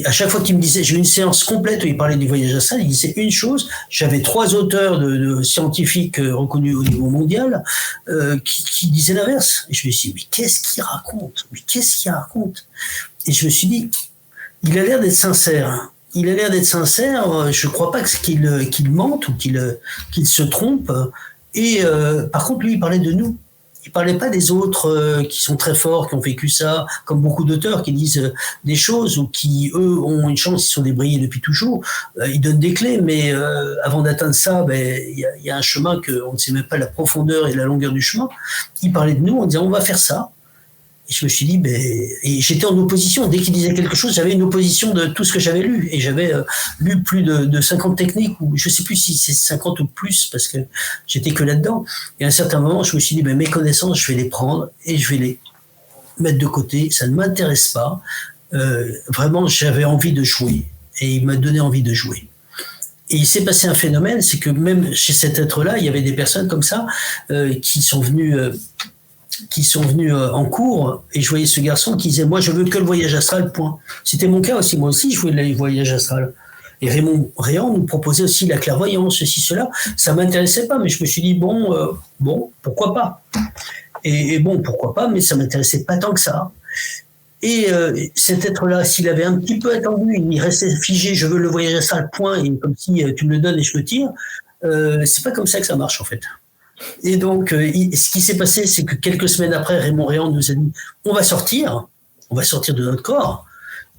[SPEAKER 2] À chaque fois qu'il me disait, j'ai eu une séance complète où il parlait du voyage astral, il disait une chose, j'avais 3 auteurs de scientifiques reconnus au niveau mondial qui disaient l'inverse. Et je me suis dit, mais qu'est-ce qu'il raconte? Et je me suis dit, il a l'air d'être sincère. Je ne crois pas qu'il mente ou qu'il se trompe. Et par contre, lui, il parlait de nous. Il parlait pas des autres qui sont très forts, qui ont vécu ça, comme beaucoup d'auteurs qui disent des choses ou qui, eux, ont une chance, ils sont débrayés depuis toujours. Ils donnent des clés, mais avant d'atteindre ça, il y a un chemin qu'on ne sait même pas la profondeur et la longueur du chemin. Il parlait de nous en disant, on va faire ça. Et je me suis dit, et j'étais en opposition. Dès qu'il disait quelque chose, j'avais une opposition de tout ce que j'avais lu. Et j'avais lu plus de 50 techniques, ou je sais plus si c'est 50 ou plus, parce que j'étais que là-dedans. Et à un certain moment, je me suis dit, mes connaissances, je vais les prendre et je vais les mettre de côté. Ça ne m'intéresse pas. Vraiment, j'avais envie de jouer. Et il m'a donné envie de jouer. Et il s'est passé un phénomène, c'est que même chez cet être-là, il y avait des personnes comme ça qui sont venues en cours, et je voyais ce garçon qui disait, moi je veux que le voyage astral, point. C'était mon cas aussi, moi aussi je voulais le voyage astral. Et Raymond Réan nous proposait aussi la clairvoyance, ceci, cela. Ça m'intéressait pas, mais je me suis dit, bon, pourquoi pas. Et bon, pourquoi pas, mais ça m'intéressait pas tant que ça. Et cet être-là, s'il avait un petit peu attendu, il restait figé, je veux le voyage astral, point, et comme si tu me le donnes et je le tire, c'est pas comme ça que ça marche en fait. Et donc, ce qui s'est passé, c'est que quelques semaines après, Raymond Réan nous a dit, on va sortir de notre corps.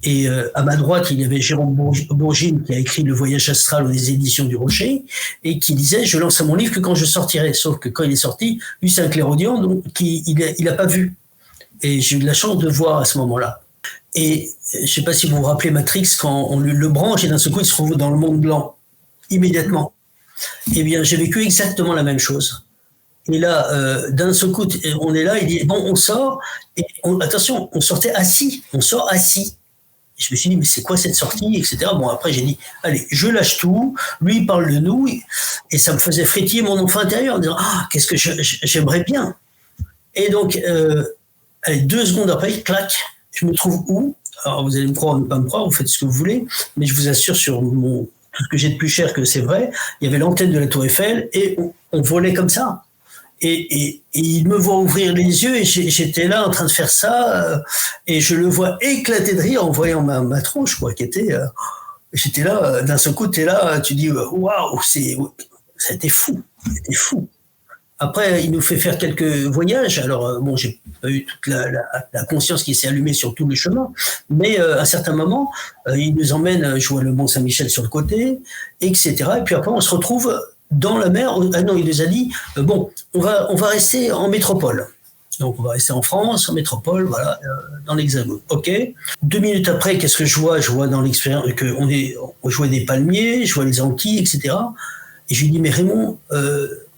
[SPEAKER 2] Et à ma droite, il y avait Jérôme Bourgine qui a écrit Le voyage astral aux éditions du Rocher et qui disait, je lance mon livre que quand je sortirai. Sauf que quand il est sorti, lui c'est un clairaudient, donc il a pas vu. Et j'ai eu de la chance de voir à ce moment-là. Et je sais pas si vous vous rappelez Matrix, quand on le branche et d'un seul coup il se trouve dans le monde blanc, immédiatement. Eh bien, j'ai vécu exactement la même chose. Et là, d'un seul coup, on est là, il dit, bon, on sort, et attention, on sortait assis, on sort assis. Et je me suis dit, mais c'est quoi cette sortie, etc. Bon, après, j'ai dit, allez, je lâche tout, lui, il parle de nous, et ça me faisait frétiller mon enfant intérieur en disant, qu'est-ce que j'aimerais bien. Et donc, allez, 2 secondes après, clac, je me trouve où? Alors, vous allez me croire ou ne pas me croire, vous faites ce que vous voulez, mais je vous assure sur tout ce que j'ai de plus cher que c'est vrai, il y avait l'antenne de la Tour Eiffel, et on volait comme ça. Et il me voit ouvrir les yeux et j'étais là en train de faire ça et je le vois éclater de rire en voyant ma tronche, quoi, qui était j'étais là, d'un seul coup t'es là, tu dis waouh, c'était fou. Après il nous fait faire quelques voyages, alors bon, j'ai pas eu toute la conscience qui s'est allumée sur tout le chemin, mais à un certain moment il nous emmène, je vois le Mont Saint-Michel sur le côté, etc. Et puis après on se retrouve dans la mer. Ah non, il nous a dit, bon, on va rester en métropole. Donc, on va rester en France, en métropole, voilà, dans l'Hexagone. OK. 2 minutes après, qu'est-ce que je vois? Je vois dans l'expérience on jouait des palmiers, je vois les Antilles, etc. Et je lui dis, mais Raymond,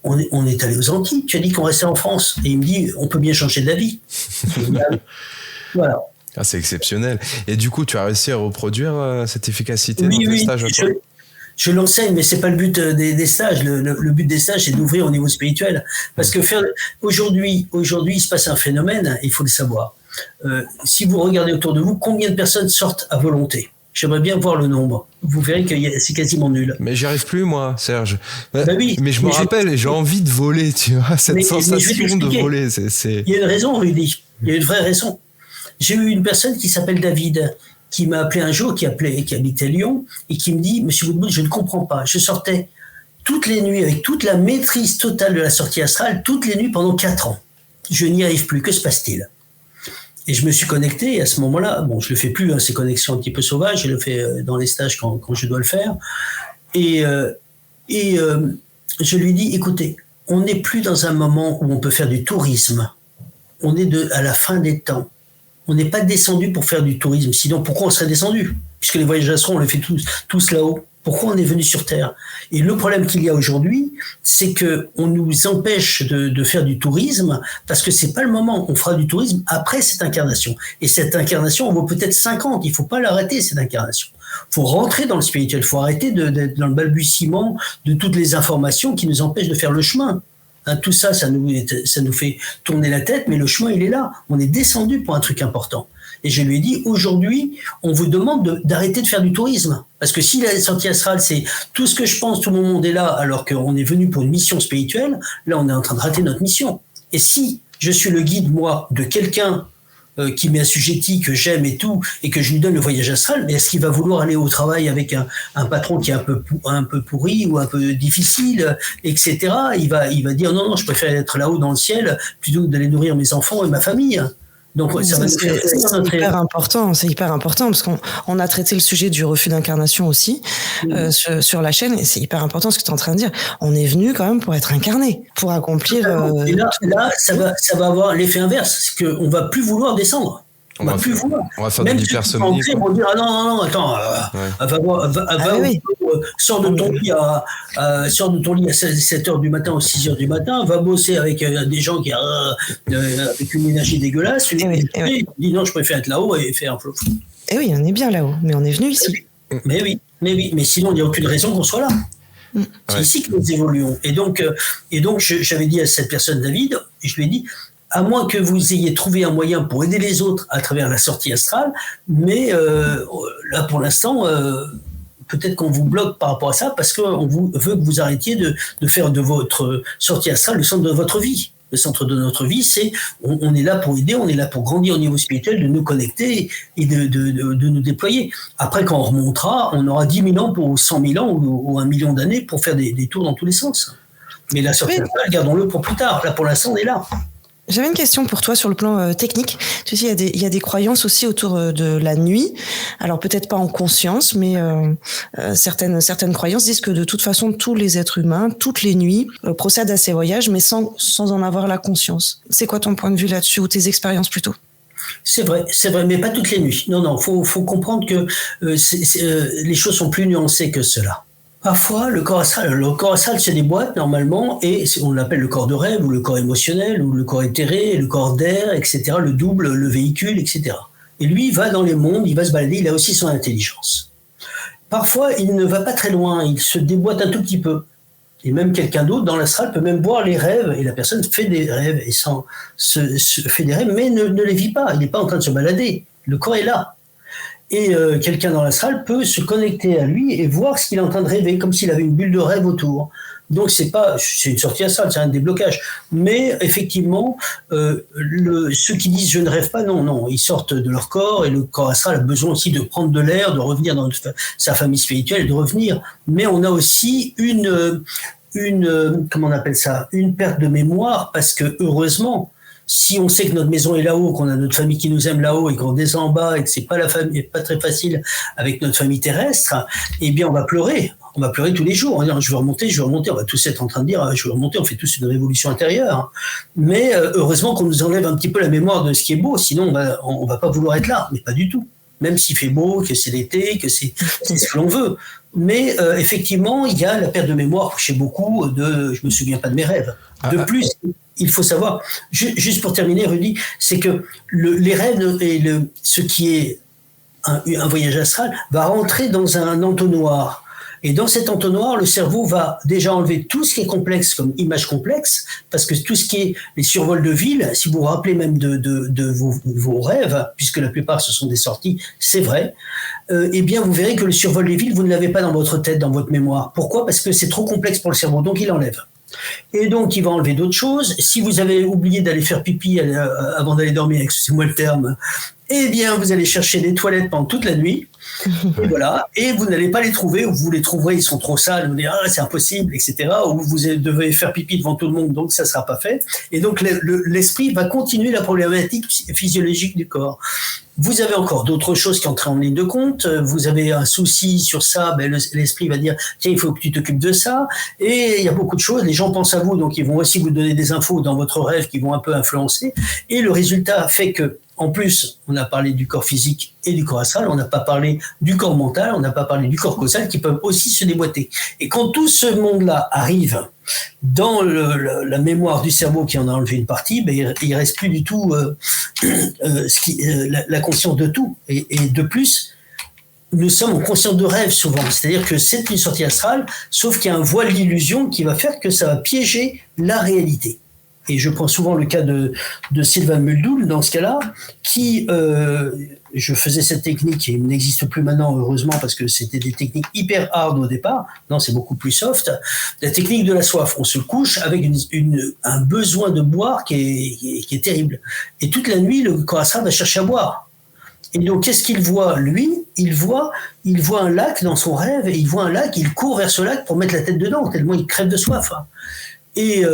[SPEAKER 2] on est allé aux Antilles, tu as dit qu'on restait en France. Et il me dit, on peut bien changer d'avis. Voilà.
[SPEAKER 1] Ah, c'est exceptionnel. Et du coup, tu as réussi à reproduire cette efficacité dans tes stages?
[SPEAKER 2] Je l'enseigne, mais c'est pas le but des stages. Le but des stages, c'est d'ouvrir au niveau spirituel. Parce que aujourd'hui, il se passe un phénomène, il faut le savoir. Si vous regardez autour de vous, combien de personnes sortent à volonté? J'aimerais bien voir le nombre. Vous verrez que c'est quasiment nul.
[SPEAKER 1] Mais j'y arrive plus, moi, Serge.
[SPEAKER 2] Oui,
[SPEAKER 1] mais je me rappelle, j'ai envie de voler, tu vois, cette sensation de voler.
[SPEAKER 2] Il y a une raison, Rudy. Il y a une vraie raison. J'ai eu une personne qui s'appelle David, qui m'a appelé un jour, qui habitait Lyon, et qui me dit, Monsieur Woodbull, je ne comprends pas. Je sortais toutes les nuits avec toute la maîtrise totale de la sortie astrale, toutes les nuits pendant 4 ans. Je n'y arrive plus. Que se passe-t-il? Et je me suis connecté, et à ce moment-là, bon, je le fais plus, ces connexions un petit peu sauvages, je le fais dans les stages quand je dois le faire. Et je lui dis, écoutez, on n'est plus dans un moment où on peut faire du tourisme. On est à la fin des temps. On n'est pas descendu pour faire du tourisme. Sinon, pourquoi on serait descendu? Puisque les voyages astraux, on les fait tous là-haut. Pourquoi on est venu sur Terre? Et le problème qu'il y a aujourd'hui, c'est qu'on nous empêche de faire du tourisme parce que c'est pas le moment. On fera du tourisme après cette incarnation. Et cette incarnation, on vaut peut-être 50. Il faut pas l'arrêter, cette incarnation. Faut rentrer dans le spirituel. Faut arrêter d'être dans le balbutiement de toutes les informations qui nous empêchent de faire le chemin. Tout ça, ça nous fait tourner la tête, mais le chemin, il est là. On est descendu pour un truc important. Et je lui ai dit, aujourd'hui, on vous demande d'arrêter de faire du tourisme. Parce que si la sortie astrale, c'est tout ce que je pense, tout mon monde est là, alors qu'on est venu pour une mission spirituelle, là, on est en train de rater notre mission. Et si je suis le guide, moi, de quelqu'un qui m'est assujetti, que j'aime et tout, et que je lui donne le voyage astral, mais est-ce qu'il va vouloir aller au travail avec un patron qui est un peu pourri ou un peu difficile, etc. Il va dire non, je préfère être là-haut dans le ciel plutôt que d'aller nourrir mes enfants et ma famille. Donc
[SPEAKER 3] c'est hyper important, parce qu'on a traité le sujet du refus d'incarnation aussi sur la chaîne, et c'est hyper important ce que tu es en train de dire. On est venu quand même pour être incarné, pour accomplir.
[SPEAKER 2] Et là, ça va avoir l'effet inverse, c'est qu'on va plus vouloir descendre. On va plus vouloir.
[SPEAKER 1] On va faire de l'hypersomnie.
[SPEAKER 2] Ils vont dire non, attends, sors de ton lit à 7h du matin ou 6h du matin, va bosser avec des gens qui avec une énergie dégueulasse. Il dit non, je préfère être là-haut et faire un flot.
[SPEAKER 3] Eh oui, on est bien là-haut, mais on est venu ici.
[SPEAKER 2] Mais sinon il n'y a aucune raison qu'on soit là. C'est ici que nous évoluons. Et donc j'avais dit à cette personne, David, je lui ai dit, à moins que vous ayez trouvé un moyen pour aider les autres à travers la sortie astrale, mais là pour l'instant, peut-être qu'on vous bloque par rapport à ça parce qu'on veut que vous arrêtiez de faire de votre sortie astrale le centre de votre vie. Le centre de notre vie, c'est on est là pour aider, on est là pour grandir au niveau spirituel, de nous connecter et de nous déployer. Après, quand on remontera, on aura 10 000 ans ou 100 000 ans ou 1 million d'années pour faire des tours dans tous les sens. Mais la sortie astrale, gardons-le pour plus tard. Là, pour l'instant, on est là.
[SPEAKER 3] J'avais une question pour toi sur le plan technique. Tu sais, il y a des croyances aussi autour de la nuit. Alors peut-être pas en conscience, mais certaines croyances disent que de toute façon, tous les êtres humains, toutes les nuits, procèdent à ces voyages, mais sans en avoir la conscience. C'est quoi ton point de vue là-dessus, ou tes expériences plutôt?
[SPEAKER 2] C'est vrai, mais pas toutes les nuits. Non, faut comprendre que les choses sont plus nuancées que cela. Parfois, le corps astral se déboîte normalement et on l'appelle le corps de rêve ou le corps émotionnel ou le corps éthéré, le corps d'air, etc., le double, le véhicule, etc. Et lui, il va dans les mondes, il va se balader, il a aussi son intelligence. Parfois, il ne va pas très loin, il se déboîte un tout petit peu. Et même quelqu'un d'autre dans l'astral peut même voir les rêves et la personne fait des rêves et fait des rêves, mais ne les vit pas, il n'est pas en train de se balader. Le corps est là. Et quelqu'un dans la salle peut se connecter à lui et voir ce qu'il est en train de rêver, comme s'il avait une bulle de rêve autour. Donc c'est une sortie astrale, c'est un déblocage. Mais effectivement, ceux qui disent je ne rêve pas, non, ils sortent de leur corps et le corps astral a besoin aussi de prendre de l'air, de revenir dans sa famille spirituelle, de revenir. Mais on a aussi une comment on appelle ça, une perte de mémoire parce que heureusement. Si on sait que notre maison est là-haut, qu'on a notre famille qui nous aime là-haut et qu'on descend en bas et que c'est pas pas très facile avec notre famille terrestre, eh bien on va pleurer. On va pleurer tous les jours. On va dire je veux remonter. On va tous être en train de dire je veux remonter. On fait tous une révolution intérieure. Mais heureusement qu'on nous enlève un petit peu la mémoire de ce qui est beau. Sinon on va pas vouloir être là. Mais pas du tout. Même s'il fait beau, que c'est l'été, que c'est ce que l'on veut. Mais effectivement, il y a la perte de mémoire chez beaucoup je me souviens pas de mes rêves. De plus, il faut savoir, juste pour terminer, Rudy, c'est que les rêves et ce qui est un voyage astral va rentrer dans un entonnoir. Et dans cet entonnoir, le cerveau va déjà enlever tout ce qui est complexe comme image complexe, parce que tout ce qui est les survols de ville, si vous vous rappelez même de vos rêves, puisque la plupart ce sont des sorties, c'est vrai, eh bien vous verrez que le survol des villes, vous ne l'avez pas dans votre tête, dans votre mémoire. Pourquoi ? Parce que c'est trop complexe pour le cerveau, donc il enlève. Et donc, il va enlever d'autres choses. Si vous avez oublié d'aller faire pipi avant d'aller dormir, excusez-moi le terme, eh bien, vous allez chercher des toilettes pendant toute la nuit. Et voilà. Et vous n'allez pas les trouver, ou vous les trouverez, ils sont trop sales, vous dites, c'est impossible, etc. Ou vous devez faire pipi devant tout le monde, donc ça ne sera pas fait. Et donc, l'esprit va continuer la problématique physiologique du corps. Vous avez encore d'autres choses qui entrent en ligne de compte. Vous avez un souci sur ça, l'esprit va dire tiens, il faut que tu t'occupes de ça. Et il y a beaucoup de choses. Les gens pensent à vous, donc ils vont aussi vous donner des infos dans votre rêve qui vont un peu influencer. Et le résultat fait que, en plus, on a parlé du corps physique et du corps astral, on n'a pas parlé du corps mental, on n'a pas parlé du corps causal qui peuvent aussi se déboîter. Et quand tout ce monde-là arrive dans la mémoire du cerveau qui en a enlevé une partie, il reste plus du tout la conscience de tout. Et de plus, nous sommes en conscience de rêve souvent. C'est-à-dire que c'est une sortie astrale, sauf qu'il y a un voile d'illusion qui va faire que ça va piéger la réalité. Et je prends souvent le cas de Sylvain Muldoul, dans ce cas-là, qui, je faisais cette technique qui n'existe plus maintenant, heureusement, parce que c'était des techniques hyper hard au départ. Non, c'est beaucoup plus soft. La technique de la soif, on se couche avec un besoin de boire qui est terrible. Et toute la nuit, le corps astral va chercher à boire. Et donc, qu'est-ce qu'il voit, lui ? Il voit un lac dans son rêve, et il voit un lac, il court vers ce lac pour mettre la tête dedans, tellement il crève de soif. Et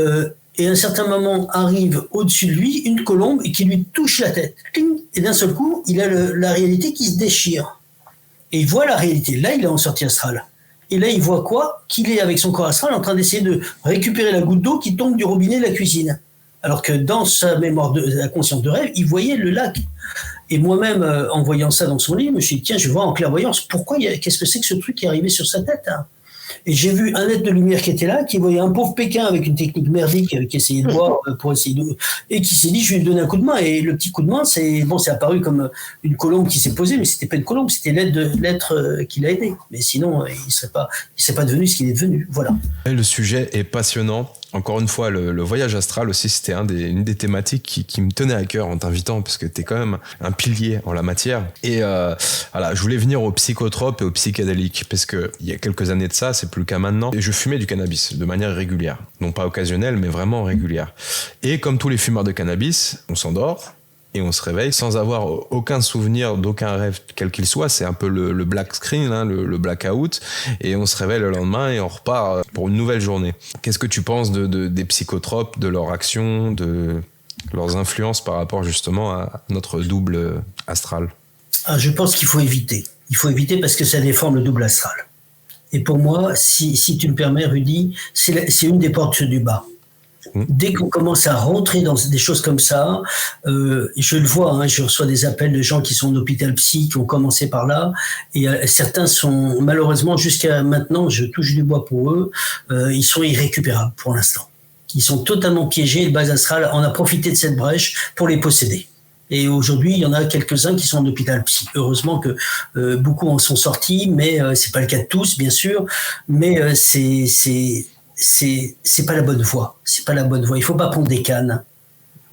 [SPEAKER 2] à un certain moment arrive au-dessus de lui une colombe et qui lui touche la tête. Et d'un seul coup, il a la réalité qui se déchire. Et il voit la réalité. Là, il est en sortie astrale. Et là, il voit quoi ? Qu'il est avec son corps astral en train d'essayer de récupérer la goutte d'eau qui tombe du robinet de la cuisine. Alors que dans sa mémoire de la conscience de rêve, il voyait le lac. Et moi-même, en voyant ça dans son livre, je me suis dit, tiens, je vois en clairvoyance, qu'est-ce que c'est que ce truc qui est arrivé sur sa tête, hein ? Et j'ai vu un être de lumière qui était là, qui voyait un pauvre Pékin avec une technique merdique, qui essayait de boire pour essayer et qui s'est dit, je vais lui donner un coup de main. Et le petit coup de main, c'est apparu comme une colombe qui s'est posée, mais c'était pas une colombe, c'était l'être qui l'a aidé. Mais sinon, il serait pas devenu ce qu'il est devenu. Voilà.
[SPEAKER 1] Et le sujet est passionnant. Encore une fois, le voyage astral aussi, c'était une des thématiques qui me tenait à cœur en t'invitant, parce que t'es quand même un pilier en la matière. Et voilà, je voulais venir aux psychotropes et aux psychédéliques, parce que il y a quelques années de ça, c'est plus le cas maintenant, et je fumais du cannabis de manière régulière. Non pas occasionnelle, mais vraiment régulière. Et comme tous les fumeurs de cannabis, on s'endort, et on se réveille sans avoir aucun souvenir d'aucun rêve quel qu'il soit. C'est un peu le black screen, hein, le blackout, et on se réveille le lendemain et on repart pour une nouvelle journée. Qu'est-ce que tu penses des psychotropes, de leur action, de leurs influences par rapport justement à notre double astral ?
[SPEAKER 2] Je pense qu'il faut éviter. Il faut éviter parce que ça déforme le double astral. Et pour moi, si tu me permets, Rudy, c'est une des portes du bas. Dès qu'on commence à rentrer dans des choses comme ça, je le vois, hein, je reçois des appels de gens qui sont en hôpital psy, qui ont commencé par là, et certains sont malheureusement jusqu'à maintenant, je touche du bois pour eux, ils sont irrécupérables pour l'instant. Ils sont totalement piégés, le bas astral en a profité de cette brèche pour les posséder. Et aujourd'hui, il y en a quelques-uns qui sont en hôpital psy. Heureusement que beaucoup en sont sortis, mais c'est pas le cas de tous, bien sûr, mais c'est pas la bonne voie. C'est pas la bonne voie. Il faut pas prendre des cannes.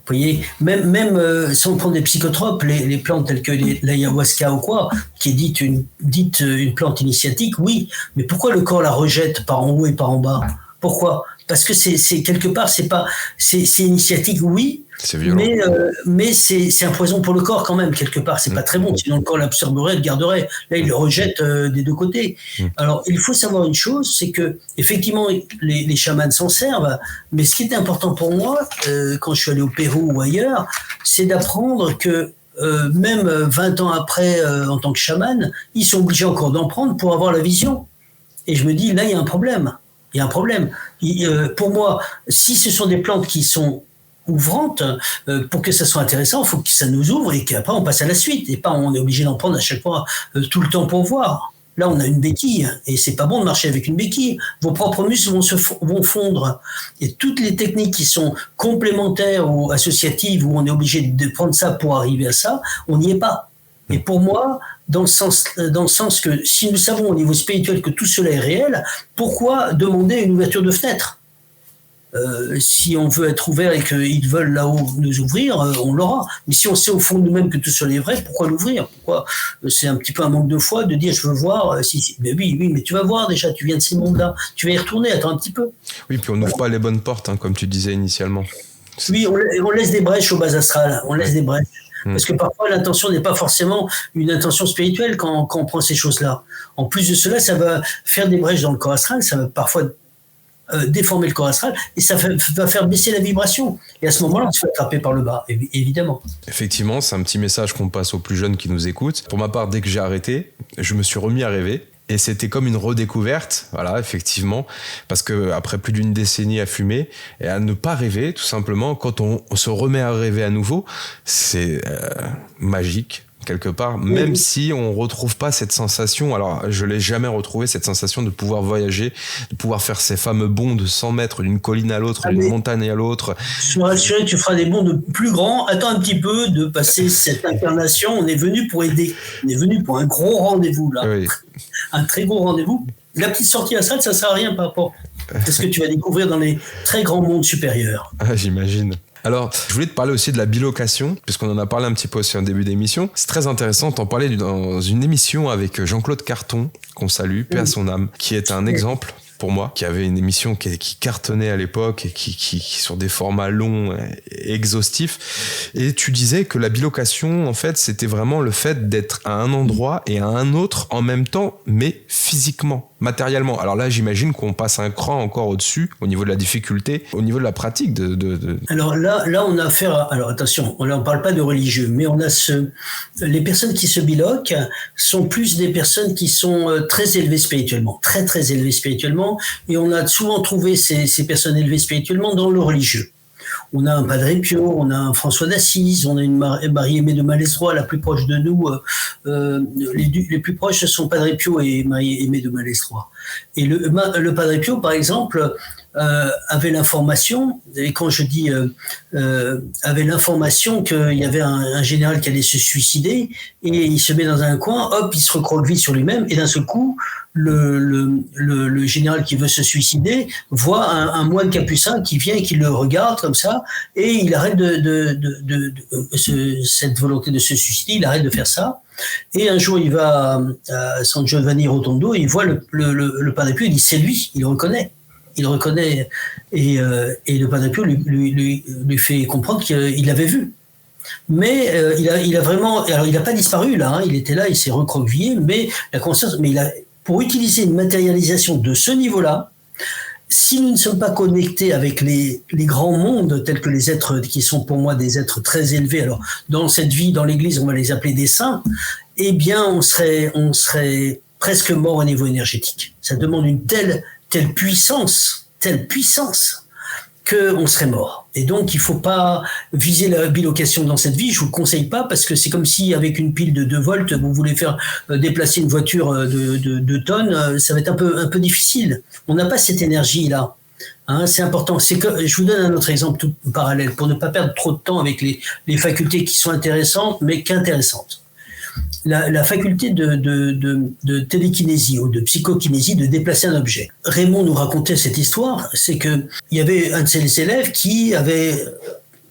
[SPEAKER 2] Vous voyez, même sans prendre des psychotropes, les plantes telles que l'ayahuasca ou quoi, qui est dite une plante initiatique, oui. Mais pourquoi le corps la rejette par en haut et par en bas ? Pourquoi ? Parce que c'est quelque part, c'est initiatique, oui.
[SPEAKER 1] C'est violent.
[SPEAKER 2] Mais c'est un poison pour le corps quand même, quelque part. C'est pas très bon, sinon le corps l'absorberait, le garderait. Là, il le rejette des deux côtés. Alors, il faut savoir une chose, c'est que effectivement, les chamans s'en servent, mais ce qui était important pour moi, quand je suis allé au Pérou ou ailleurs, c'est d'apprendre que même 20 ans après, en tant que chaman, ils sont obligés encore d'en prendre pour avoir la vision. Et je me dis, là, il y a un problème. Il y a un problème. Pour moi, si ce sont des plantes qui sont ouvrantes, pour que ça soit intéressant, il faut que ça nous ouvre et qu'après on passe à la suite et pas on est obligé d'en prendre à chaque fois tout le temps pour voir. Là, on a une béquille, et c'est pas bon de marcher avec une béquille. Vos propres muscles vont fondre. Et toutes les techniques qui sont complémentaires ou associatives, où on est obligé de prendre ça pour arriver à ça, on n'y est pas. Et pour moi, dans le sens que si nous savons au niveau spirituel que tout cela est réel, pourquoi demander une ouverture de fenêtre ? Si on veut être ouvert et qu'ils veulent là-haut nous ouvrir, on l'aura. Mais si on sait au fond de nous-mêmes que tout cela est vrai, pourquoi l'ouvrir ? Pourquoi ? C'est un petit peu un manque de foi de dire je veux voir. Mais oui, mais tu vas voir déjà, tu viens de ces mondes-là. Tu vas y retourner, attends un petit peu.
[SPEAKER 1] Oui, puis on n'ouvre pas les bonnes portes, comme tu disais initialement.
[SPEAKER 2] Oui, on laisse des brèches au bas astral. On laisse des brèches. Parce que parfois, l'intention n'est pas forcément une intention spirituelle quand on prend ces choses-là. En plus de cela, ça va faire des brèches dans le corps astral, ça va parfois déformer le corps astral, et ça va faire baisser la vibration. Et à ce moment-là, on se fait attraper par le bas, évidemment.
[SPEAKER 1] Effectivement, c'est un petit message qu'on passe aux plus jeunes qui nous écoutent. Pour ma part, dès que j'ai arrêté, je me suis remis à rêver. Et c'était comme une redécouverte, voilà, effectivement, parce que après plus d'une décennie à fumer et à ne pas rêver, tout simplement, quand on se remet à rêver à nouveau, c'est magique quelque part, même si on retrouve pas cette sensation. Alors, je l'ai jamais retrouvé, cette sensation de pouvoir voyager, de pouvoir faire ces fameux bonds de 100 mètres d'une colline à l'autre, d'une montagne à l'autre.
[SPEAKER 2] Je suis rassuré que tu feras des bonds de plus grands. Attends un petit peu de passer cette incarnation. On est venu pour aider. On est venu pour un gros rendez-vous, là.
[SPEAKER 1] Oui.
[SPEAKER 2] Un très gros rendez-vous. La petite sortie astrale, ça sert à rien par rapport à ce que tu vas découvrir dans les très grands mondes supérieurs.
[SPEAKER 1] Ah, j'imagine. Alors, je voulais te parler aussi de la bilocation, puisqu'on en a parlé un petit peu aussi en début d'émission. C'est très intéressant, t'en parlais dans une émission avec Jean-Claude Carton, qu'on salue, paix à son âme, qui est un exemple pour moi, qui avait une émission qui cartonnait à l'époque et qui sur des formats longs et exhaustifs. Et tu disais que la bilocation, en fait, c'était vraiment le fait d'être à un endroit et à un autre en même temps, mais physiquement, matériellement. Alors là, j'imagine qu'on passe un cran encore au-dessus, au niveau de la difficulté, au niveau de la pratique
[SPEAKER 2] Alors là, on a affaire à... Alors attention, on ne parle pas de religieux, mais on a les personnes qui se biloquent sont plus des personnes qui sont très élevées spirituellement, très très élevées spirituellement, et on a souvent trouvé ces personnes élevées spirituellement dans le religieux. On a un Padre Pio, on a un François d'Assise, on a une Marie-Aimée de Malestroit, la plus proche de nous. Les plus proches, ce sont Padre Pio et Marie-Aimée de Malestroit. Et le Padre Pio, par exemple, avait l'information, et quand je dis avait l'information qu'il y avait un général qui allait se suicider, et il se met dans un coin, hop, il se recroqueville sur lui-même, et d'un seul coup, le général qui veut se suicider voit un moine capucin qui vient et qui le regarde comme ça, et il arrête cette volonté de se suicider, il arrête de faire ça. Et un jour, il va à San Giovanni Rotondo, et il voit le Padre Pio, il dit c'est lui, il le reconnaît. Il reconnaît, et le Padre Pio lui fait comprendre qu'il l'avait vu. Mais il a vraiment, alors il n'a pas disparu là, il était là, il s'est recroquevillé, mais la conscience, pour utiliser une matérialisation de ce niveau-là, si nous ne sommes pas connectés avec les grands mondes tels que les êtres qui sont pour moi des êtres très élevés, alors dans cette vie, dans l'Église, on va les appeler des saints, eh bien on serait presque mort au niveau énergétique. Ça demande une telle puissance qu'on serait mort. Et donc, il ne faut pas viser la bilocation dans cette vie. Je ne vous le conseille pas parce que c'est comme si, avec une pile de 2 volts, vous voulez faire déplacer une voiture de tonnes. Ça va être un peu difficile. On n'a pas cette énergie-là. Hein, c'est important. Je vous donne un autre exemple tout parallèle pour ne pas perdre trop de temps avec les facultés qui sont intéressantes, mais qu'intéressantes. La faculté de télékinésie ou de psychokinésie, de déplacer un objet. Raymond nous racontait cette histoire, c'est qu'il y avait un de ses élèves qui avait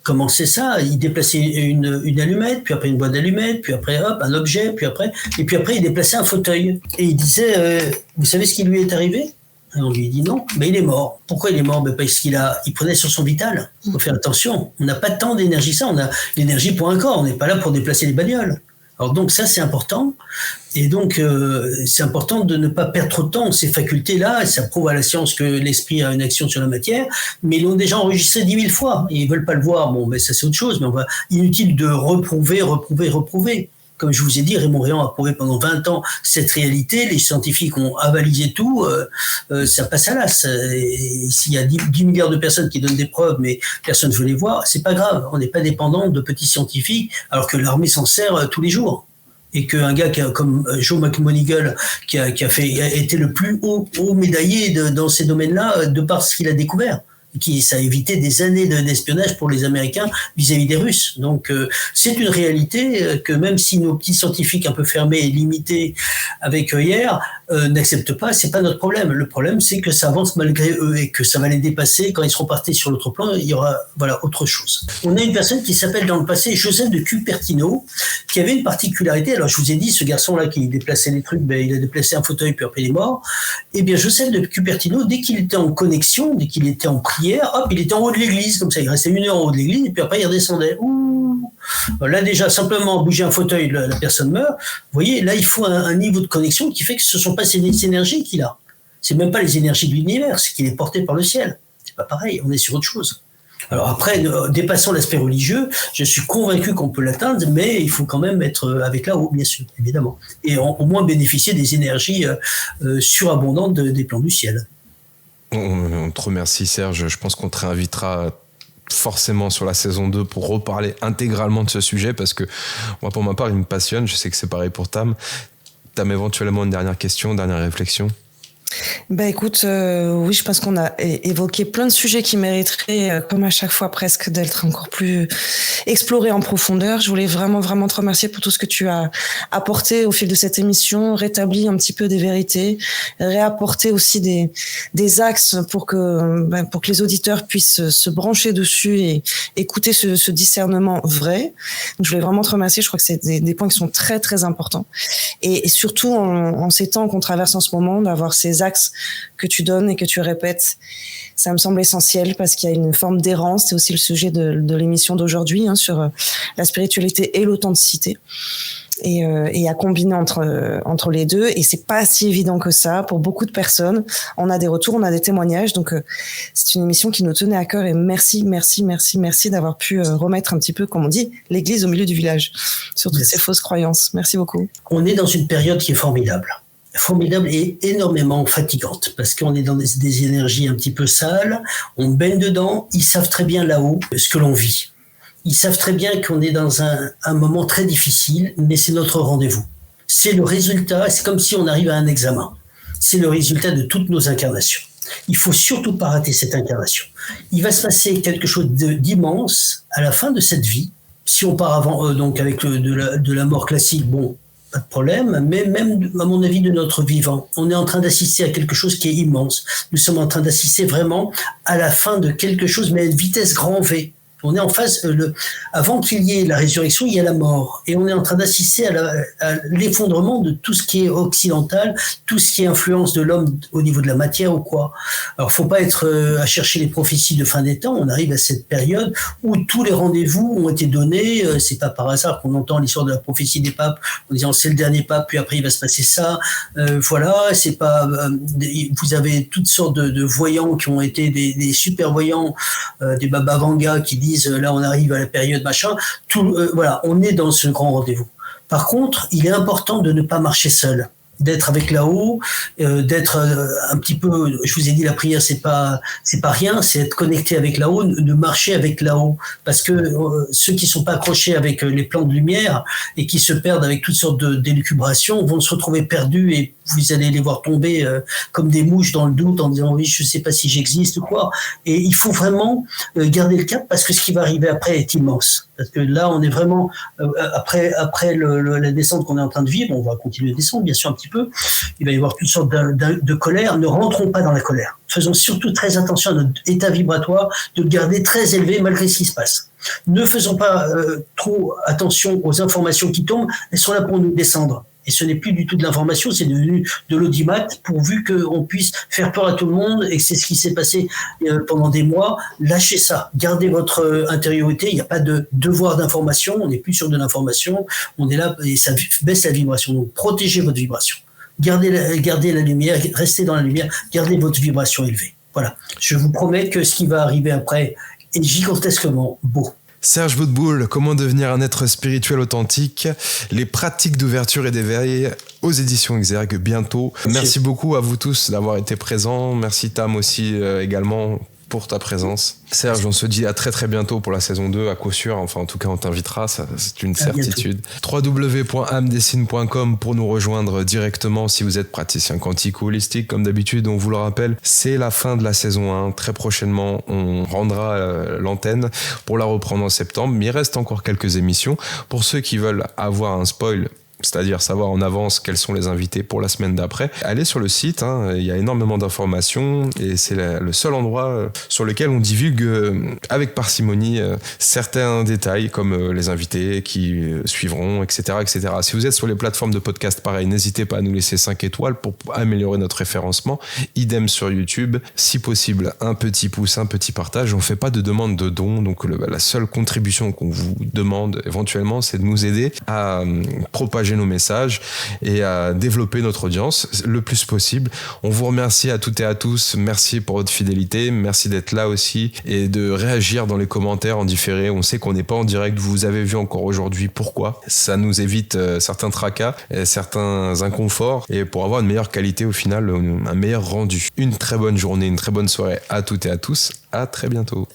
[SPEAKER 2] commencé ça, il déplaçait une allumette, puis après une boîte d'allumettes, puis après hop, un objet, puis après il déplaçait un fauteuil. Et il disait, vous savez ce qui lui est arrivé ? Et on lui dit non, mais il est mort. Pourquoi il est mort ? Parce qu'il prenait sur son vital. Il faut faire attention, on n'a pas tant d'énergie ça, on a l'énergie pour un corps, on n'est pas là pour déplacer les bagnoles. Alors donc ça c'est important, et donc c'est important de ne pas perdre trop de temps ces facultés-là, et ça prouve à la science que l'esprit a une action sur la matière, mais ils l'ont déjà enregistré 10 000 fois, et ils veulent pas le voir, bon ben ça c'est autre chose, mais inutile de reprouver. Comme je vous ai dit, Raymond Réan a prouvé pendant 20 ans cette réalité, les scientifiques ont avalisé tout, ça passe à l'as. S'il y a 10 milliards de personnes qui donnent des preuves, mais personne ne veut les voir, c'est pas grave. On n'est pas dépendant de petits scientifiques, alors que l'armée s'en sert tous les jours. et qu'un gars comme Joe McMonigal, qui a été le plus haut médaillé dans ces domaines-là, de par ce qu'il a découvert, ça a évité des années d'espionnage pour les Américains vis-à-vis des Russes. Donc c'est une réalité que même si nos petits scientifiques un peu fermés et limités avec œillères n'acceptent pas, c'est pas notre problème. Le problème, c'est que ça avance malgré eux et que ça va les dépasser. Quand ils seront partis sur l'autre plan, il y aura autre chose. On a une personne qui s'appelle dans le passé Joseph de Cupertino, qui avait une particularité. Alors je vous ai dit, ce garçon-là qui déplaçait les trucs, il a déplacé un fauteuil puis après il est mort. Eh bien Joseph de Cupertino, dès qu'il était en connexion, dès qu'il était en prière, hop, il était en haut de l'église, comme ça, il restait 1 heure en haut de l'église, et puis après il redescendait. Ouh. Là déjà, simplement bouger un fauteuil, la personne meurt. Vous voyez, là il faut un niveau de connexion qui fait que ce ne sont pas ces énergies qu'il a. C'est même pas les énergies de l'univers, c'est qu'il est porté par le ciel. C'est pas pareil, on est sur autre chose. Alors après, dépassant l'aspect religieux, je suis convaincu qu'on peut l'atteindre, mais il faut quand même être avec là-haut, bien sûr, évidemment. Et au moins bénéficier des énergies surabondantes des plans du ciel.
[SPEAKER 1] On te remercie Serge, je pense qu'on te réinvitera forcément sur la saison 2 pour reparler intégralement de ce sujet, parce que moi pour ma part il me passionne, je sais que c'est pareil pour Tam. Tam, éventuellement une dernière question, dernière réflexion?
[SPEAKER 3] Écoute, oui, je pense qu'on a évoqué plein de sujets qui mériteraient, comme à chaque fois presque, d'être encore plus explorés en profondeur. Je voulais vraiment, vraiment te remercier pour tout ce que tu as apporté au fil de cette émission, rétabli un petit peu des vérités, réapporté aussi des axes pour que les auditeurs puissent se brancher dessus et écouter ce discernement vrai. Donc, je voulais vraiment te remercier. Je crois que c'est des points qui sont très, très importants. Et surtout, en ces temps qu'on traverse en ce moment, d'avoir ces axes que tu donnes et que tu répètes, ça me semble essentiel parce qu'il y a une forme d'errance. C'est aussi le sujet de l'émission d'aujourd'hui, sur la spiritualité et l'authenticité, et à combiner entre les deux. Et c'est pas si évident que ça pour beaucoup de personnes. On a des retours, on a des témoignages, donc c'est une émission qui nous tenait à cœur. Et merci d'avoir pu remettre un petit peu, comme on dit, l'église au milieu du village sur toutes ces fausses croyances. Merci beaucoup.
[SPEAKER 2] On est dans une période qui est formidable et énormément fatigante, parce qu'on est dans des énergies un petit peu sales, on baigne dedans. Ils savent très bien là-haut ce que l'on vit. Ils savent très bien qu'on est dans un moment très difficile, mais c'est notre rendez-vous. C'est le résultat, c'est comme si on arrive à un examen. C'est le résultat de toutes nos incarnations. Il faut surtout pas rater cette incarnation. Il va se passer quelque chose d'immense à la fin de cette vie. Si on part avant, donc avec de la mort classique, bon, pas de problème, mais même, à mon avis, de notre vivant. On est en train d'assister à quelque chose qui est immense. Nous sommes en train d'assister vraiment à la fin de quelque chose, mais à une vitesse grand V. On est en phase, avant qu'il y ait la résurrection, il y a la mort. Et on est en train d'assister à l'effondrement de tout ce qui est occidental, tout ce qui est influence de l'homme au niveau de la matière ou quoi. Alors, faut pas être à chercher les prophéties de fin des temps. On arrive à cette période où tous les rendez-vous ont été donnés. C'est pas par hasard qu'on entend l'histoire de la prophétie des papes en disant c'est le dernier pape, puis après il va se passer ça. Voilà, c'est pas. Vous avez toutes sortes de voyants qui ont été des super voyants, des Baba Vanga qui disent là on arrive à la période machin, voilà, on est dans ce grand rendez-vous. Par contre, il est important de ne pas marcher seul, d'être avec là-haut, d'être un petit peu, je vous ai dit la prière c'est pas rien, c'est être connecté avec là-haut, de marcher avec là-haut, parce que ceux qui sont pas accrochés avec les plans de lumière et qui se perdent avec toutes sortes d'élucubrations vont se retrouver perdus et vous allez les voir tomber comme des mouches dans le doute en disant oui je sais pas si j'existe ou quoi. Et il faut vraiment garder le cap, parce que ce qui va arriver après est immense, parce que là on est vraiment après la descente qu'on est en train de vivre, on va continuer de descendre bien sûr un petit peu, il va y avoir toutes sortes de colère. Ne rentrons pas dans la colère, faisons surtout très attention à notre état vibratoire, de le garder très élevé malgré ce qui se passe. Ne faisons pas trop attention aux informations qui tombent, elles sont là pour nous descendre. Et ce n'est plus du tout de l'information, c'est devenu de l'audimat, pourvu qu'on puisse faire peur à tout le monde, et que c'est ce qui s'est passé pendant des mois. Lâchez ça, gardez votre intériorité, il n'y a pas de devoir d'information, on n'est plus sur de l'information, on est là et ça baisse la vibration. Donc protégez votre vibration, gardez la lumière, restez dans la lumière, gardez votre vibration élevée. Voilà, je vous promets que ce qui va arriver après est gigantesquement beau.
[SPEAKER 1] Serge Boutboul, comment devenir un être spirituel authentique, les pratiques d'ouverture et d'éveil aux éditions Exergue bientôt. Merci beaucoup à vous tous d'avoir été présents. Merci Tam aussi également pour ta présence. Serge, on se dit à très très bientôt pour la saison 2, à coup sûr. Enfin, en tout cas, on t'invitera, ça, c'est une certitude. www.amdessine.com pour nous rejoindre directement si vous êtes praticien quantique ou holistique. Comme d'habitude, on vous le rappelle, c'est la fin de la saison 1. Très prochainement, on rendra l'antenne pour la reprendre en septembre. Mais il reste encore quelques émissions. Pour ceux qui veulent avoir un spoil, c'est-à-dire savoir en avance quels sont les invités pour la semaine d'après, allez sur le site, il y a énormément d'informations et c'est le seul endroit sur lequel on divulgue avec parcimonie certains détails comme les invités qui suivront, etc., etc. Si vous êtes sur les plateformes de podcast, pareil, n'hésitez pas à nous laisser 5 étoiles pour améliorer notre référencement. Idem sur YouTube, si possible, un petit pouce, un petit partage. On ne fait pas de demande de dons, donc la seule contribution qu'on vous demande éventuellement, c'est de nous aider à propager nos messages et à développer notre audience le plus possible. On vous remercie à toutes et à tous. Merci pour votre fidélité. Merci d'être là aussi et de réagir dans les commentaires en différé. On sait qu'on n'est pas en direct. Vous avez vu encore aujourd'hui pourquoi. Ça nous évite certains tracas, et certains inconforts et pour avoir une meilleure qualité au final, un meilleur rendu. Une très bonne journée, une très bonne soirée à toutes et à tous. À très bientôt.